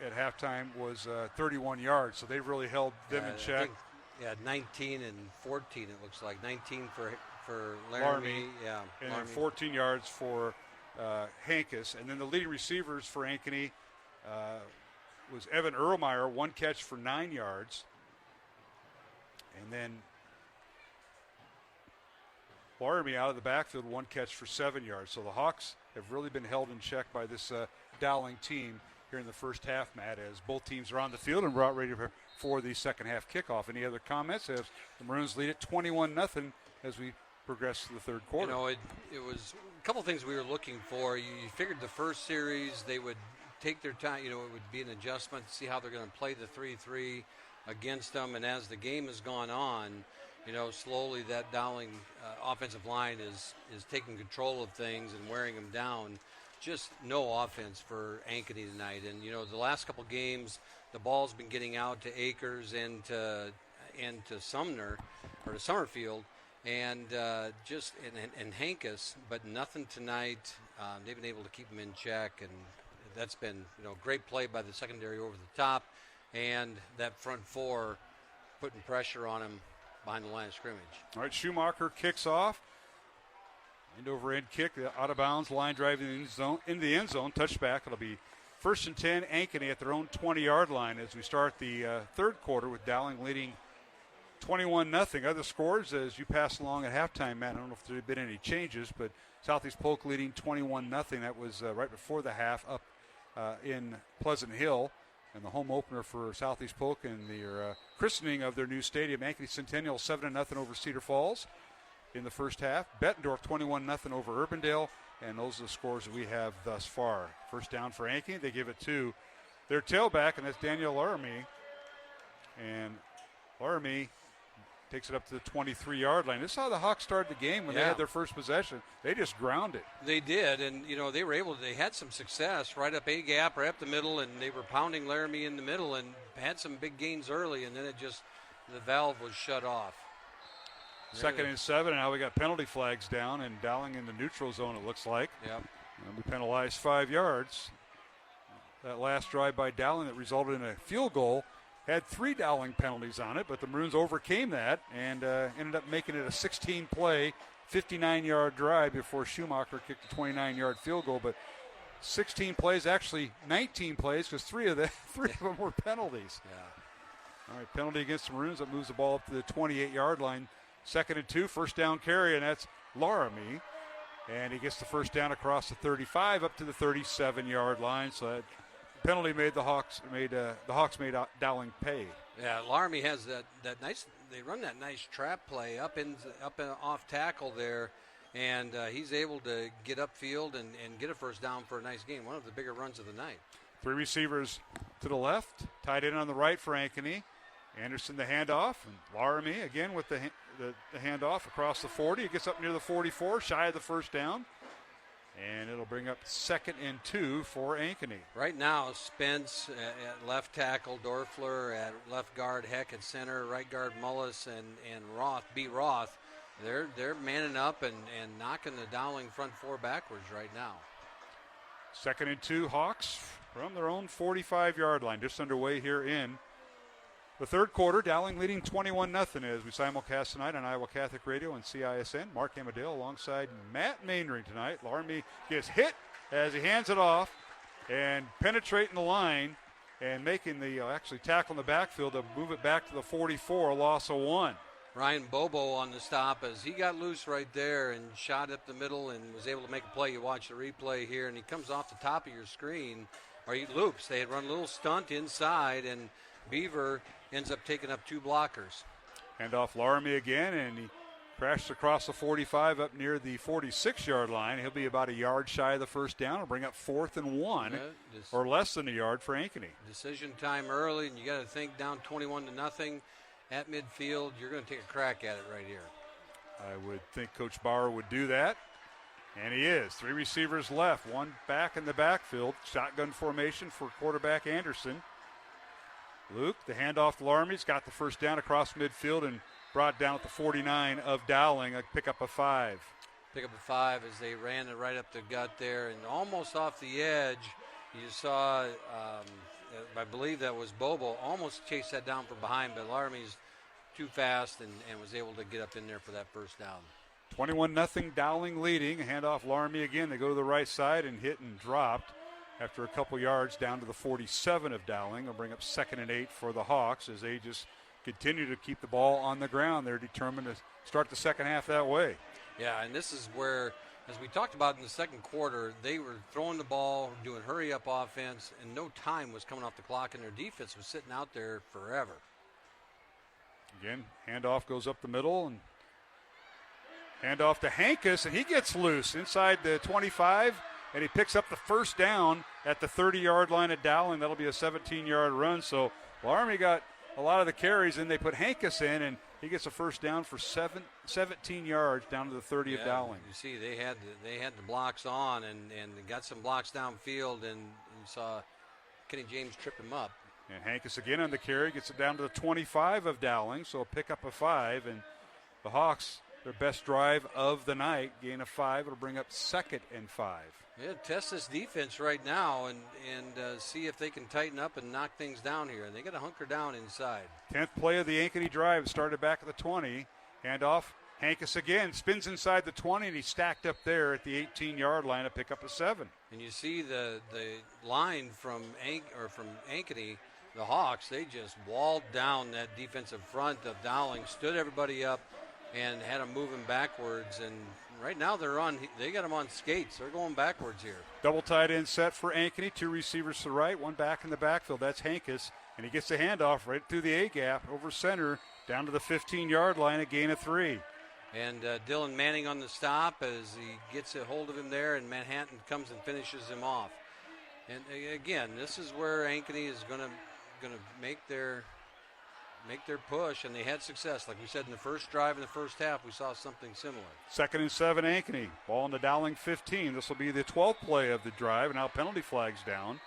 at halftime was 31 yards. So they've really held them in check. 19 and 14 it looks like. 19 for Laramie. Yeah, and Laramie. 14 yards for Hankus. And then the leading receivers for Ankeny was Evan Erlmeyer, 1 catch for 9 yards. And then Laramie out of the backfield, 1 catch for 7 yards. So the Hawks have really been held in check by this Dowling team here in the first half, Matt, as both teams are on the field and brought ready for the second half kickoff. Any other comments as the Maroons lead it 21-0 as we progress to the third quarter? You know, it was a couple things we were looking for. You figured the first series they would take their time. You know, it would be an adjustment to see how they're going to play the 3-3 against them. And as the game has gone on, you know, slowly that Dowling offensive line is taking control of things and wearing them down. Just no offense for Ankeny tonight. And, you know, the last couple games, the ball's been getting out to Akers and to Sumner, or to Summerfield, and and Hankus, but nothing tonight. They've been able to keep them in check, and that's been, you know, great play by the secondary over the top, and that front four putting pressure on him behind the line of scrimmage. All right, Schumacher kicks off. End over end kick, out of bounds, line drive in the end zone, touchback. It'll be 1st and 10, Ankeny at their own 20-yard line as we start the third quarter with Dowling leading 21-0. Other scores as you pass along at halftime, Matt. I don't know if there have been any changes, but Southeast Polk leading 21-0. That was right before the half up in Pleasant Hill. And the home opener for Southeast Polk and the christening of their new stadium, Ankeny Centennial, 7-0 over Cedar Falls in the first half. Bettendorf 21-0 over Urbandale, and those are the scores that we have thus far. First down for Ankeny. They give it to their tailback, and that's Daniel Laramie. And Laramie takes it up to the 23-yard line. This is how the Hawks started the game when they had their first possession. They just grounded. They did, and, you know, they had some success right up A gap, right up the middle, and they were pounding Laramie in the middle and had some big gains early, and then the valve was shut off. Second and 7, and now we got penalty flags down, and Dowling in the neutral zone, it looks like. Yep. And we penalized 5 yards. That last drive by Dowling that resulted in a field goal had 3 Dowling penalties on it, but the Maroons overcame that and ended up making it a 16-play, 59-yard drive before Schumacher kicked a 29-yard field goal. But 16 plays, actually 19 plays, because three of them were penalties. Yeah. All right, penalty against the Maroons. That moves the ball up to the 28-yard line. 2nd and 2, first down carry, and that's Laramie. And he gets the first down across the 35 up to the 37-yard line. So that penalty made the Hawks made Dowling pay. Yeah, Laramie has that nice. They run that nice trap play up and off tackle there, and he's able to get upfield and get a first down for a nice gain. One of the bigger runs of the night. 3 receivers to the left, tight end on the right for Ankeny. Anderson the handoff, and Laramie again with the handoff across the 40. He gets up near the 44, shy of the first down. And it'll bring up 2nd and 2 for Ankeny. Right now, Spence at left tackle, Dorfler at left guard, Heck at center, right guard Mullis and Roth. They're manning up and knocking the Dowling front four backwards right now. 2nd and 2 Hawks from their own 45-yard line, just underway here in the third quarter. Dowling leading 21-0 as we simulcast tonight on Iowa Catholic Radio and CISN. Mark Amadale alongside Matt Mainring tonight. Laramie gets hit as he hands it off and penetrating the line and making the actually tackle in the backfield to move it back to the 44, a loss of 1. Ryan Bobo on the stop as he got loose right there and shot up the middle and was able to make a play. You watch the replay here, and he comes off the top of your screen, or he loops. They had run a little stunt inside, and Beaver ends up taking up 2 blockers. Hand off Laramie again, and he crashed across the 45 up near the 46-yard line. He'll be about a yard shy of the first down. He'll bring up 4th and 1, or less than a yard for Ankeny. Decision time early, and you got to think down 21-0 at midfield. You're going to take a crack at it right here. I would think Coach Bauer would do that, and he is. 3 receivers left, 1 back in the backfield. Shotgun formation for quarterback Anderson. Luke, the handoff to Laramie. He's got the first down across midfield and brought down at the 49 of Dowling. A pick up a 5. Pick up a 5 as they ran it right up the gut there and almost off the edge. You saw, I believe that was Bobo, almost chased that down from behind, but Laramie's too fast and was able to get up in there for that first down. 21-0 Dowling leading. A handoff Laramie again. They go to the right side and hit and dropped. After a couple yards down to the 47 of Dowling. They'll bring up 2nd and 8 for the Hawks as they just continue to keep the ball on the ground. They're determined to start the second half that way. Yeah, and this is where, as we talked about in the second quarter, they were throwing the ball, doing hurry-up offense, and no time was coming off the clock, and their defense was sitting out there forever. Again, handoff goes up the middle, and handoff to Hankus, and he gets loose inside the 25. And he picks up the first down at the 30-yard line at Dowling. That'll be a 17-yard run. So Laramie got a lot of the carries, and they put Hankus in, and he gets a first down for 17 yards down to the 30 of Dowling. You see, they had the blocks on and got some blocks downfield, and you saw Kenny James trip him up. And Hankus again on the carry, gets it down to the 25 of Dowling, so a pick up a 5. And the Hawks, their best drive of the night, gain a 5. It'll bring up 2nd and 5. Yeah, test this defense right now and see if they can tighten up and knock things down here. And they got to hunker down inside. 10th play of the Ankeny drive started back at the 20. Handoff, Hankus again, spins inside the 20, and he's stacked up there at the 18-yard line to pick up a 7. And you see the line from Ankeny, the Hawks, they just walled down that defensive front of Dowling, stood everybody up, and had them moving backwards. And right now they got them on skates. They're going backwards here. Double tight end set for Ankeny. 2 receivers to the right, 1 back in the backfield. That's Hankus, and he gets the handoff right through the A-gap over center down to the 15-yard line, a gain of 3. And Dylan Manning on the stop as he gets a hold of him there, and Manhattan comes and finishes him off. And again, this is where Ankeny is going to make their push, and they had success. Like we said in the first drive in the first half, we saw something similar. 2nd and 7 Ankeny. Ball in the Dowling 15. This will be the 12th play of the drive, and now penalty flag's down.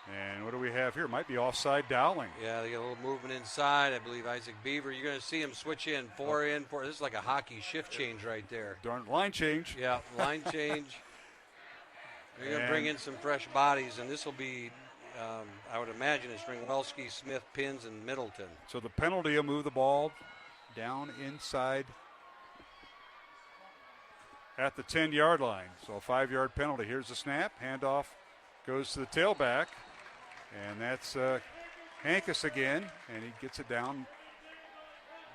And what do we have here? Might be offside Dowling. Yeah, they got a little movement inside. I believe Isaac Beaver. You're going to see him switch in, 4 in, 4. This is like a hockey shift change right there. Darn line change. Yeah, line change. They're going to bring in some fresh bodies, and this will be, I would imagine, it's Ringwelski, Smith, Pins, and Middleton. So the penalty will move the ball down inside at the 10-yard line. So a 5-yard penalty. Here's the snap. Handoff goes to the tailback. And that's Hankus again. And he gets it down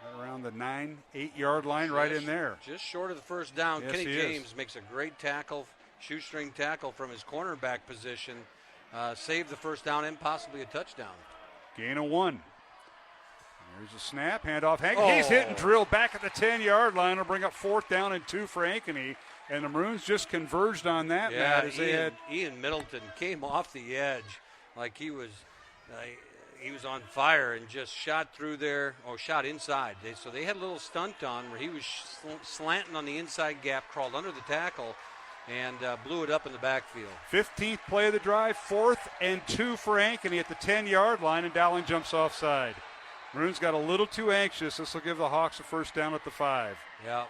right around the 8-yard line, right in there. Just short of the first down. Yes, Kenny he James is. makes a great tackle, shoestring tackle from his cornerback position. Saved the first down and possibly a touchdown. Gain of 1. Here's a snap, handoff. He's hit and drilled back at the 10-yard line. Will bring up 4th down and 2 for Ankeny. And the Maroons just converged on that, Matt, as Ian Middleton came off the edge like he was on fire and just shot through there, shot inside. So they had a little stunt on where he was slanting on the inside gap, crawled under the tackle, and blew it up in the backfield. 15th play of the drive, 4th and 2 for Ankeny at the 10-yard line, and Dowling jumps offside. Maroons got a little too anxious. This will give the Hawks a first down at the 5. Yeah.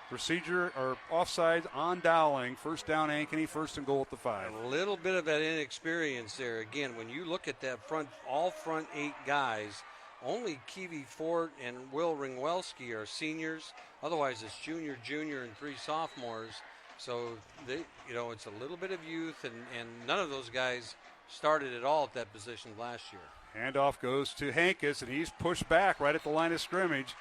Procedure or offside on Dowling. First down Ankeny, 1st and goal at the 5. A little bit of that inexperience there. Again, when you look at that all front 8 guys, only Kiwi Fort and Will Ringwelski are seniors. Otherwise, it's junior, and 3 sophomores. So it's a little bit of youth, and none of those guys started at all at that position last year. Handoff goes to Hankus, and he's pushed back right at the line of scrimmage.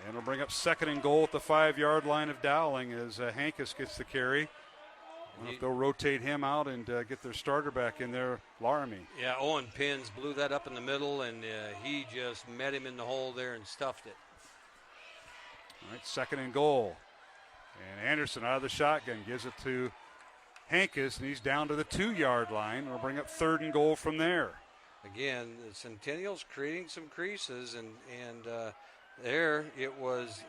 And it'll bring up 2nd and goal at the 5-yard line of Dowling as Hankus gets the carry. I don't know if they'll rotate him out and get their starter back in there, Laramie. Yeah, Owen Pins blew that up in the middle, and he just met him in the hole there and stuffed it. All right, 2nd and goal. And Anderson out of the shotgun gives it to Hankus, and he's down to the 2-yard line. We'll bring up 3rd and goal from there. Again, the Centennial's creating some creases, and there it was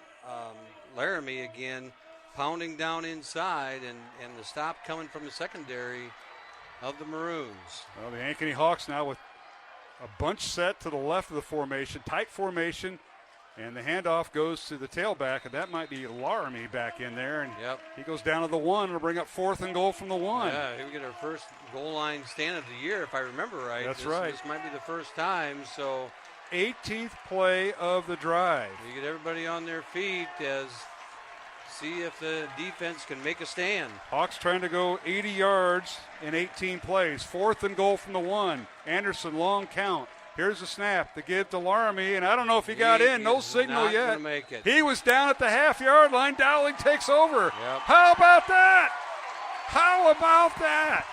Laramie again pounding down inside, and the stop coming from the secondary of the Maroons. Well, the Ankeny Hawks now with a bunch set to the left of the formation, tight formation, and the handoff goes to the tailback, and that might be Laramie back in there, and he goes down to the 1. It'll bring up 4th and goal from the 1. Yeah, here we get our first goal line stand of the year, if I remember right. That's right. This might be the first time, so 18th play of the drive. You get everybody on their feet as see if the defense can make a stand. Hawks trying to go 80 yards in 18 plays. 4th and goal from the 1. Anderson, long count. Here's the snap. The give to Laramie, and I don't know if he got in. No signal yet. Make it. He was down at the half-yard line. Dowling takes over. Yep. How about that? How about that?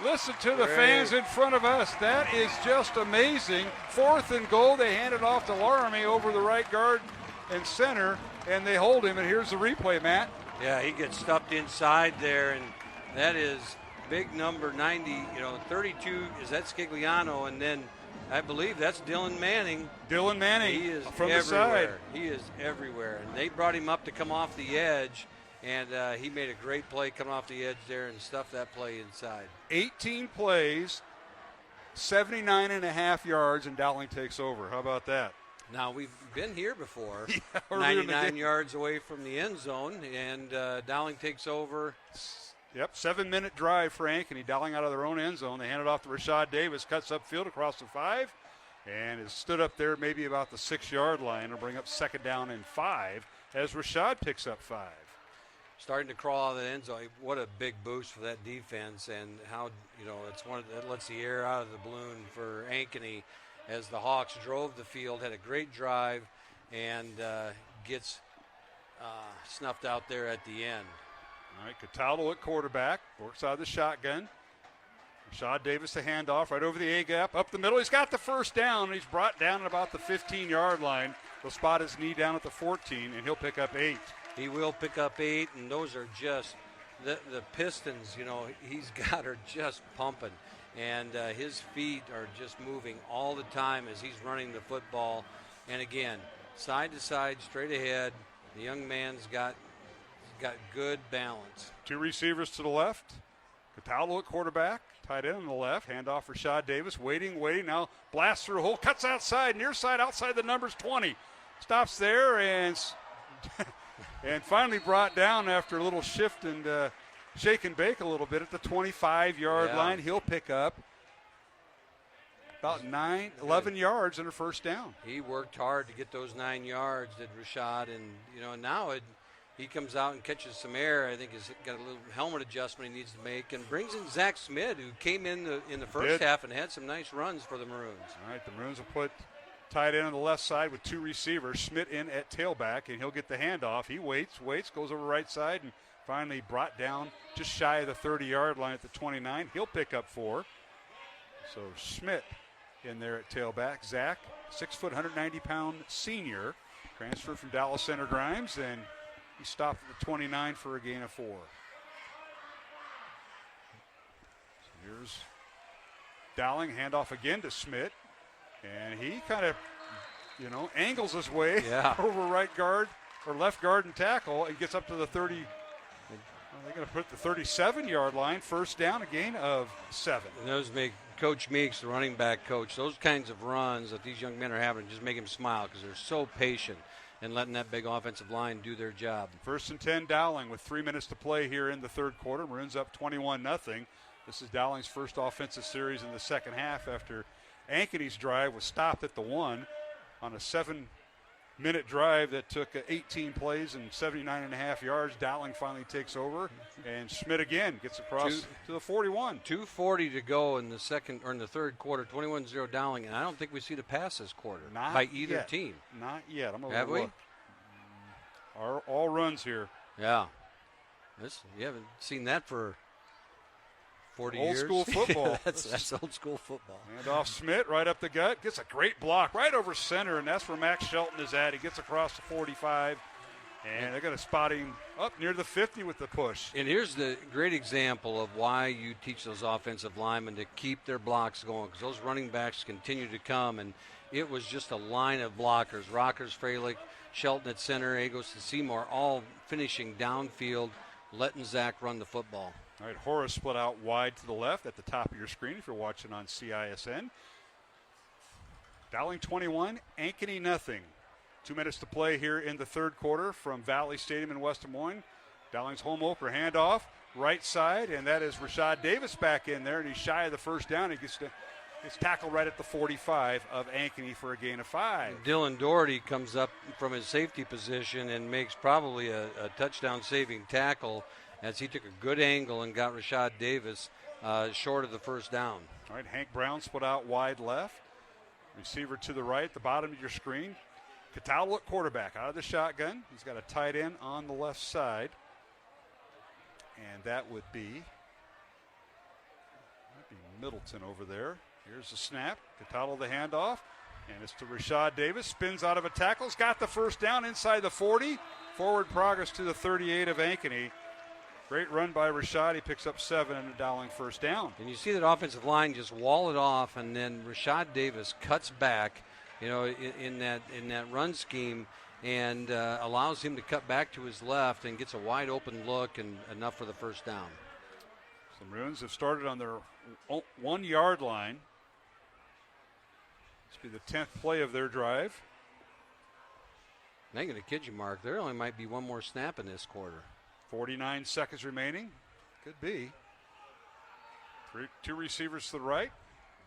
Listen to the fans in front of us. That is just amazing. 4th and goal. They hand it off to Laramie over the right guard and center, and they hold him. And here's the replay, Matt. Yeah, he gets stuffed inside there, and that is big number 90. 32 is that Scigliano, and then I believe that's Dylan Manning. Dylan Manning, he is from everywhere. The side. He is everywhere, and they brought him up to come off the edge. And he made a great play coming off the edge there and stuffed that play inside. 18 plays, 79.5 yards, and Dowling takes over. How about that? Now, we've been here before. 99 yards away from the end zone, and Dowling takes over. Yep, 7-minute drive for Ankeny. Dowling out of their own end zone. They hand it off to Rashad Davis, cuts upfield across the 5, and is stood up there maybe about the 6-yard line and bring up 2nd down and 5 as Rashad picks up 5. Starting to crawl out of the end zone. What a big boost for that defense, and how it's one that lets the air out of the balloon for Ankeny as the Hawks drove the field, had a great drive, and gets snuffed out there at the end. All right, Cataldo at quarterback, works out of the shotgun. Rashad Davis the handoff right over the A-gap, up the middle. He's got the first down, and he's brought down at about the 15-yard line. He'll spot his knee down at the 14, and he'll pick up 8. He will pick up 8, and those are just the pistons, he's got are just pumping. And his feet are just moving all the time as he's running the football. And again, side to side, straight ahead. The young man's got good balance. 2 receivers to the left. Cataldo at quarterback. Tight end on the left. Handoff for Rashad Davis. Waiting. Now blasts through a hole. Cuts outside. Near side outside the numbers 20. Stops there and finally brought down after a little shift and shake and bake a little bit at the 25-yard line. He'll pick up about 11 yards and a first down. He worked hard to get those 9 yards, did Rashad, and now He comes out and catches some air. I think he's got a little helmet adjustment he needs to make, and brings in Zach Smith, who came in the first half and had some nice runs for the Maroons. All right, the Maroons will put tight end on the left side with 2 receivers. Schmidt in at tailback, and he'll get the handoff. He waits, goes over right side, and finally brought down just shy of the 30-yard line at the 29. He'll pick up 4. So Schmidt in there at tailback. Zach, 6 foot, 190-pound senior, transferred from Dallas Center Grimes, and he stopped at the 29 for a gain of 4. So here's Dowling, handoff again to Schmidt. And he kind of, angles his way over right guard or left guard and tackle and gets up to the 30. They're going to put the 37-yard line. First down, a gain of 7. And those make Coach Meeks, the running back coach, those kinds of runs that these young men are having just make him smile because they're so patient and letting that big offensive line do their job. 1st and 10, Dowling with 3 minutes to play here in the third quarter. Maroons up 21-0. This is Dowling's first offensive series in the second half after Ankeny's drive was stopped at the 1 on a 7-minute drive that took 18 plays and 79.5 yards. Dowling finally takes over, and Schmidt again gets across to the 41. 2:40 to go in the third quarter. 21-0 Dowling, and I don't think we see the pass this quarter by either team. Not yet. I'm going to Have look. All runs here. Yeah, you haven't seen that for 40 old years. School football. that's old school football. And off Schmidt, right up the gut. Gets a great block right over center, and that's where Max Shelton is at. He gets across the 45, and they're going to spot him up near the 50 with the push. And here's the great example of why you teach those offensive linemen to keep their blocks going, because those running backs continue to come, and it was just a line of blockers. Rockers, Freilich, Shelton at center, Agos and Seymour all finishing downfield, letting Zach run the football. All right, Horace split out wide to the left at the top of your screen if you're watching on CISN. Dowling 21, Ankeny nothing. 2 minutes to play here in the third quarter from Valley Stadium in West Des Moines. Dowling's home opener handoff, right side, and that is Rashad Davis back in there, and he's shy of the first down. He gets tackled right at the 45 of Ankeny for a gain of 5. Dylan Doherty comes up from his safety position and makes probably a touchdown-saving tackle as he took a good angle and got Rashad Davis short of the first down. All right, Hank Brown split out wide left. Receiver to the right at the bottom of your screen. Cataldo at quarterback out of the shotgun. He's got a tight end on the left side. And that would be Middleton over there. Here's the snap. Cataldo the handoff. And it's to Rashad Davis. Spins out of a tackle. He's got the first down inside the 40. Forward progress to the 38 of Ankeny. Great run by Rashad. He picks up 7 and a Dowling first down. And you see that offensive line just wall it off, and then Rashad Davis cuts back, in that run scheme, and allows him to cut back to his left and gets a wide open look and enough for the first down. So the Maroons have started on their 1 yard line. This will be the 10th play of their drive. I ain't going to kid you, Mark. There only might be one more snap in this quarter. 49 seconds remaining. Could be. 2 receivers to the right.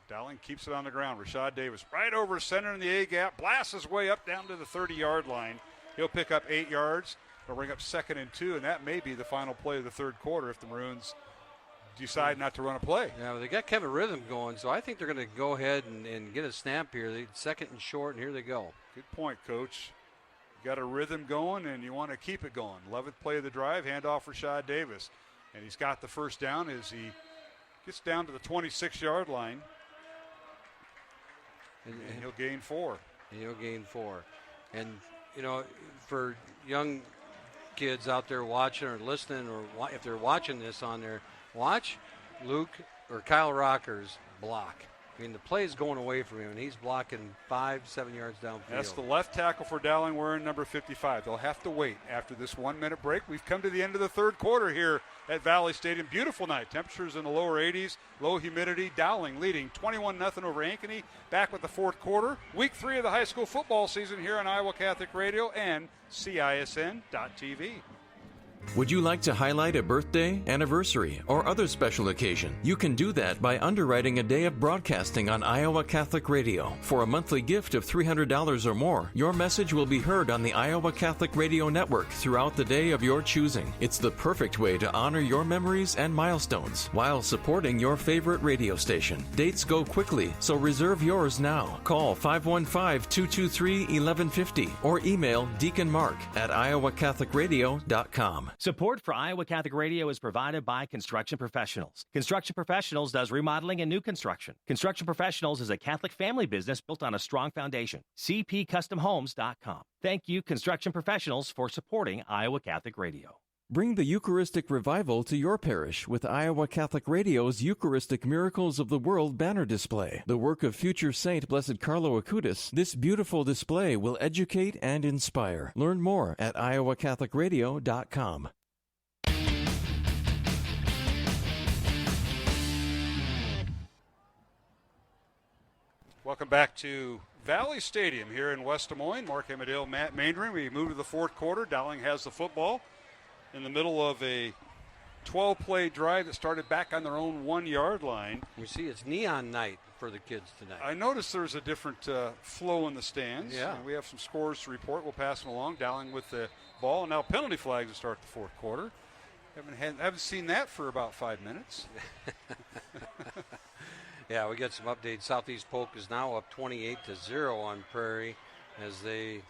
Dowling keeps it on the ground. Rashad Davis right over center in the A-gap. Blasts his way up down to the 30-yard line. He'll pick up 8 yards. They'll bring up 2nd and 2, and that may be the final play of the third quarter if the Maroons decide not to run a play. Yeah, well, they got Kevin Rhythm going, so I think they're going to go ahead and get a snap here. 2nd and short, and here they go. Good point, Coach. You got a rhythm going, and you want to keep it going. 11th play of the drive, handoff Rashad Davis. And he's got the first down as he gets down to the 26-yard line. And he'll gain 4. And, for young kids out there watching or listening, or if they're watching this on there, watch Luke or Kyle Rocker's block. I mean, the play is going away from him, and he's blocking 5-7 yards downfield. That's the left tackle for Dowling wearing number 55. They'll have to wait after this 1-minute break. We've come to the end of the third quarter here at Valley Stadium. Beautiful night. Temperatures in the lower 80s, low humidity. Dowling leading 21-0 over Ankeny. Back with the fourth quarter. Week 3 of the high school football season here on Iowa Catholic Radio and CISN.TV. Would you like to highlight a birthday, anniversary, or other special occasion? You can do that by underwriting a day of broadcasting on Iowa Catholic Radio. For a monthly gift of $300 or more, your message will be heard on the Iowa Catholic Radio Network throughout the day of your choosing. It's the perfect way to honor your memories and milestones while supporting your favorite radio station. Dates go quickly, so reserve yours now. Call 515-223-1150 or email Deacon Mark at iowacatholicradio.com. Support for Iowa Catholic Radio is provided by Construction Professionals. Construction Professionals does remodeling and new construction. Construction Professionals is a Catholic family business built on a strong foundation. CPCustomHomes.com. Thank you, Construction Professionals, for supporting Iowa Catholic Radio. Bring the Eucharistic revival to your parish with Iowa Catholic Radio's Eucharistic Miracles of the World banner display. The work of future Saint Blessed Carlo Acutis, this beautiful display will educate and inspire. Learn more at iowacatholicradio.com. Welcome back to Valley Stadium here in West Des Moines. Mark Amadale, Matt Maindring. We move to the fourth quarter. Dowling has the football in the middle of a 12-play drive that started back on their own 1-yard line. We see it's neon night for the kids tonight. I noticed there's a different flow in the stands. Yeah. And we have some scores to report. We'll pass them along. Dowling with the ball. And now penalty flags to start the fourth quarter. Haven't seen that for about 5 minutes. Yeah, we got some updates. Southeast Polk is now up 28-0 on Prairie as they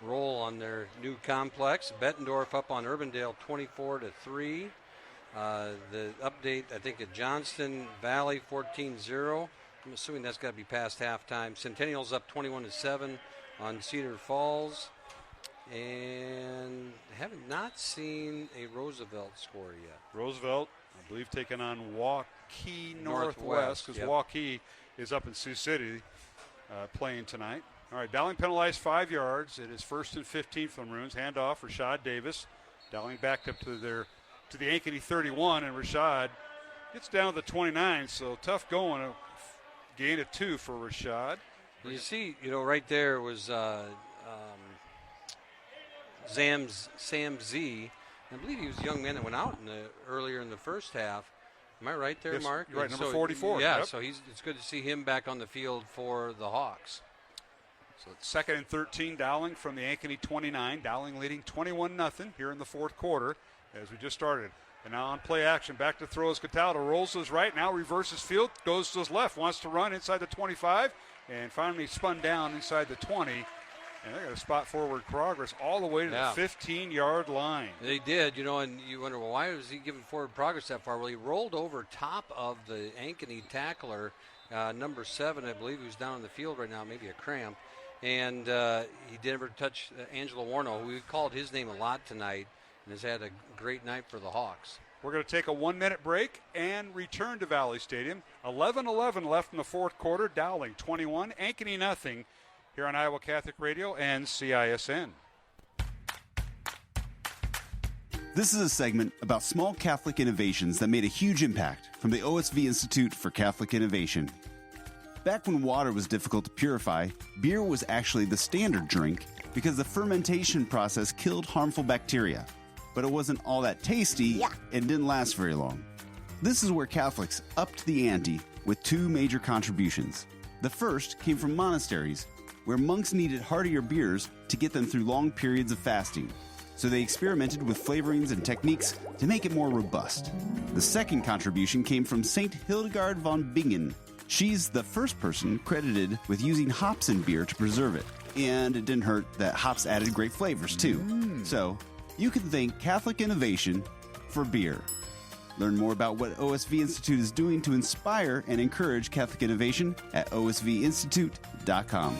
roll on their new complex. Bettendorf up on Urbandale 24-3. The update, I think, at Johnston Valley 14-0. I'm assuming that's got to be past halftime. Centennial's up 21-7 on Cedar Falls. And haven't not seen a Roosevelt score yet. Roosevelt, I believe, taking on Waukee Northwest, because Waukee is up in Sioux City playing tonight. All right, Dowling penalized 5 yards. It is 1st and 15 from Maroons. Handoff, Rashad Davis. Dowling backed up to the Ankeny 31, and Rashad gets down to the 29, so tough going. A gain of 2 for Rashad. You see, right there was Sam Z. I believe he was a young man that went out earlier in the first half. Am I right there, yes, Mark? You're right, number 44. Yeah, yep. So it's good to see him back on the field for the Hawks. So it's 2nd and 13, Dowling from the Ankeny 29. Dowling leading 21-0 here in the fourth quarter as we just started. And now on play action, back to throw as Cataldo rolls to his right, now reverses field, goes to his left, wants to run inside the 25, and finally spun down inside the 20. And they're going to spot forward progress all the way to the 15-yard line. They did, and you wonder, well, why was he giving forward progress that far? Well, he rolled over top of the Ankeny tackler, number 7, I believe, who's down on the field right now, maybe a cramp. And he did never touch Angelo Warno, who we called his name a lot tonight, and has had a great night for the Hawks. We're going to take a 1-minute break and return to Valley Stadium. 11-11 left in the fourth quarter. Dowling 21, Ankeny 0. Here on Iowa Catholic Radio and CISN. This is a segment about small Catholic innovations that made a huge impact from the OSV Institute for Catholic Innovation. Back when water was difficult to purify, beer was actually the standard drink because the fermentation process killed harmful bacteria. But it wasn't all that tasty and didn't last very long. This is where Catholics upped the ante with 2 major contributions. The first came from monasteries, where monks needed heartier beers to get them through long periods of fasting. So they experimented with flavorings and techniques to make it more robust. The second contribution came from St. Hildegard von Bingen. She's the first person credited with using hops in beer to preserve it. And it didn't hurt that hops added great flavors too. So you can thank Catholic innovation for beer. Learn more about what OSV Institute is doing to inspire and encourage Catholic innovation at osvinstitute.com.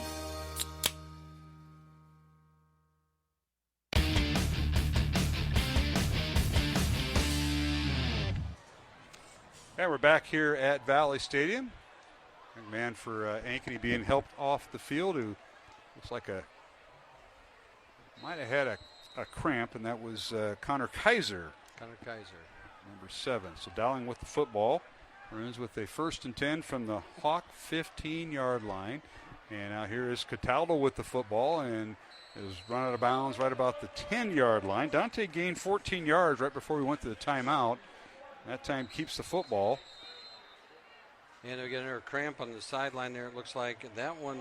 And we're back here at Valley Stadium. Young man for Ankeny being helped off the field, who looks like might have had a cramp, and that was Connor Kaiser. Connor Kaiser. Number 7. So Dowling with the football. Maroons with a 1st and 10 from the Hawk 15-yard line. And now here is Cataldo with the football and is run out of bounds right about the 10-yard line. Dante gained 14 yards right before we went to the timeout. That time keeps the football. And they're getting a cramp on the sideline there, it looks like. That one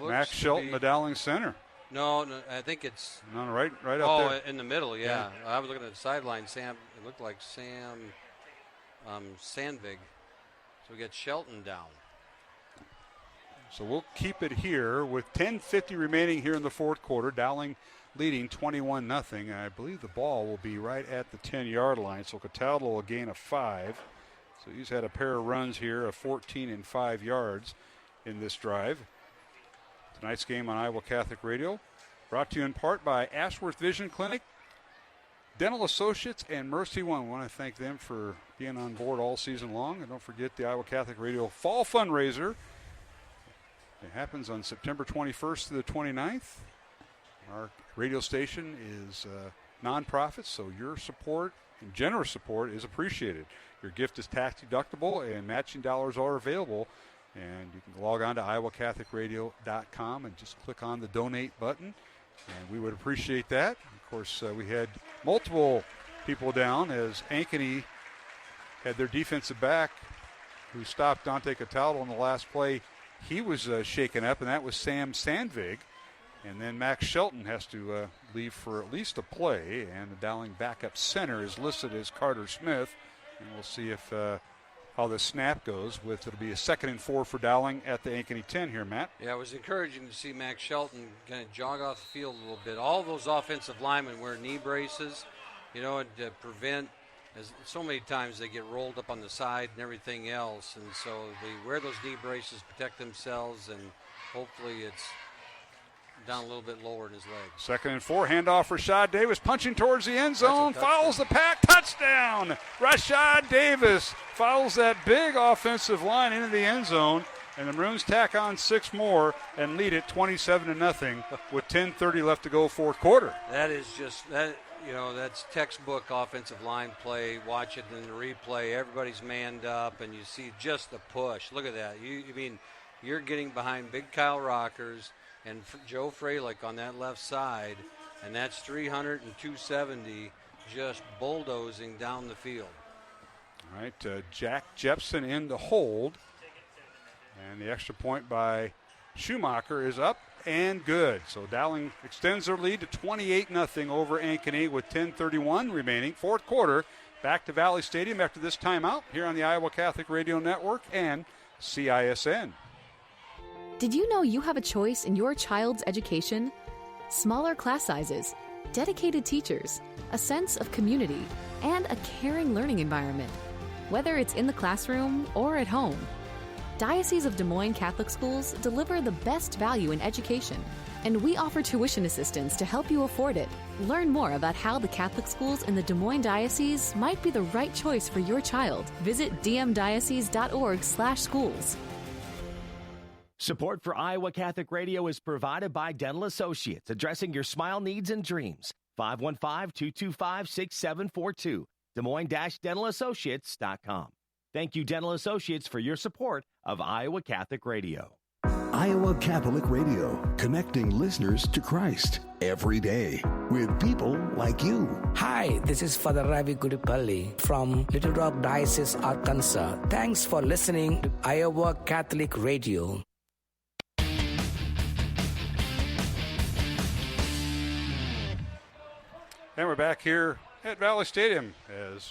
looks Max Shelton, the Dowling center. No, I think it's... No, right up there. Oh, in the middle, yeah. I was looking at the sideline. It looked like Sam Sandvig. So we get Shelton down. So we'll keep it here with 10:50 remaining here in the fourth quarter. Dowling leading 21-0. I believe the ball will be right at the 10-yard line. So Cataldo will gain a 5. So he's had a pair of runs here of 14 and 5 yards in this drive. Tonight's game on Iowa Catholic Radio brought to you in part by Ashworth Vision Clinic, Dental Associates, and Mercy One. I want to thank them for being on board all season long. And don't forget the Iowa Catholic Radio Fall Fundraiser. It happens on September 21st to the 29th. Our radio station is nonprofit, so your support and generous support is appreciated. Your gift is tax deductible and matching dollars are available. And you can log on to iowacatholicradio.com and just click on the donate button. And we would appreciate that. Of course, we had multiple people down as Ankeny had their defensive back who stopped Dante Cataldo on the last play. He was shaken up, and that was Sam Sandvig. And then Max Shelton has to leave for at least a play. And the Dowling backup center is listed as Carter Smith. And we'll see if how the snap goes. It'll be a 2nd and 4 for Dowling at the Ankeny 10 here, Matt. Yeah, it was encouraging to see Max Shelton kind of jog off the field a little bit. All those offensive linemen wear knee braces, to prevent, as so many times they get rolled up on the side and everything else. And so they wear those knee braces, protect themselves, and hopefully it's down a little bit lower in his leg. 2nd and 4, handoff Rashad Davis punching towards the end zone, fouls the pack, touchdown! Rashad Davis fouls that big offensive line into the end zone, and the Maroons tack on 6 more and lead it 27-0 with 10:30 left to go fourth quarter. That is just that. That's textbook offensive line play. Watch it in the replay. Everybody's manned up, and you see just the push. Look at that. You're getting behind big Kyle Rockers and Joe Freilich on that left side, and that's 300 and 270 just bulldozing down the field. All right, Jack Jepson in the hold, and the extra point by Schumacher is up and good. So Dowling extends their lead to 28-0 over Ankeny with 10:31 remaining. Fourth quarter, back to Valley Stadium after this timeout here on the Iowa Catholic Radio Network and CISN. Did you know you have a choice in your child's education? Smaller class sizes, dedicated teachers, a sense of community, and a caring learning environment, whether it's in the classroom or at home. Diocese of Des Moines Catholic Schools deliver the best value in education, and we offer tuition assistance to help you afford it. Learn more about how the Catholic schools in the Des Moines Diocese might be the right choice for your child. Visit dmdiocese.org/schools. Support for Iowa Catholic Radio is provided by Dental Associates, addressing your smile needs and dreams. 515-225-6742. Des Moines-DentalAssociates.com. Thank you, Dental Associates, for your support of Iowa Catholic Radio. Iowa Catholic Radio, connecting listeners to Christ every day with people like you. Hi, this is Father Ravi Gudipalli from Little Rock Diocese, Arkansas. Thanks for listening to Iowa Catholic Radio. And we're back here at Valley Stadium as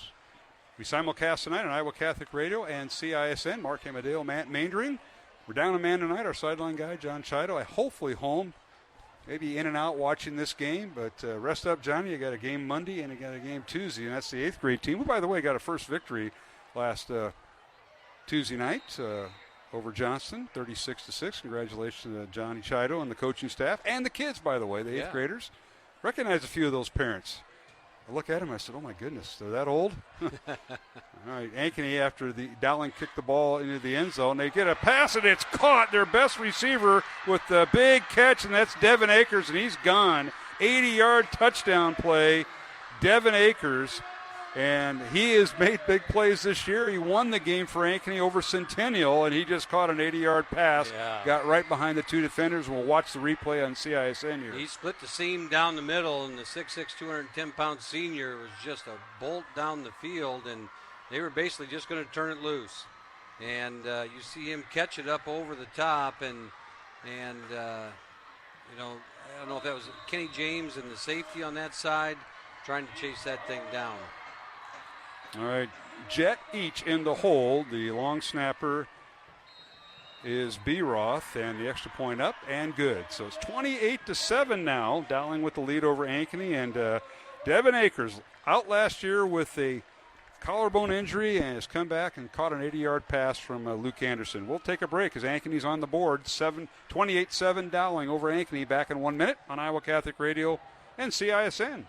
we simulcast tonight on Iowa Catholic Radio and CISN. Mark Amadeo, Matt Maindring. We're down a man tonight, our sideline guy, John Chido. Hopefully home, maybe in and out watching this game. But rest up, Johnny. You got a game Monday and you got a game Tuesday, and that's the 8th grade team. We, by the way, got a first victory last Tuesday night over Johnston, 36-6. Congratulations to Johnny Chido and the coaching staff and the kids, by the way, the 8th graders. Recognize a few of those parents. I look at them, I said, oh, my goodness, they're that old? All right, Ankeny, after the Dowling kicked the ball into the end zone, they get a pass, and it's caught. Their best receiver with the big catch, and that's Devin Akers, and he's gone. 80-yard touchdown play. Devin Akers And he has made big plays this year. He won the game for Ankeny over Centennial, and he just caught an 80-yard pass, got right behind the two defenders. We'll watch the replay on CISN here. He split the seam down the middle, and the 6'6", 210-pound senior was just a bolt down the field, and they were basically just going to turn it loose. And you see him catch it up over the top, and I don't know if that was Kenny James and the safety on that side trying to chase that thing down. All right, jet each in the hole. The long snapper is B. Roth, and the extra point up and good. So it's 28-7 now. Dowling with the lead over Ankeny, and Devin Akers out last year with a collarbone injury and has come back and caught an 80-yard pass from Luke Anderson. We'll take a break as Ankeny's on the board. 28-7 Dowling over Ankeny. Back in 1 minute on Iowa Catholic Radio and CISN.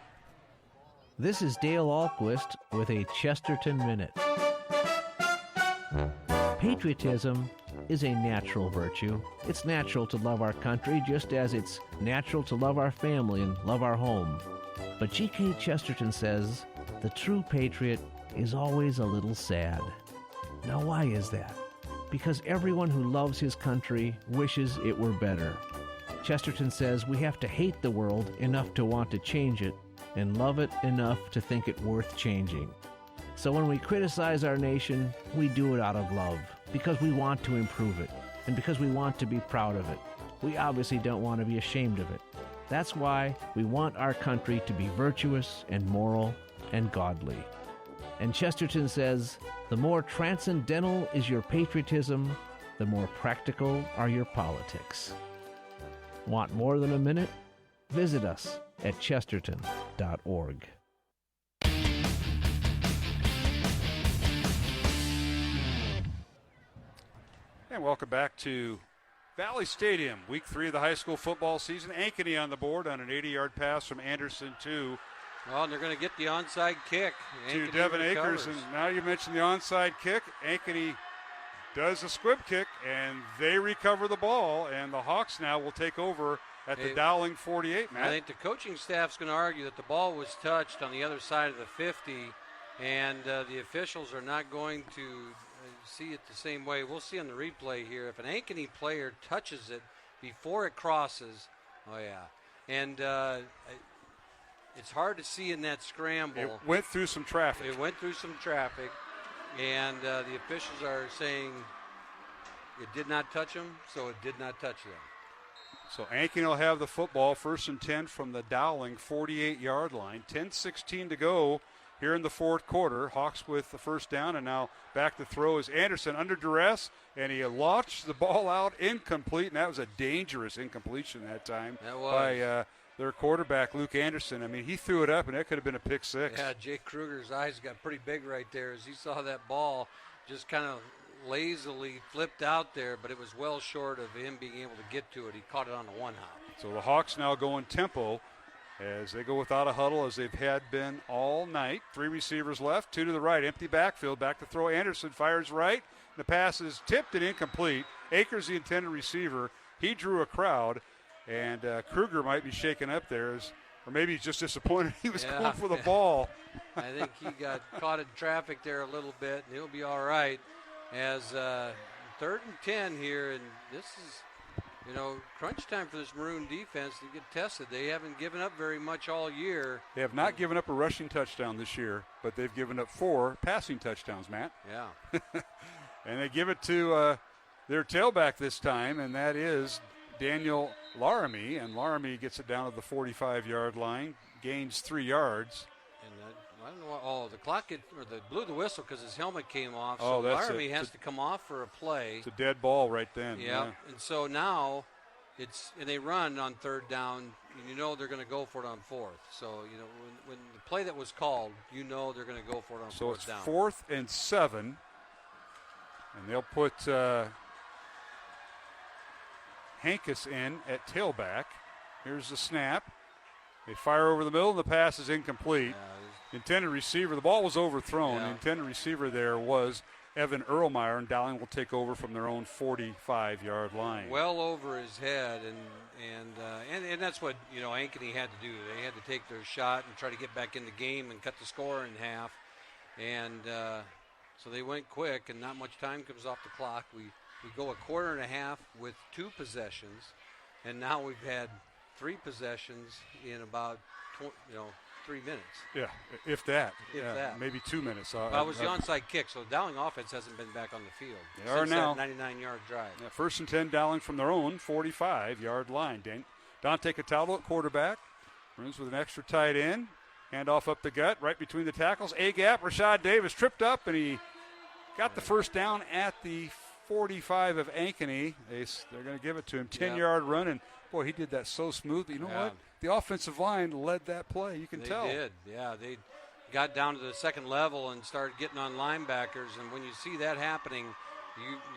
This is Dale Ahlquist with a Chesterton Minute. Patriotism is a natural virtue. It's natural to love our country just as it's natural to love our family and love our home. But G.K. Chesterton says the true patriot is always a little sad. Now why is that? Because everyone who loves his country wishes it were better. Chesterton says we have to hate the world enough to want to change it, and love it enough to think it worth changing. So when we criticize our nation, we do it out of love, because we want to improve it, and because we want to be proud of it. We obviously don't want to be ashamed of it. That's why we want our country to be virtuous and moral and godly. And Chesterton says, the more transcendental is your patriotism, the more practical are your politics. Want more than a minute? Visit us at chesterton.org. And welcome back to Valley Stadium, week 3 of the high school football season. Ankeny on the board on an 80-yard pass from Anderson to Well, and they're going to get the onside kick. to Devin Akers. And now you mentioned the onside kick. Ankeny does a squib kick, and they recover the ball, and the Hawks now will take over at the Dowling 48, Matt. I think the coaching staff's going to argue that the ball was touched on the other side of the 50, and the officials are not going to see it the same way. We'll see on the replay here. If an Ankeny player touches it before it crosses, and it's hard to see in that scramble. It went through some traffic. And the officials are saying it did not touch him, so it did not touch them. So Ankeny will have the football, 1st and 10 from the Dowling 48-yard line. 10:16 to go here in the fourth quarter. Hawks with the first down, and now back to throw is Anderson under duress, and he launched the ball out incomplete, and that was a dangerous incompletion that time by their quarterback, Luke Anderson. I mean, he threw it up, and that could have been a pick six. Yeah, Jake Kruger's eyes got pretty big right there as he saw that ball just kind of lazily flipped out there, but it was well short of him being able to get to it. He caught it on the one hop. So the Hawks now go in tempo as they go without a huddle, as they've had been all night. 3 receivers left, 2 to the right, empty backfield, back to throw. Anderson fires right. The pass is tipped and incomplete. Akers, the intended receiver, he drew a crowd, and Kruger might be shaken up there, or maybe he's just disappointed he was going for the ball. I think he got caught in traffic there a little bit, and he'll be all right. As 3rd and 10 here, and this is, crunch time for this Maroon defense to get tested. They haven't given up very much all year. They have not given up a rushing touchdown this year, but they've given up 4 passing touchdowns, Matt. Yeah. And they give it to their tailback this time, and that is Daniel Laramie, and Laramie gets it down to the 45-yard line, gains 3 yards. And I don't know what, the clock blew the whistle because his helmet came off. Oh, so Laramie has to come off for a play. It's a dead ball right then. Yeah. And so now and they run on 3rd down, and they're going to go for it on 4th. So, when the play that was called, they're going to go for it on 4th down. So it's 4th and 7, and they'll put Hankus in at tailback. Here's the snap. They fire over the middle, and the pass is incomplete. Intended receiver, the ball was overthrown. The intended receiver there was Evan Erlmeyer, and Dowling will take over from their own 45-yard line. Well over his head, and that's what Ankeny had to do. They had to take their shot and try to get back in the game and cut the score in half. And so they went quick, and not much time comes off the clock. We go a quarter and a half with 2 possessions, and now we've had 3 possessions in about 3 minutes. Yeah, if that. If that. Maybe 2 minutes. It was the onside kick, so Dowling offense hasn't been back on the field. They are now. That 99-yard drive. Yeah, 1st and 10, Dowling from their own 45-yard line. Dante Cataldo at quarterback. Runs with an extra tight end. Handoff up the gut, right between the tackles. A-gap, Rashad Davis tripped up, and he got the first down at the 45 of Ankeny. They're going to give it to him. 10-yard run, and, boy, he did that so smooth. You know what? The offensive line led that play. You can tell. They did, yeah. They got down to the second level and started getting on linebackers, and when you see that happening,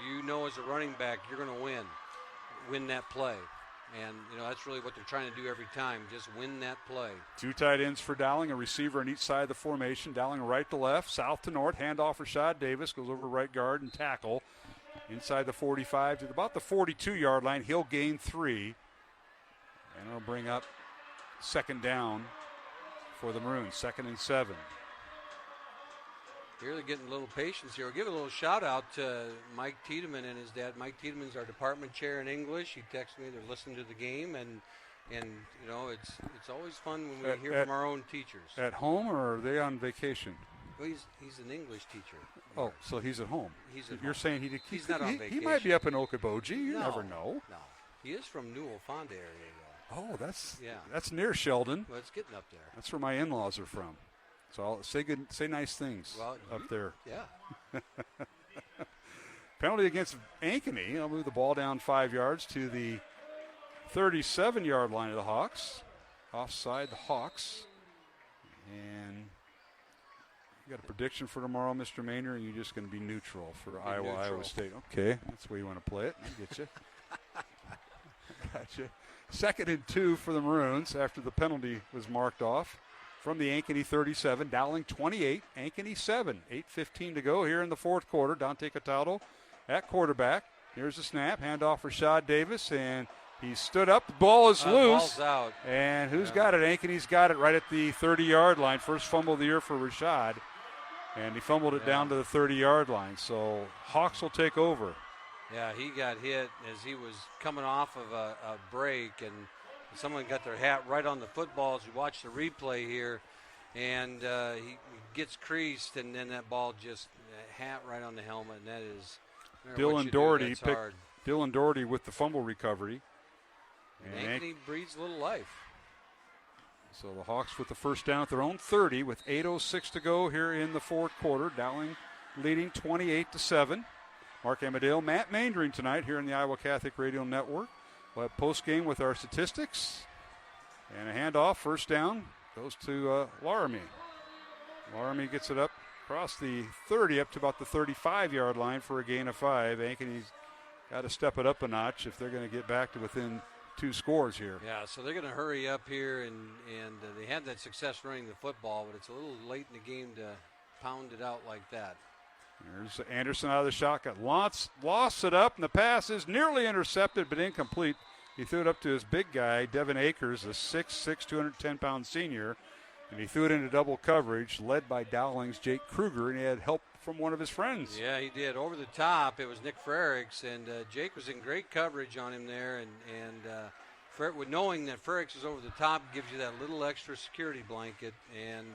you know as a running back you're going to win that play. And, that's really what they're trying to do every time, just win that play. 2 tight ends for Dowling, a receiver on each side of the formation. Dowling right to left, south to north. Handoff Rashad Davis goes over right guard and tackle. Inside the 45 to about the 42-yard line. He'll gain 3. And it'll bring up 2nd down for the Maroons, 2nd and 7. Here they're getting a little patience here. We'll give a little shout-out to Mike Tiedemann and his dad. Mike Tiedemann's our department chair in English. He texted me they're listening to the game, and it's always fun when we hear from our own teachers. At home, or are they on vacation? Well, he's an English teacher. Oh, so he's at home. You're home. saying he's not on vacation. He might be up in Okoboji. You never know. No, he is from Newell Fonda area, though. Oh, that's near Sheldon. Well, it's getting up there. That's where my in-laws are from. So I'll say nice things up there. Yeah. Penalty against Ankeny. I'll move the ball down 5 yards to the 37-yard line of the Hawks. Offside the Hawks. And you got a prediction for tomorrow, Mr. Maynard, or are you just going to be neutral for Iowa State? Okay, that's the way you want to play it. I get you. Gotcha. 2nd and 2 for the Maroons after the penalty was marked off. From the Ankeny 37, Dowling 28, Ankeny 7. 8:15 to go here in the 4th quarter. Dante Cataldo at quarterback. Here's the snap. Handoff Rashad Davis, and he stood up. The ball is loose. Ball's out. And who's got it? Ankeny's got it right at the 30-yard line. First fumble of the year for Rashad. And he fumbled it down to the 30-yard line. So Hawks will take over. Yeah, he got hit as he was coming off of a break, and someone got their hat right on the football as we watch the replay here, and he gets creased, and then that ball just hat right on the helmet, and that is Dylan Doherty with the fumble recovery. And Ankeny breathes a little life. So the Hawks with the first down at their own 30 with 8:06 to go here in the 4th quarter. Dowling leading 28-7. Mark Amadale, Matt Maindring tonight here in the Iowa Catholic Radio Network. We'll have post-game with our statistics. And a handoff, first down, goes to Laramie. Laramie gets it up across the 30 up to about the 35-yard line for a gain of 5. Ankeny's got to step it up a notch if they're going to get back to within 2 scores here. Yeah, so they're going to hurry up here, and they had that success running the football, but it's a little late in the game to pound it out like that. There's Anderson out of the shotgun. Lost it up, and the pass is nearly intercepted but incomplete. He threw it up to his big guy, Devin Akers, a 6'6", 210-pound senior, and he threw it into double coverage, led by Dowling's Jake Kruger, and he had help from one of his friends. Yeah, he did. Over the top, it was Nick Frericks, and Jake was in great coverage on him there, and knowing that Frericks was over the top gives you that little extra security blanket, and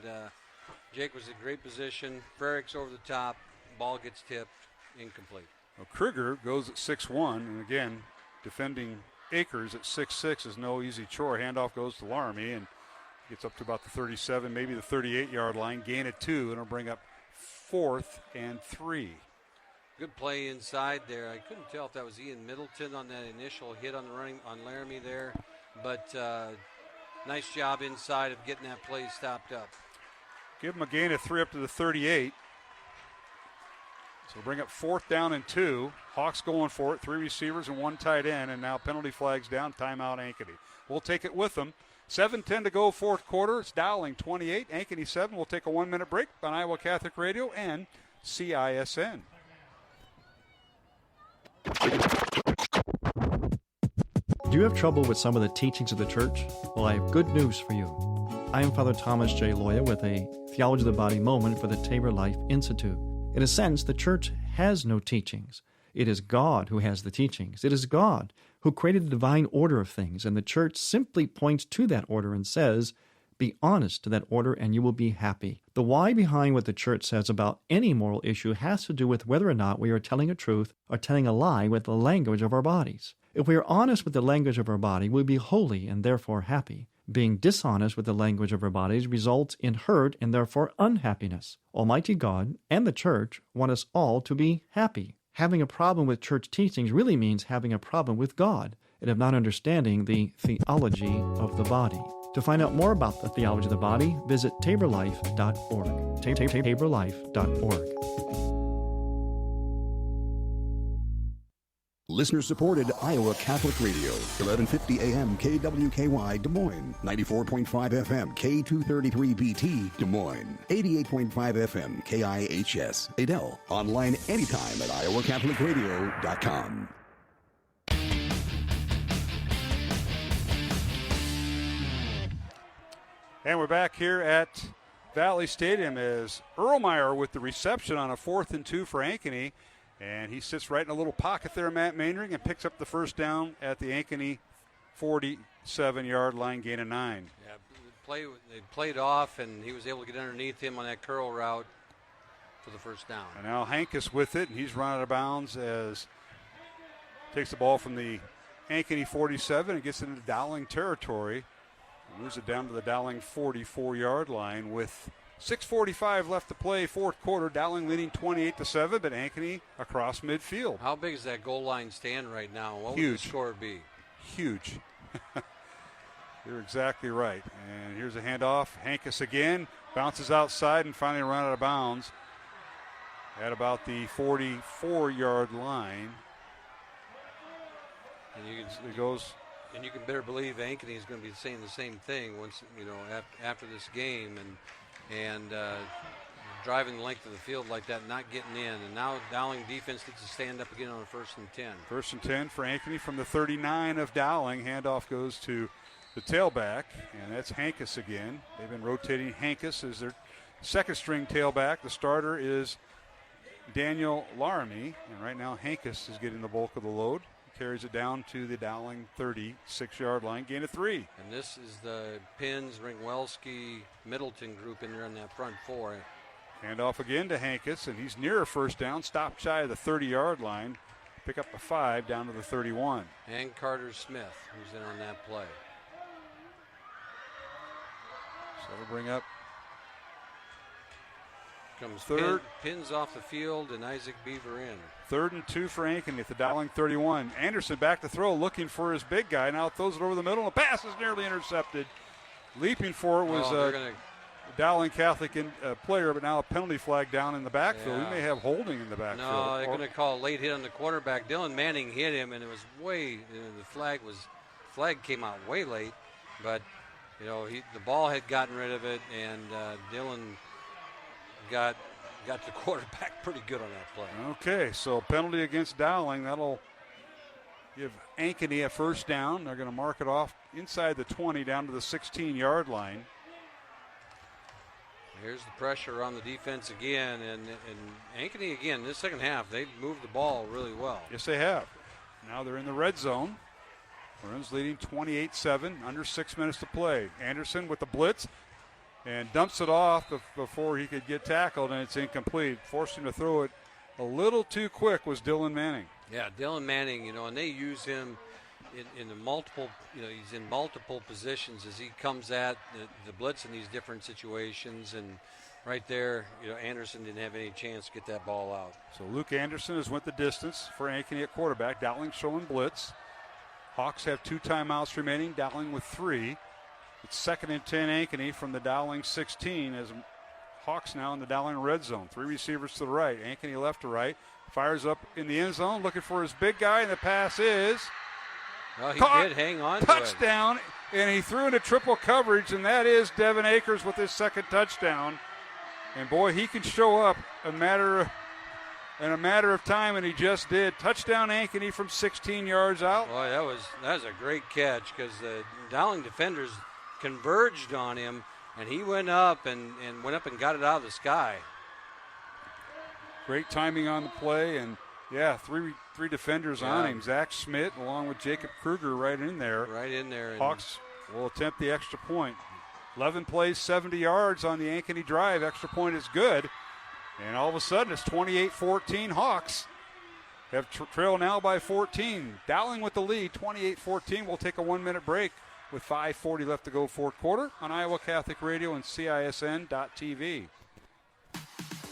Jake was in great position. Frericks over the top. Ball gets tipped, incomplete. Well, Kruger goes at 6'1", and again, defending Akers at 6'6" is no easy chore. Handoff goes to Laramie and gets up to about the 37, maybe the 38-yard line. Gain of 2, and it'll bring up 4th and 3. Good play inside there. I couldn't tell if that was Ian Middleton on that initial hit on the running on Laramie there, but nice job inside of getting that play stopped up. Give him a gain of 3 up to the 38. So bring up 4th down and 2. Hawks going for it. 3 receivers and 1 tight end. And now penalty flags down. Timeout Ankeny. We'll take it with them. 7:10 to go, 4th quarter. It's Dowling 28, Ankeny 7. We'll take a 1-minute break on Iowa Catholic Radio and CISN. Do you have trouble with some of the teachings of the church? Well, I have good news for you. I am Father Thomas J. Loya with a Theology of the Body moment for the Tabor Life Institute. In a sense, the church has no teachings. It is God who has the teachings. It is God who created the divine order of things, and the church simply points to that order and says, be honest to that order and you will be happy. The why behind what the church says about any moral issue has to do with whether or not we are telling a truth or telling a lie with the language of our bodies. If we are honest with the language of our body, we'll be holy and therefore happy. Being dishonest with the language of our bodies results in hurt and therefore unhappiness. Almighty God and the church want us all to be happy. Having a problem with church teachings really means having a problem with God and of not understanding the theology of the body. To find out more about the theology of the body, visit taborlife.org. Taborlife.org. Listener-supported Iowa Catholic Radio, 1150 AM KWKY Des Moines, 94.5 FM K233BT Des Moines, 88.5 FM KIHS Adel. Online anytime at iowacatholicradio.com. And we're back here at Valley Stadium as Erlmeyer with the reception on a 4th and 2 for Ankeny. And he sits right in a little pocket there, Matt Mainring, and picks up the first down at the Ankeny 47-yard line, gain of 9. Yeah, they played off, and he was able to get underneath him on that curl route for the first down. And now Hankus with it, and he's run out of bounds as takes the ball from the Ankeny 47 and gets into Dowling territory. Moves it down to the Dowling 44-yard line with 6:45 left to play, fourth quarter. Dowling leading 28-7, but Ankeny across midfield. How big is that goal line stand right now? What Huge. would the score be? Huge. You're exactly right. And here's a handoff. Hankus again bounces outside and finally run out of bounds at about the 44-yard line. And it goes. And you can better believe Ankeny is going to be saying the same thing once, after this game and driving the length of the field like that, not getting in. And now Dowling defense gets to stand up again on a 1st and 10. 1st and 10 for Ankeny from the 39 of Dowling. Handoff goes to the tailback, and that's Hankus again. They've been rotating Hankus as their second-string tailback. The starter is Daniel Laramie, and right now Hankus is getting the bulk of the load. Carries it down to the Dowling 36-yard line, gain of 3. And this is the Pins, Ringwelski, Middleton group in there on that front 4. Handoff again to Hankus, and he's near a first down, stopped shy of the 30-yard line. Pick up a 5 down to the 31. And Carter Smith, who's in on that play. So it'll bring up comes third. Pins off the field, and Isaac Beaver in. 3rd and 2 for Ankeny at the Dowling 31. Anderson back to throw, looking for his big guy. Now throws it over the middle, and the pass is nearly intercepted. Leaping for it was Dowling Catholic player, but now a penalty flag down in the backfield. Yeah. We may have holding in the backfield. No, they're going to call a late hit on the quarterback. Dylan Manning hit him, and it was the flag came out way late, but the ball had gotten rid of it, and Dylan got the quarterback pretty good on that play. Okay, so penalty against Dowling. That'll give Ankeny a first down. They're going to mark it off inside the 20 down to the 16-yard line. Here's the pressure on the defense again, and Ankeny again, this second half, they've moved the ball really well. Yes, they have. Now they're in the red zone. Maroons leading 28-7, under 6 minutes to play. Anderson with the blitz. And dumps it off before he could get tackled, and it's incomplete. Forced him to throw it a little too quick was Dylan Manning. Yeah, Dylan Manning, and they use him in the multiple, he's in multiple positions as he comes at the blitz in these different situations. And right there, Anderson didn't have any chance to get that ball out. So Luke Anderson has went the distance for Ankeny at quarterback. Dowling showing blitz. Hawks have 2 timeouts remaining, Dowling with 3. It's 2nd and 10 Ankeny from the Dowling 16 as Hawks now in the Dowling red zone. 3 receivers to the right. Ankeny left to right. Fires up in the end zone looking for his big guy, and the pass is well, he caught. did hang on Touchdown, and he threw into triple coverage, and that is Devin Akers with his second touchdown. And boy, he can show up in a matter of time, and he just did. Touchdown Ankeny from 16 yards out. Boy, that was a great catch because the Dowling defenders converged on him, And he went up and got it out of the sky. Great timing on the play, and three defenders on him. Zach Schmidt along with Jacob Kruger right in there. Right in there. Hawks will attempt the extra point. 11 plays, 70 yards on the Ankeny drive. Extra point is good. And all of a sudden, it's 28-14 Hawks. Have trail now by 14. Dowling with the lead, 28-14. We'll take a 1-minute break with 5:40 left to go, fourth quarter on Iowa Catholic Radio and CISN.TV.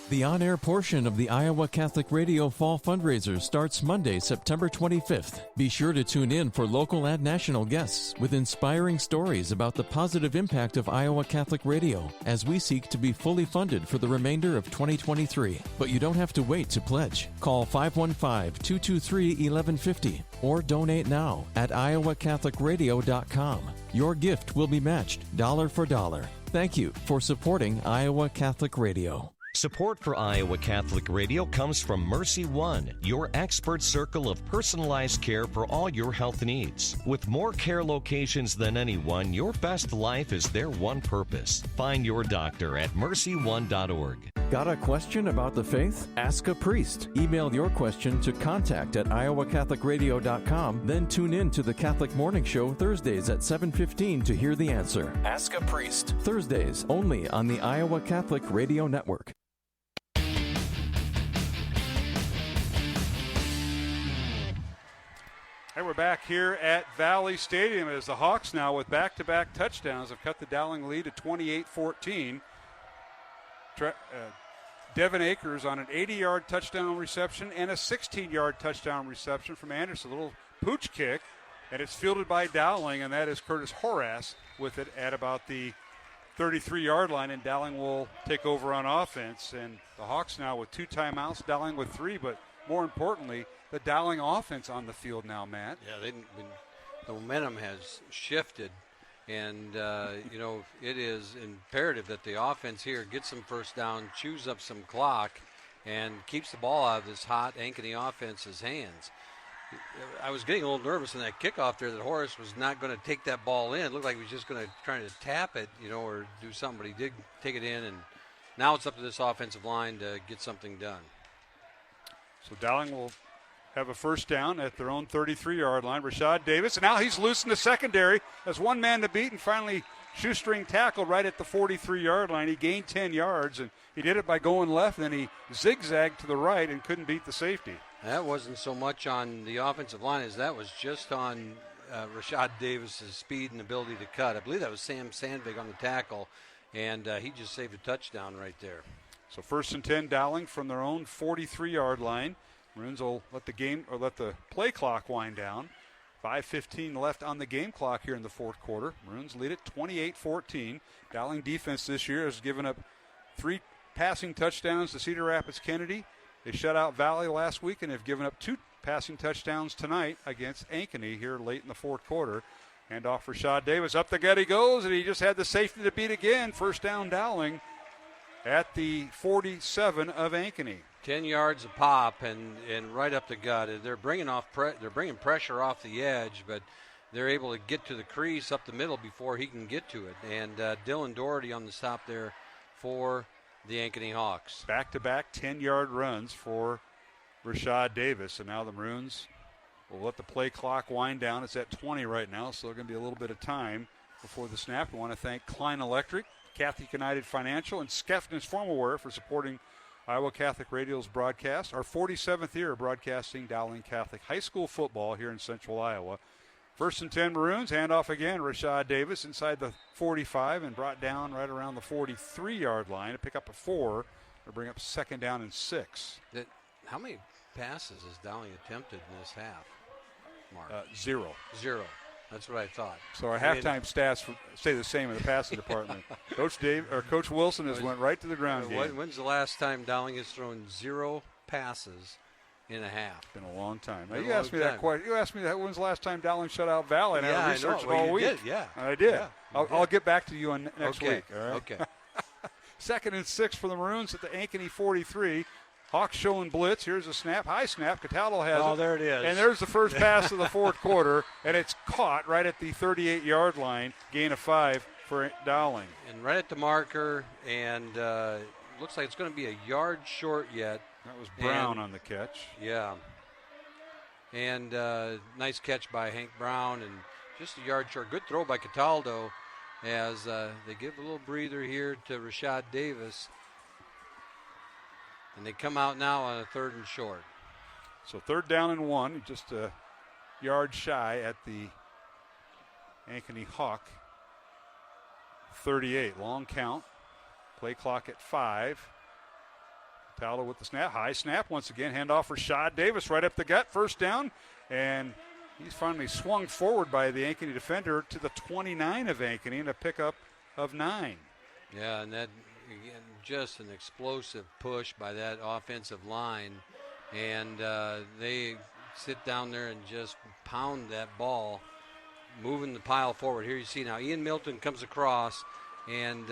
The on-air portion of the Iowa Catholic Radio Fall Fundraiser starts Monday, September 25th. Be sure to tune in for local and national guests with inspiring stories about the positive impact of Iowa Catholic Radio as we seek to be fully funded for the remainder of 2023. But you don't have to wait to pledge. Call 515-223-1150 or donate now at iowacatholicradio.com. Your gift will be matched dollar for dollar. Thank you for supporting Iowa Catholic Radio. Support for Iowa Catholic Radio comes from Mercy One, your expert circle of personalized care for all your health needs. With more care locations than anyone, your best life is their one purpose. Find your doctor at mercyone.org. Got a question about the faith? Ask a priest. Email your question to contact@iowacatholicradio.com, then tune in to the Catholic Morning Show Thursdays at 7:15 to hear the answer. Ask a priest. Thursdays only on the Iowa Catholic Radio Network. And we're back here at Valley Stadium as the Hawks now with back-to-back touchdowns have cut the Dowling lead to 28-14. Devin Akers on an 80-yard touchdown reception and a 16-yard touchdown reception from Anderson. A little pooch kick, and it's fielded by Dowling, and that is Curtis Horace with it at about the 33-yard line, and Dowling will take over on offense. And the Hawks now with 2 timeouts, Dowling with 3, but more importantly, the Dowling offense on the field now, Matt. Yeah, the momentum has shifted, and it is imperative that the offense here gets some first down, chews up some clock, and keeps the ball out of this hot Ankeny offense's hands. I was getting a little nervous in that kickoff there that Horace was not going to take that ball in. It looked like he was just going to try to tap it, or do something, but he did take it in, and now it's up to this offensive line to get something done. So Dowling will have a first down at their own 33-yard line. Rashad Davis, and now he's loose in the secondary. There's one man to beat, and finally shoestring tackle right at the 43-yard line. He gained 10 yards, and he did it by going left, and then he zigzagged to the right and couldn't beat the safety. That wasn't so much on the offensive line as that was just on Rashad Davis's speed and ability to cut. I believe that was Sam Sandvig on the tackle, and he just saved a touchdown right there. So 1st and 10, Dowling from their own 43-yard line. Maroons will let the play clock wind down. 5:15 left on the game clock here in the fourth quarter. Maroons lead it 28-14. Dowling defense this year has given up 3 passing touchdowns to Cedar Rapids Kennedy. They shut out Valley last week and have given up 2 passing touchdowns tonight against Ankeny here late in the fourth quarter. Hand off Rashad Davis. Up the gut he goes, and he just had the safety to beat again. First down Dowling at the 47 of Ankeny. 10 yards a pop and right up the gut. They're bringing pressure off the edge, but they're able to get to the crease up the middle before he can get to it. And Dylan Doherty on the stop there for the Ankeny Hawks. Back-to-back 10-yard runs for Rashad Davis. And now the Maroons will let the play clock wind down. It's at 20 right now, so there's going to be a little bit of time before the snap. We want to thank Klein Electric, Catholic United Financial, and Skeffner's Formal Wear for supporting Iowa Catholic Radio's broadcast. Our 47th year of broadcasting Dowling Catholic High School football here in Central Iowa. 1st and 10 Maroons. Handoff again. Rashad Davis inside the 45 and brought down right around the 43-yard line to pick up a 4 to bring up 2nd down and 6. How many passes has Dowling attempted in this half, Mark? 0. That's what I thought. So our halftime stats stay the same in the passing department. Coach Wilson has went right to the ground game. When's the last time Dowling has thrown 0 passes in a half? It's been a long time. Now, you asked me that question. You asked me that when's the last time Dowling shut out Valley, and I researched it all week. Did, yeah. And I did. Yeah, I'll get back to you on next week. All right? Okay. 2nd and 6 for the Maroons at the Ankeny 43. Hawks showing blitz. Here's a snap. High snap. Cataldo has it. Oh, there it is. And there's the first pass of the fourth quarter, and it's caught right at the 38-yard line. Gain of 5 for Dowling. And right at the marker, and looks like it's going to be a yard short yet. That was Brown on the catch. Yeah. And nice catch by Hank Brown, and just a yard short. Good throw by Cataldo as they give a little breather here to Rashad Davis. And they come out now on a 3rd and short. So 3rd down and 1, just a yard shy at the Ankeny Hawk 38. Long count. Play clock at 5. Cataldo with the snap. High snap once again. Handoff for Rashad Davis right up the gut. 1st down. And he's finally swung forward by the Ankeny defender to the 29 of Ankeny and a pickup of 9. Yeah, and that, again, just an explosive push by that offensive line. And they sit down there and just pound that ball, moving the pile forward. Here you see now Ian Milton comes across, and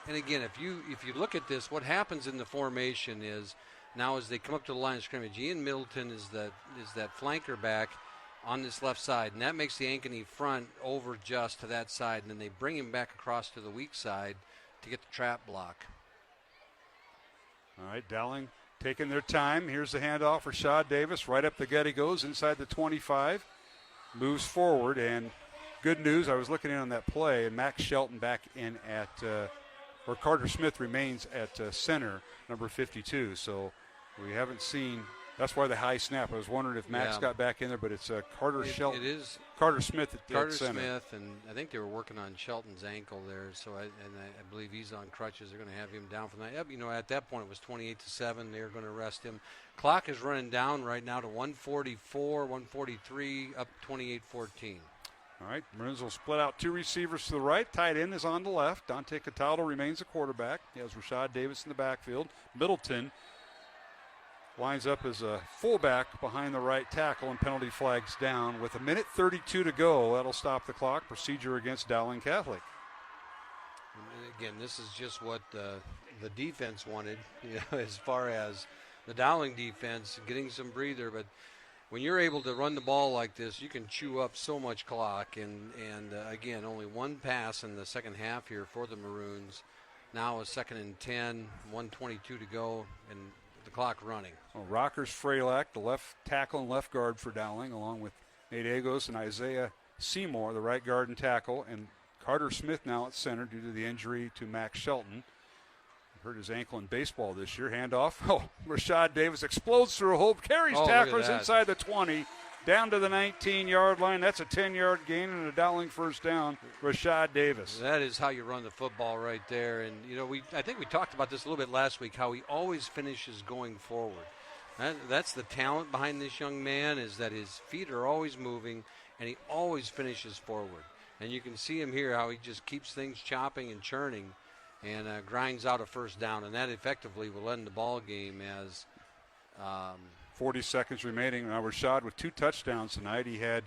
again, if you look at this, what happens in the formation is now as they come up to the line of scrimmage, Ian Milton is that flanker back on this left side, and that makes the Ankeny front over just to that side, and then they bring him back across to the weak side to get the trap block. All right, Dowling taking their time. Here's the handoff for Rashad Davis. Right up the gut he goes, inside the 25. Moves forward, and good news, I was looking in on that play, and Max Shelton back in at, or Carter Smith remains at center, number 52. So we haven't seen, that's why the high snap. I was wondering if Max got back in there, but it's Carter Shelton. It is Carter Smith at Carter center. Smith, and I think they were working on Shelton's ankle there, so I believe he's on crutches. They're going to have him down from that. You know, at that point it was 28-7. They're going to rest him. Clock is running down right now to 144, 143, up 28-14. All right, Maroons will split out 2 receivers to the right. Tight end is on the left. Dante Cataldo remains the quarterback. He has Rashad Davis in the backfield. Middleton lines up as a fullback behind the right tackle, and penalty flags down with 1:32 to go. That'll stop the clock. Procedure against Dowling Catholic. And again, this is just what the defense wanted, you know, as far as the Dowling defense getting some breather. But when you're able to run the ball like this, you can chew up so much clock. And again, only 1 pass in the second half here for the Maroons. Now a 2nd and 10, 1:22 to go, and the clock running. Well, Rockers Fralak, the left tackle and left guard for Dowling, along with Nate Agos and Isaiah Seymour, the right guard and tackle, and Carter Smith now at center due to the injury to Max Shelton. Hurt his ankle in baseball this year. Handoff. Oh, Rashad Davis explodes through a hole, carries tacklers inside the 20, down to the 19-yard line. That's a 10-yard gain and a Dowling 1st down. Rashad Davis. That is how you run the football right there. And, you know, I think we talked about this a little bit last week, how he always finishes going forward. That's the talent behind this young man, is that his feet are always moving, and he always finishes forward. And you can see him here, how he just keeps things chopping and churning and grinds out a 1st down. And that effectively will end the ball game as 40 seconds remaining. Now Rashad with 2 touchdowns tonight. He had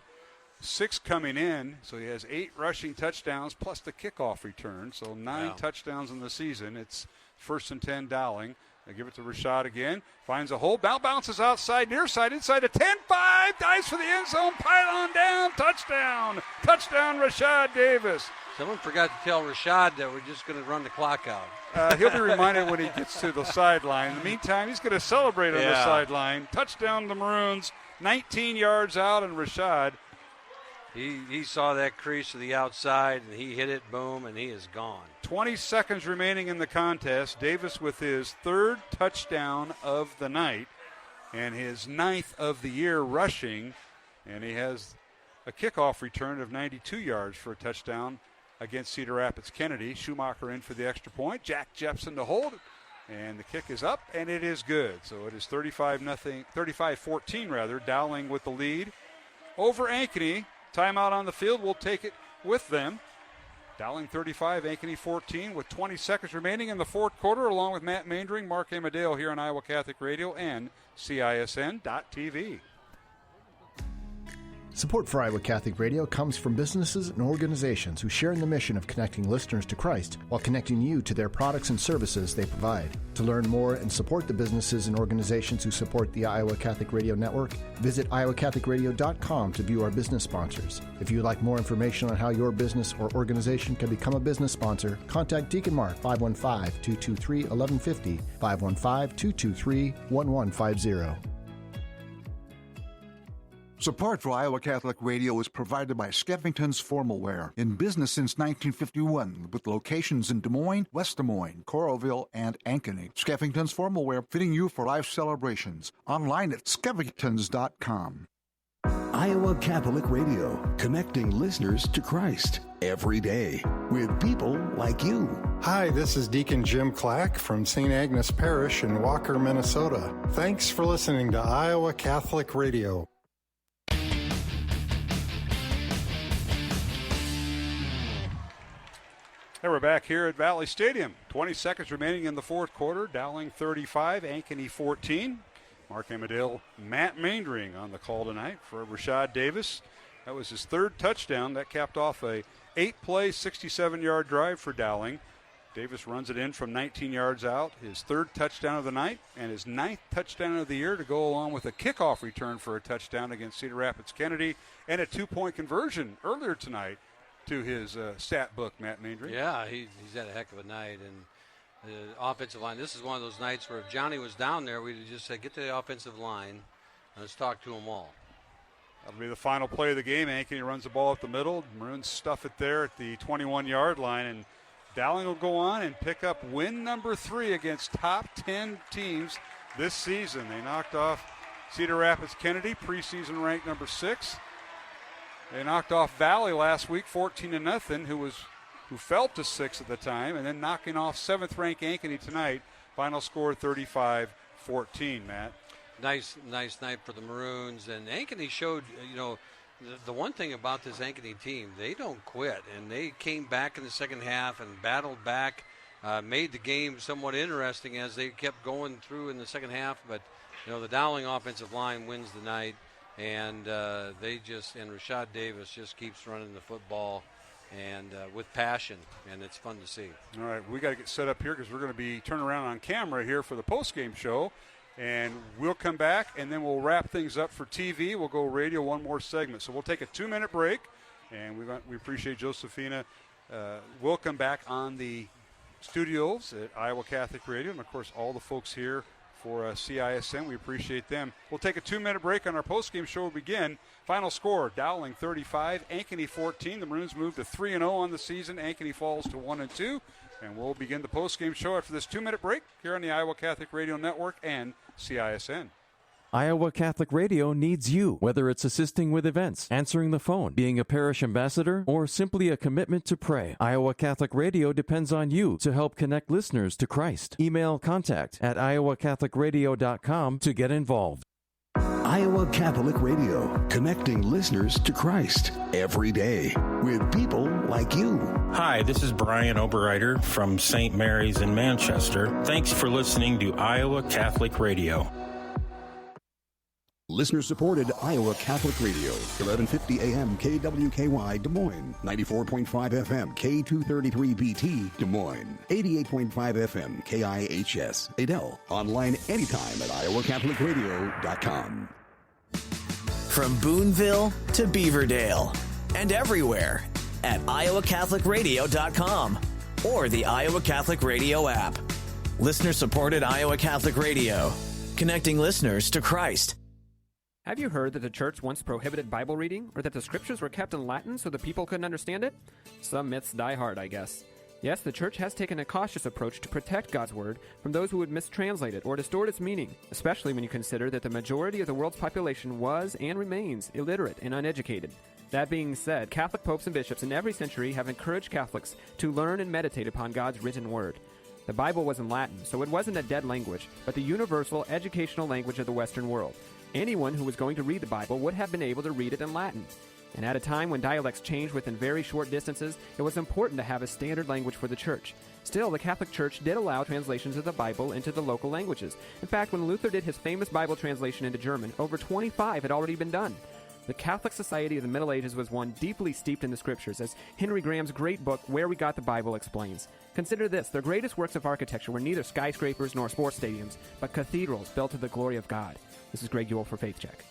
6 coming in, so he has 8 rushing touchdowns plus the kickoff return. So 9 touchdowns in the season. It's 1st and 10 Dowling. They give it to Rashad again. Finds a hole. Bounces outside, near side, inside the 10-5. Dives for the end zone. Pylon down. Touchdown. Touchdown, Rashad Davis. Someone forgot to tell Rashad that we're just going to run the clock out. He'll be reminded when he gets to the sideline. In the meantime, he's going to celebrate on the sideline. Touchdown, the Maroons. 19 yards out, and Rashad. He saw that crease to the outside, and he hit it, boom, and he is gone. 20 seconds remaining in the contest. Davis with his 3rd touchdown of the night and his 9th of the year rushing. And he has a kickoff return of 92 yards for a touchdown against Cedar Rapids Kennedy. Schumacher in for the extra point. Jack Jepson to hold it. And the kick is up, and it is good. So it is 35-14 rather. Dowling with the lead over Ankeny. Timeout on the field. We'll take it with them. Dowling 35, Ankeny 14 with 20 seconds remaining in the 4th quarter, along with Matt Maindring, Mark Amadeo here on Iowa Catholic Radio and CISN.TV. Support for Iowa Catholic Radio comes from businesses and organizations who share in the mission of connecting listeners to Christ while connecting you to their products and services they provide. To learn more and support the businesses and organizations who support the Iowa Catholic Radio Network, visit iowacatholicradio.com to view our business sponsors. If you would like more information on how your business or organization can become a business sponsor, contact Deacon Marr 515-223-1150, 515-223-1150. Support for Iowa Catholic Radio is provided by Skeffington's Formalware, in business since 1951, with locations in Des Moines, West Des Moines, Coralville, and Ankeny. Skeffington's Formalware, fitting you for life celebrations. Online at skeffingtons.com. Iowa Catholic Radio, connecting listeners to Christ every day with people like you. Hi, this is Deacon Jim Clack from St. Agnes Parish in Walker, Minnesota. Thanks for listening to Iowa Catholic Radio. And we're back here at Valley Stadium. 20 seconds remaining in the fourth quarter. Dowling 35, Ankeny 14. Mark Amadale, Matt Maindring on the call tonight for Rashad Davis. That was his third touchdown. That capped off a 8-play, 67-yard drive for Dowling. Davis runs it in from 19 yards out, his third touchdown of the night, and his 9th touchdown of the year to go along with a kickoff return for a touchdown against Cedar Rapids Kennedy and a 2-point conversion earlier tonight to his stat book, Matt Maindring. Yeah, he's had a heck of a night. And the offensive line, this is one of those nights where if Johnny was down there, we'd have just said, get to the offensive line and let's talk to them all. That'll be the final play of the game. Ankeny runs the ball up the middle. Maroons stuff it there at the 21-yard line, and Dowling will go on and pick up win number 3 against top 10 teams this season. They knocked off Cedar Rapids Kennedy, preseason ranked number 6. They knocked off Valley last week, 14-0, who fell to 6 at the time, and then knocking off 7th-ranked Ankeny tonight. Final score 35-14, Matt. Nice night for the Maroons. And Ankeny showed, the one thing about this Ankeny team, they don't quit. And they came back in the second half and battled back, made the game somewhat interesting as they kept going through in the second half. But, the Dowling offensive line wins the night. And Rashad Davis just keeps running the football and with passion, and it's fun to see. All right, we got to get set up here because we're going to be turning around on camera here for the post-game show, and we'll come back, and then we'll wrap things up for TV. We'll go radio one more segment. So we'll take a 2-minute break, and we appreciate Josephina. We'll come back on the studios at Iowa Catholic Radio, and, of course, all the folks here for CISN. We appreciate them. We'll take a 2-minute break on our postgame show. Will begin. Final score, Dowling 35, Ankeny 14. The Maroons move to 3-0 on the season. Ankeny falls to 1-2. And we'll begin the postgame show after this 2-minute break here on the Iowa Catholic Radio Network and CISN. Iowa Catholic Radio needs you, whether it's assisting with events, answering the phone, being a parish ambassador, or simply a commitment to pray. Iowa Catholic Radio depends on you to help connect listeners to Christ. Email contact@iowacatholicradio.com to get involved. Iowa Catholic Radio, connecting listeners to Christ every day with people like you. Hi, this is Brian Oberreiter from St. Mary's in Manchester. Thanks for listening to Iowa Catholic Radio. Listener-supported Iowa Catholic Radio, 1150 AM KWKY Des Moines, 94.5 FM K233BT Des Moines, 88.5 FM KIHS Adel. Online anytime at iowacatholicradio.com. From Boonville to Beaverdale and everywhere at iowacatholicradio.com or the Iowa Catholic Radio app. Listener-supported Iowa Catholic Radio, connecting listeners to Christ. Have you heard that the church once prohibited Bible reading, or that the scriptures were kept in Latin so the people couldn't understand it? Some myths die hard, I guess. Yes, the church has taken a cautious approach to protect God's word from those who would mistranslate it or distort its meaning, especially when you consider that the majority of the world's population was and remains illiterate and uneducated. That being said, Catholic popes and bishops in every century have encouraged Catholics to learn and meditate upon God's written word. The Bible was in Latin, so it wasn't a dead language, but the universal educational language of the Western world. Anyone who was going to read the Bible would have been able to read it in Latin. And at a time when dialects changed within very short distances, it was important to have a standard language for the church. Still, the Catholic Church did allow translations of the Bible into the local languages. In fact, when Luther did his famous Bible translation into German, over 25 had already been done. The Catholic society of the Middle Ages was one deeply steeped in the Scriptures, as Henry Graham's great book, Where We Got the Bible, explains. Consider this, their greatest works of architecture were neither skyscrapers nor sports stadiums, but cathedrals built to the glory of God. This is Greg Ewell for Faith Check.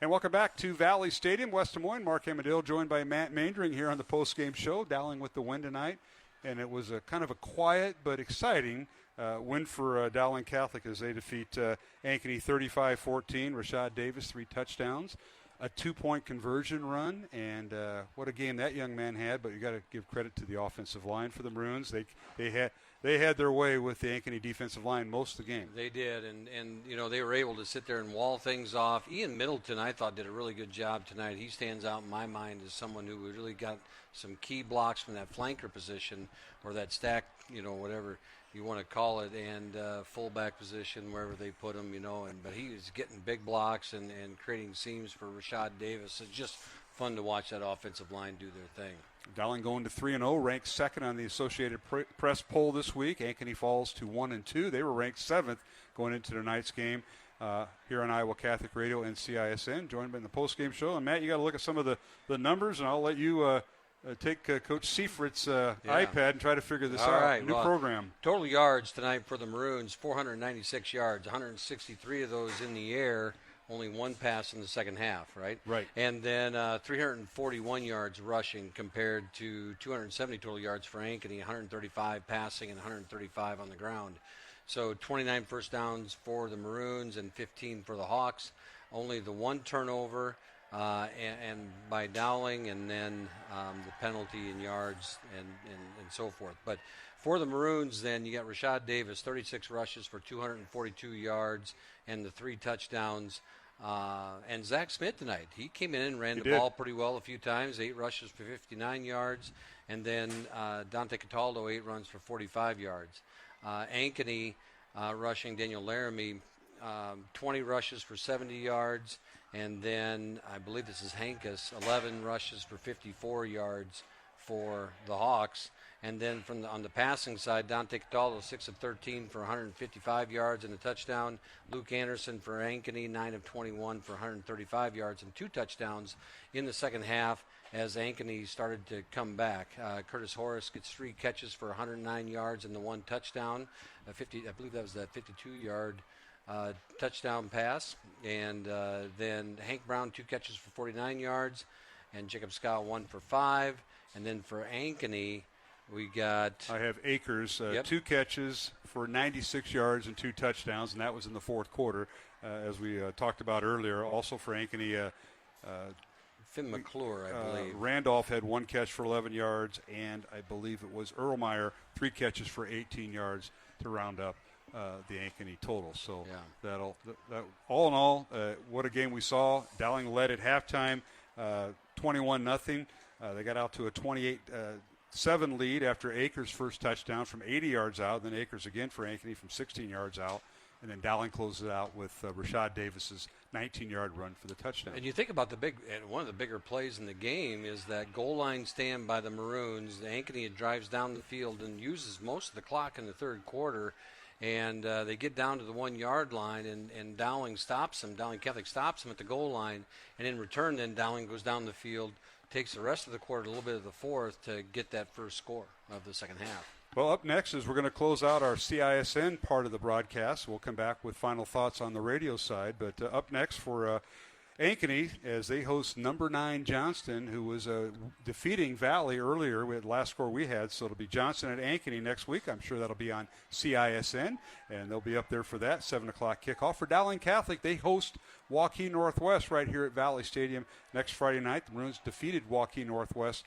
And welcome back to Valley Stadium, West Des Moines. Mark Amadale joined by Matt Mandring here on the post-game show, Dowling with the win tonight. And it was a kind of a quiet but exciting win for Dowling Catholic as they defeat Ankeny 35-14. Rashad Davis, 3 touchdowns, a 2-point conversion run. And what a game that young man had. But you got to give credit to the offensive line for the Maroons. They had their way with the Ankeny defensive line most of the game. They did, and you know, they were able to sit there and wall things off. Ian Middleton, I thought, did a really good job tonight. He stands out in my mind as someone who really got some key blocks from that flanker position or that stack, you know, whatever you want to call it, and fullback position, wherever they put him, you know. But he was getting big blocks and creating seams for Rashad Davis. It's just fun to watch that offensive line do their thing. Dowling going to 3-0, ranked second on the Associated Press poll this week. Ankeny falls to 1-2. They were ranked 7th going into tonight's game here on Iowa Catholic Radio and CISN. Joined by in the post-game show. And, Matt, you got to look at some of the numbers, and I'll let you take Coach Seifried's iPad and try to figure this out. Right. New program. Total yards tonight for the Maroons, 496 yards, 163 of those in the air. Only one pass in the second half, right? Right. And then 341 yards rushing compared to 270 total yards for Ankeny, 135 passing and 135 on the ground. So 29 first downs for the Maroons and 15 for the Hawks. Only the one turnover and by Dowling, and then the penalty in yards and so forth. But for the Maroons, then, you got Rashad Davis, 36 rushes for 242 yards and the 3 touchdowns. And Zach Smith tonight, he came in and ran the ball pretty well a few times, 8 rushes for 59 yards. And then Dante Cataldo, 8 runs for 45 yards. Ankeny rushing Daniel Laramie, 20 rushes for 70 yards. And then I believe this is Hankus, 11 rushes for 54 yards for the Hawks. And then on the passing side, Dante Cataldo, 6 of 13 for 155 yards and a touchdown. Luke Anderson for Ankeny, 9 of 21 for 135 yards and 2 touchdowns in the second half as Ankeny started to come back. Curtis Horace gets 3 catches for 109 yards and the 1 touchdown. I believe that was that 52-yard touchdown pass. And then Hank Brown, 2 catches for 49 yards, and Jacob Scott, 1 for 5. And then for Ankeny, we got... I have Akers, 2 catches for 96 yards and 2 touchdowns, and that was in the fourth quarter, as we talked about earlier. Also for Ankeny, Finn McClure, I believe. Randolph had 1 catch for 11 yards, and I believe it was Erlmeyer, 3 catches for 18 yards to round up the Ankeny total. So that all in all, what a game we saw. Dowling led at halftime, 21-0. They got out to a 28-7 lead after Akers' first touchdown from 80 yards out, then Akers again for Ankeny from 16 yards out, and then Dowling closes it out with Rashad Davis's 19-yard run for the touchdown. And you think about one of the bigger plays in the game is that goal line stand by the Maroons. Ankeny drives down the field and uses most of the clock in the third quarter, and they get down to the 1-yard line, and Dowling stops them. Dowling Catholic stops them at the goal line, and in return, then Dowling goes down the field, takes the rest of the quarter, a little bit of the fourth, to get that first score of the second half. Well, up next is we're going to close out our CISN part of the broadcast. We'll come back with final thoughts on the radio side. But up next for Ankeny, as they host number 9 Johnston, who was defeating Valley earlier with the last score we had. So it'll be Johnston at Ankeny next week. I'm sure that'll be on CISN, and they'll be up there for that 7 o'clock kickoff. For Dowling Catholic, they host Waukee Northwest right here at Valley Stadium next Friday night. The Maroons defeated Waukee Northwest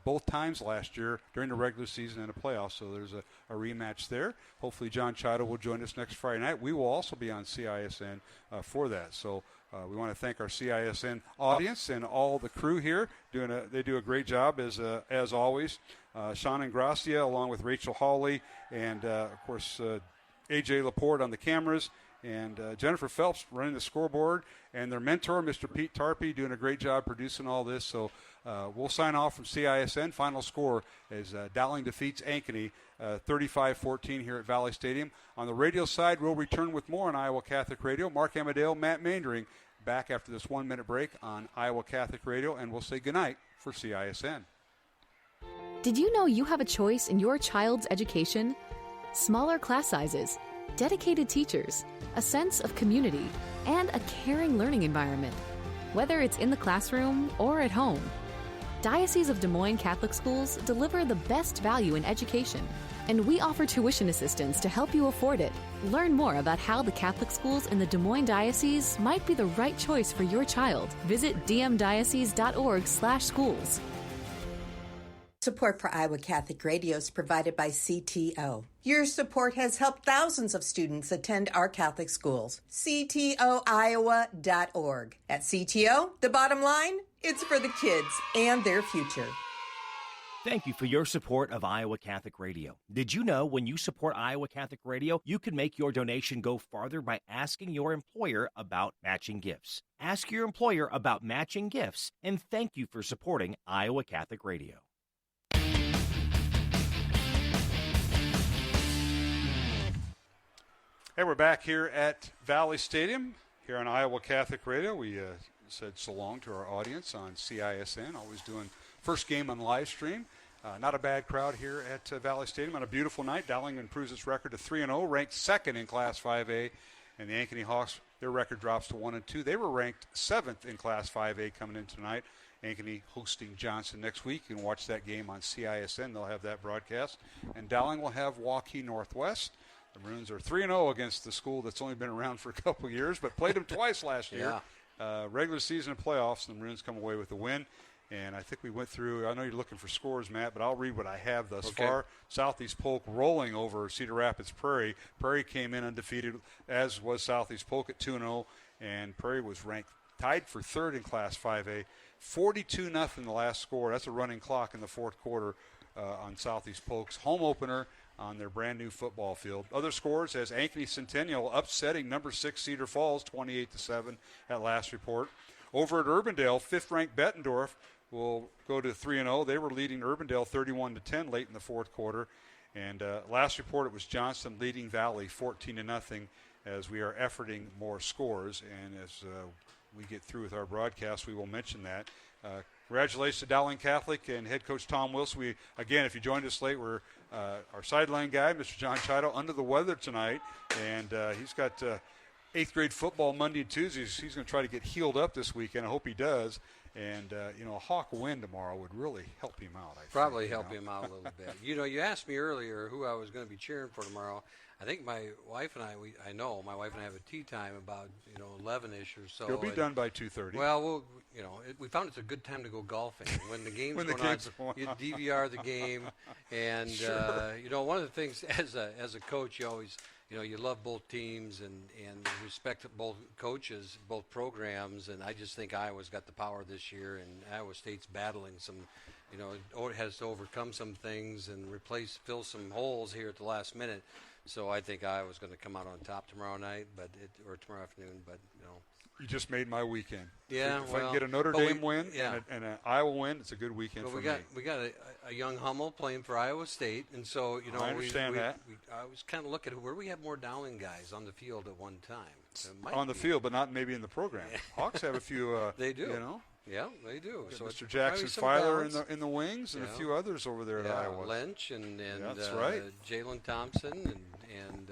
both times last year during the regular season and the playoffs, so there's a rematch there. Hopefully John Chido will join us next Friday night. We will also be on CISN for that. So we want to thank our CISN audience and all the crew here. They do a great job as always. Sean Ingracia along with Rachel Hawley and, of course, A.J. Laporte on the cameras. and Jennifer Phelps running the scoreboard, and their mentor, Mr. Pete Tarpey, doing a great job producing all this. So we'll sign off from CISN. Final score is Dowling defeats Ankeny 35-14 here at Valley Stadium. On the radio side, we'll return with more on Iowa Catholic Radio. Mark Amadale, Matt Mandering, back after this 1-minute break on Iowa Catholic Radio, and we'll say goodnight for CISN. Did you know you have a choice in your child's education? Smaller class sizes, dedicated teachers, a sense of community, and a caring learning environment. Whether it's in the classroom or at home, Diocese of Des Moines Catholic Schools deliver the best value in education, and we offer tuition assistance to help you afford it. Learn more about how the Catholic schools in the Des Moines Diocese might be the right choice for your child. Visit dmdiocese.org/schools. Support for Iowa Catholic Radio is provided by CTO. Your support has helped thousands of students attend our Catholic schools. CTOiowa.org. At CTO, the bottom line, it's for the kids and their future. Thank you for your support of Iowa Catholic Radio. Did you know when you support Iowa Catholic Radio, you can make your donation go farther by asking your employer about matching gifts? Ask your employer about matching gifts, and thank you for supporting Iowa Catholic Radio. Hey, we're back here at Valley Stadium, here on Iowa Catholic Radio. We said so long to our audience on CISN, always doing first game on live stream. Not a bad crowd here at Valley Stadium on a beautiful night. Dowling improves its record to 3-0, ranked second in Class 5A, and the Ankeny Hawks, their record drops to 1-2. They were ranked seventh in Class 5A coming in tonight. Ankeny hosting Joensen next week. You can watch that game on CISN. They'll have that broadcast. And Dowling will have Waukee Northwest. The Maroons are 3-0 against the school that's only been around for a couple of years, but played them twice last year. Regular season and playoffs, and the Maroons come away with the win. And I think we went through, I know you're looking for scores, Matt, but I'll read what I have thus far. Southeast Polk rolling over Cedar Rapids Prairie. Prairie came in undefeated, as was Southeast Polk at 2-0, and Prairie was ranked tied for third in Class 5A. 42-0 the last score. That's a running clock in the fourth quarter on Southeast Polk's home opener on their brand new football field. Other scores as Ankeny Centennial upsetting number 6 Cedar Falls 28-7 at last report. Over at Urbandale, 5th ranked Bettendorf will go to 3-0. They were leading Urbandale 31-10 late in the fourth quarter. And last report it was Johnson leading Valley 14-0 as we are efforting more scores. And as we get through with our broadcast, we will mention that. Congratulations to Dowling Catholic and head coach Tom Wilson. Again, if you joined us late, we're our sideline guy, Mr. John Chido, under the weather tonight, and he's got 8th grade football Monday and Tuesdays. He's going to try to get healed up this weekend. I hope he does. And, a Hawk win tomorrow would really help him out, I think. Probably help him out a little bit. You asked me earlier who I was going to be cheering for tomorrow. I think my wife and I have a tea time about, 11-ish or so. He'll be done by 2:30. Well, we found it's a good time to go golfing. When the game's going on, you DVR the game. And, one of the things as a coach, you always, you love both teams and respect both coaches, both programs. And I just think Iowa's got the power this year, and Iowa State's battling some, it has to overcome some things and fill some holes here at the last minute. So I think Iowa's going to come out on top tomorrow night, or tomorrow afternoon. But you just made my weekend. Yeah, if I can get a Notre Dame win and an Iowa win, it's a good weekend for me. We got a young Hummel playing for Iowa State, and so I understand that. I was kind of looking at where we have more Dowling guys on the field at one time. On the field, but not maybe in the program. Hawks have a few. They do. Yeah, they do. So Mr. Jackson Filer in the wings, and a few others over there at Iowa. Lynch and that's right. Jalen Thompson and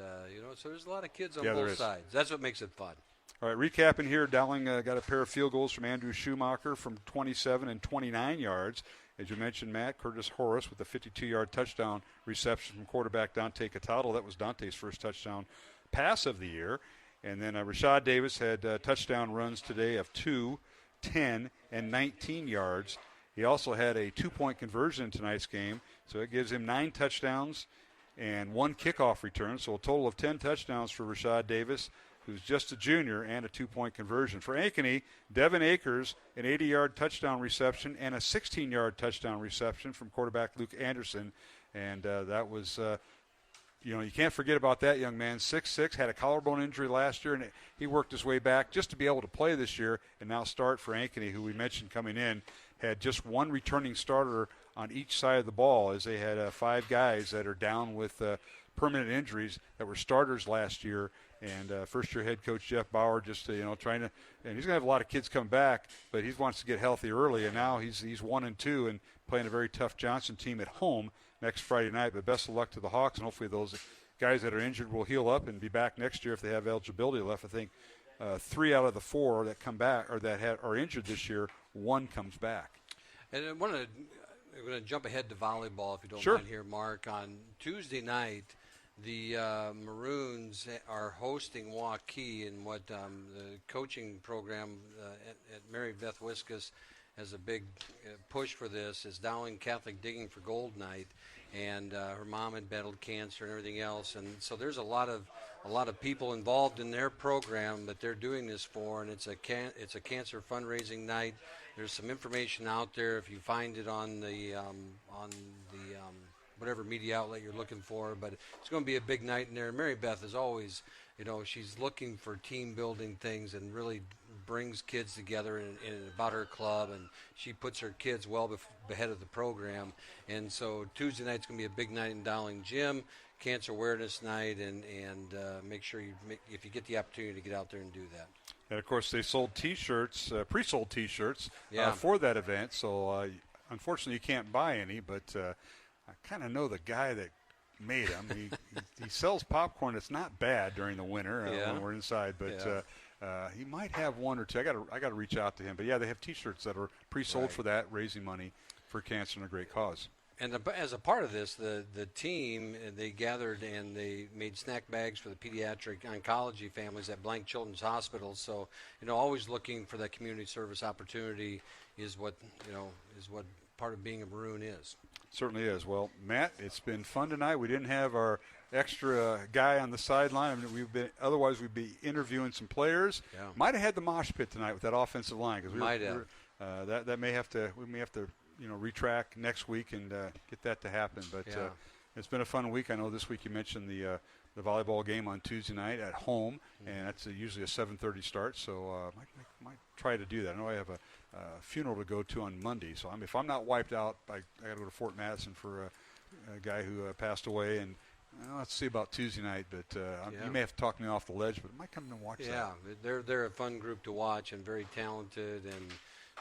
so there's a lot of kids on both sides. That's what makes it fun. All right, recapping here, Dowling got a pair of field goals from Andrew Schumacher from 27 and 29 yards. As you mentioned, Matt, Curtis Horace with a 52-yard touchdown reception from quarterback Dante Cataldo. That was Dante's first touchdown pass of the year. And then Rashad Davis had touchdown runs today of 2, 10, and 19 yards. He also had a 2-point conversion in tonight's game, so it gives him 9 touchdowns and 1 kickoff return, so a total of 10 touchdowns for Rashad Davis, who's just a junior, and a 2-point conversion. For Ankeny, Devin Akers, an 80-yard touchdown reception and a 16-yard touchdown reception from quarterback Luke Anderson, and that was you can't forget about that young man. 6'6", had a collarbone injury last year, and he worked his way back just to be able to play this year and now start for Ankeny, who we mentioned coming in, had just one returning starter on each side of the ball, as they had 5 guys that are down with permanent injuries that were starters last year. And first-year head coach Jeff Bauer just trying to, and he's going to have a lot of kids come back, but he wants to get healthy early. And now he's 1-2 and playing a very tough Johnson team at home next Friday night. But best of luck to the Hawks, and hopefully those guys that are injured will heal up and be back next year if they have eligibility left. I think 3 out of the 4 that come back or that are injured this year, 1 comes back. And I'm going to jump ahead to volleyball if you don't mind here, Mark. On Tuesday night, the Maroons are hosting Waukee in what the coaching program at Mary Beth Wiskus has a big push for this is Dowling Catholic Digging for Gold Night, and her mom had battled cancer and everything else, and so there's a lot of people involved in their program that they're doing this for, and it's a cancer fundraising night. There's some information out there if you find it on the whatever media outlet you're looking for, but it's going to be a big night in there. Mary Beth is always, she's looking for team building things and really brings kids together in about her club, and she puts her kids well ahead of the program. And so Tuesday night's going to be a big night in Dowling Gym, Cancer Awareness Night, and make sure if you get the opportunity to get out there and do that. And of course they sold T-shirts, pre-sold T-shirts for that event. So unfortunately you can't buy any, but I kind of know the guy that made them. He sells popcorn. It's not bad during the winter when we're inside, but he might have 1 or 2. I got to reach out to him. But yeah, they have T-shirts that are pre-sold for that, raising money for cancer and a great cause. And as a part of this, the team, they gathered and they made snack bags for the pediatric oncology families at Blank Children's Hospital. So, always looking for that community service opportunity is what part of being a Maroon is. Certainly is. Well, Matt, it's been fun tonight. We didn't have our extra guy on the sideline. I mean, otherwise we'd be interviewing some players. Yeah. Might have had the mosh pit tonight with that offensive line, because we may have to retrack next week and get that to happen. But it's been a fun week. I know this week you mentioned the volleyball game on Tuesday night at home, and that's usually a 7:30 start. So might try to do that. I know I have a funeral to go to on Monday, so if I'm not wiped out, I got to go to Fort Madison for a guy who passed away, and let's see about Tuesday night. But you may have to talk me off the ledge, but I might come in and watch that. Yeah, they're a fun group to watch and very talented, and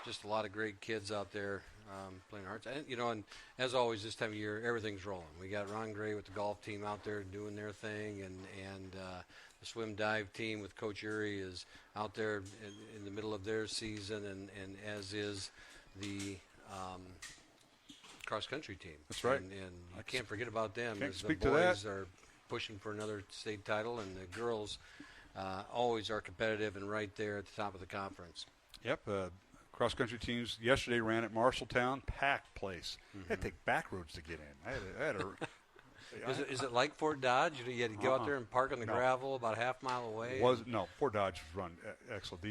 just a lot of great kids out there playing hearts. And as always this time of year, everything's rolling. We got Ron Gray with the golf team out there doing their thing, and the swim dive team with Coach Uri is out there in the middle of their season, and as is the cross-country team. That's right. And you can't forget about them. As the boys are pushing for another state title, and the girls always are competitive and right there at the top of the conference. Yep. Cross-country teams yesterday ran at Marshalltown, packed place. They had to take back roads to get in. I had a Is it like Fort Dodge? You had to go out there and park on the gravel about a half mile away? Fort Dodge was run excellent.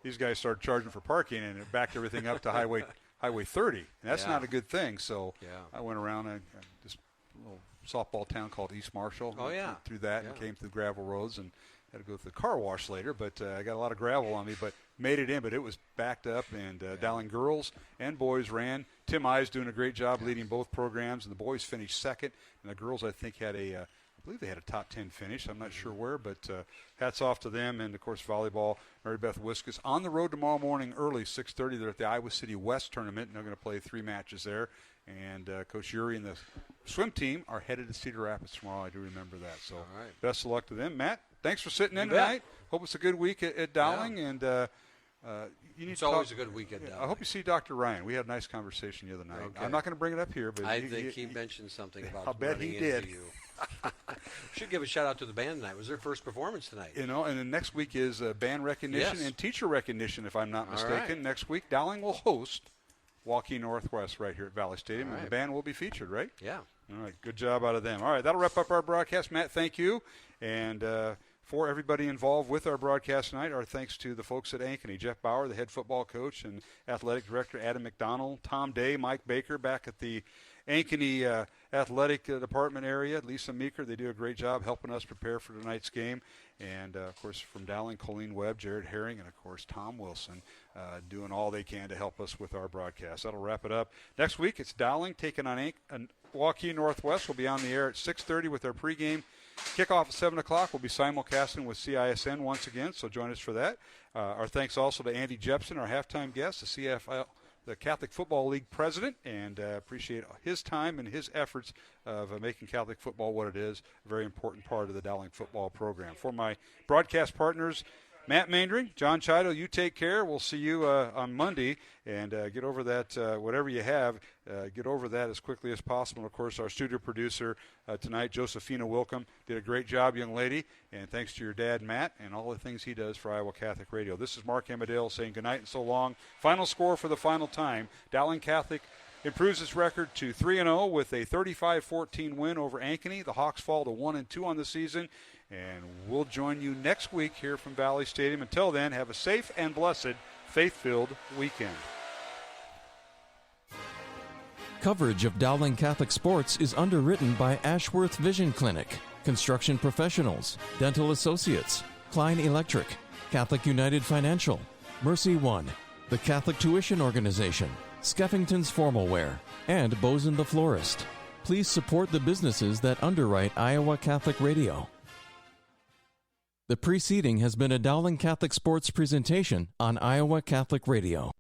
These guys started charging for parking, and it backed everything up to Highway 30. And that's not a good thing. So I went around this little softball town called East Marshall. Through that and came through gravel roads and had to go to the car wash later. But I got a lot of gravel on me, but made it in. But it was backed up, and Dowling girls and boys ran. Tim I's doing a great job leading both programs, and the boys finished second, and the girls I think had I believe they had a top 10 finish. I'm not sure where, but hats off to them. And of course volleyball, Mary Beth Wiskus on the road tomorrow morning early, 6:30. They're at the Iowa City West tournament, and they're going to play 3 matches there. And Coach Uri and the swim team are headed to Cedar Rapids tomorrow. I do remember that. So best of luck to them. Matt, thanks for sitting in tonight. Hope it's a good week at Dowling, and it's always a good week at Dowling. I hope you see Dr. Ryan. We had a nice conversation the other night. Okay. I'm not going to bring it up here, but I think he mentioned something about I'll bet he did. You. Should give a shout out to the band tonight. It was their first performance tonight. And then next week is band recognition and teacher recognition, if I'm not mistaken. Right. Next week, Dowling will host Waukee Northwest right here at Valley Stadium, and the band will be featured, right? Yeah. All right, good job out of them. All right, that'll wrap up our broadcast. Matt, thank you. And for everybody involved with our broadcast tonight, our thanks to the folks at Ankeny, Jeff Bauer, the head football coach and athletic director, Adam McDonald, Tom Day, Mike Baker back at the Ankeny athletic department area, Lisa Meeker. They do a great job helping us prepare for tonight's game. And, of course, from Dowling, Colleen Webb, Jared Herring, and, of course, Tom Wilson doing all they can to help us with our broadcast. That'll wrap it up. Next week, it's Dowling taking on Waukee Northwest. We'll be on the air at 6:30 with our pregame. Kickoff at 7 o'clock. We'll be simulcasting with CISN once again, so join us for that. Our thanks also to Andy Jepson, our halftime guest, the CFL, the Catholic Football League president, and appreciate his time and his efforts of making Catholic football what it is, a very important part of the Dowling football program. For my broadcast partners, Matt Maindring, John Chido, you take care. We'll see you on Monday, and get over that, whatever you have, get over that as quickly as possible. And, of course, our studio producer tonight, Josephina Wilcom, did a great job, young lady, and thanks to your dad, Matt, and all the things he does for Iowa Catholic Radio. This is Mark Amadale saying goodnight and so long. Final score for the final time. Dowling Catholic improves its record to 3-0 with a 35-14 win over Ankeny. The Hawks fall to 1-2 on the season. And we'll join you next week here from Valley Stadium. Until then, have a safe and blessed, faith-filled weekend. Coverage of Dowling Catholic sports is underwritten by Ashworth Vision Clinic, Construction Professionals, Dental Associates, Klein Electric, Catholic United Financial, Mercy One, the Catholic Tuition Organization, Skeffington's Formal Wear, and Bozen the Florist. Please support the businesses that underwrite Iowa Catholic Radio. The preceding has been a Dowling Catholic Sports presentation on Iowa Catholic Radio.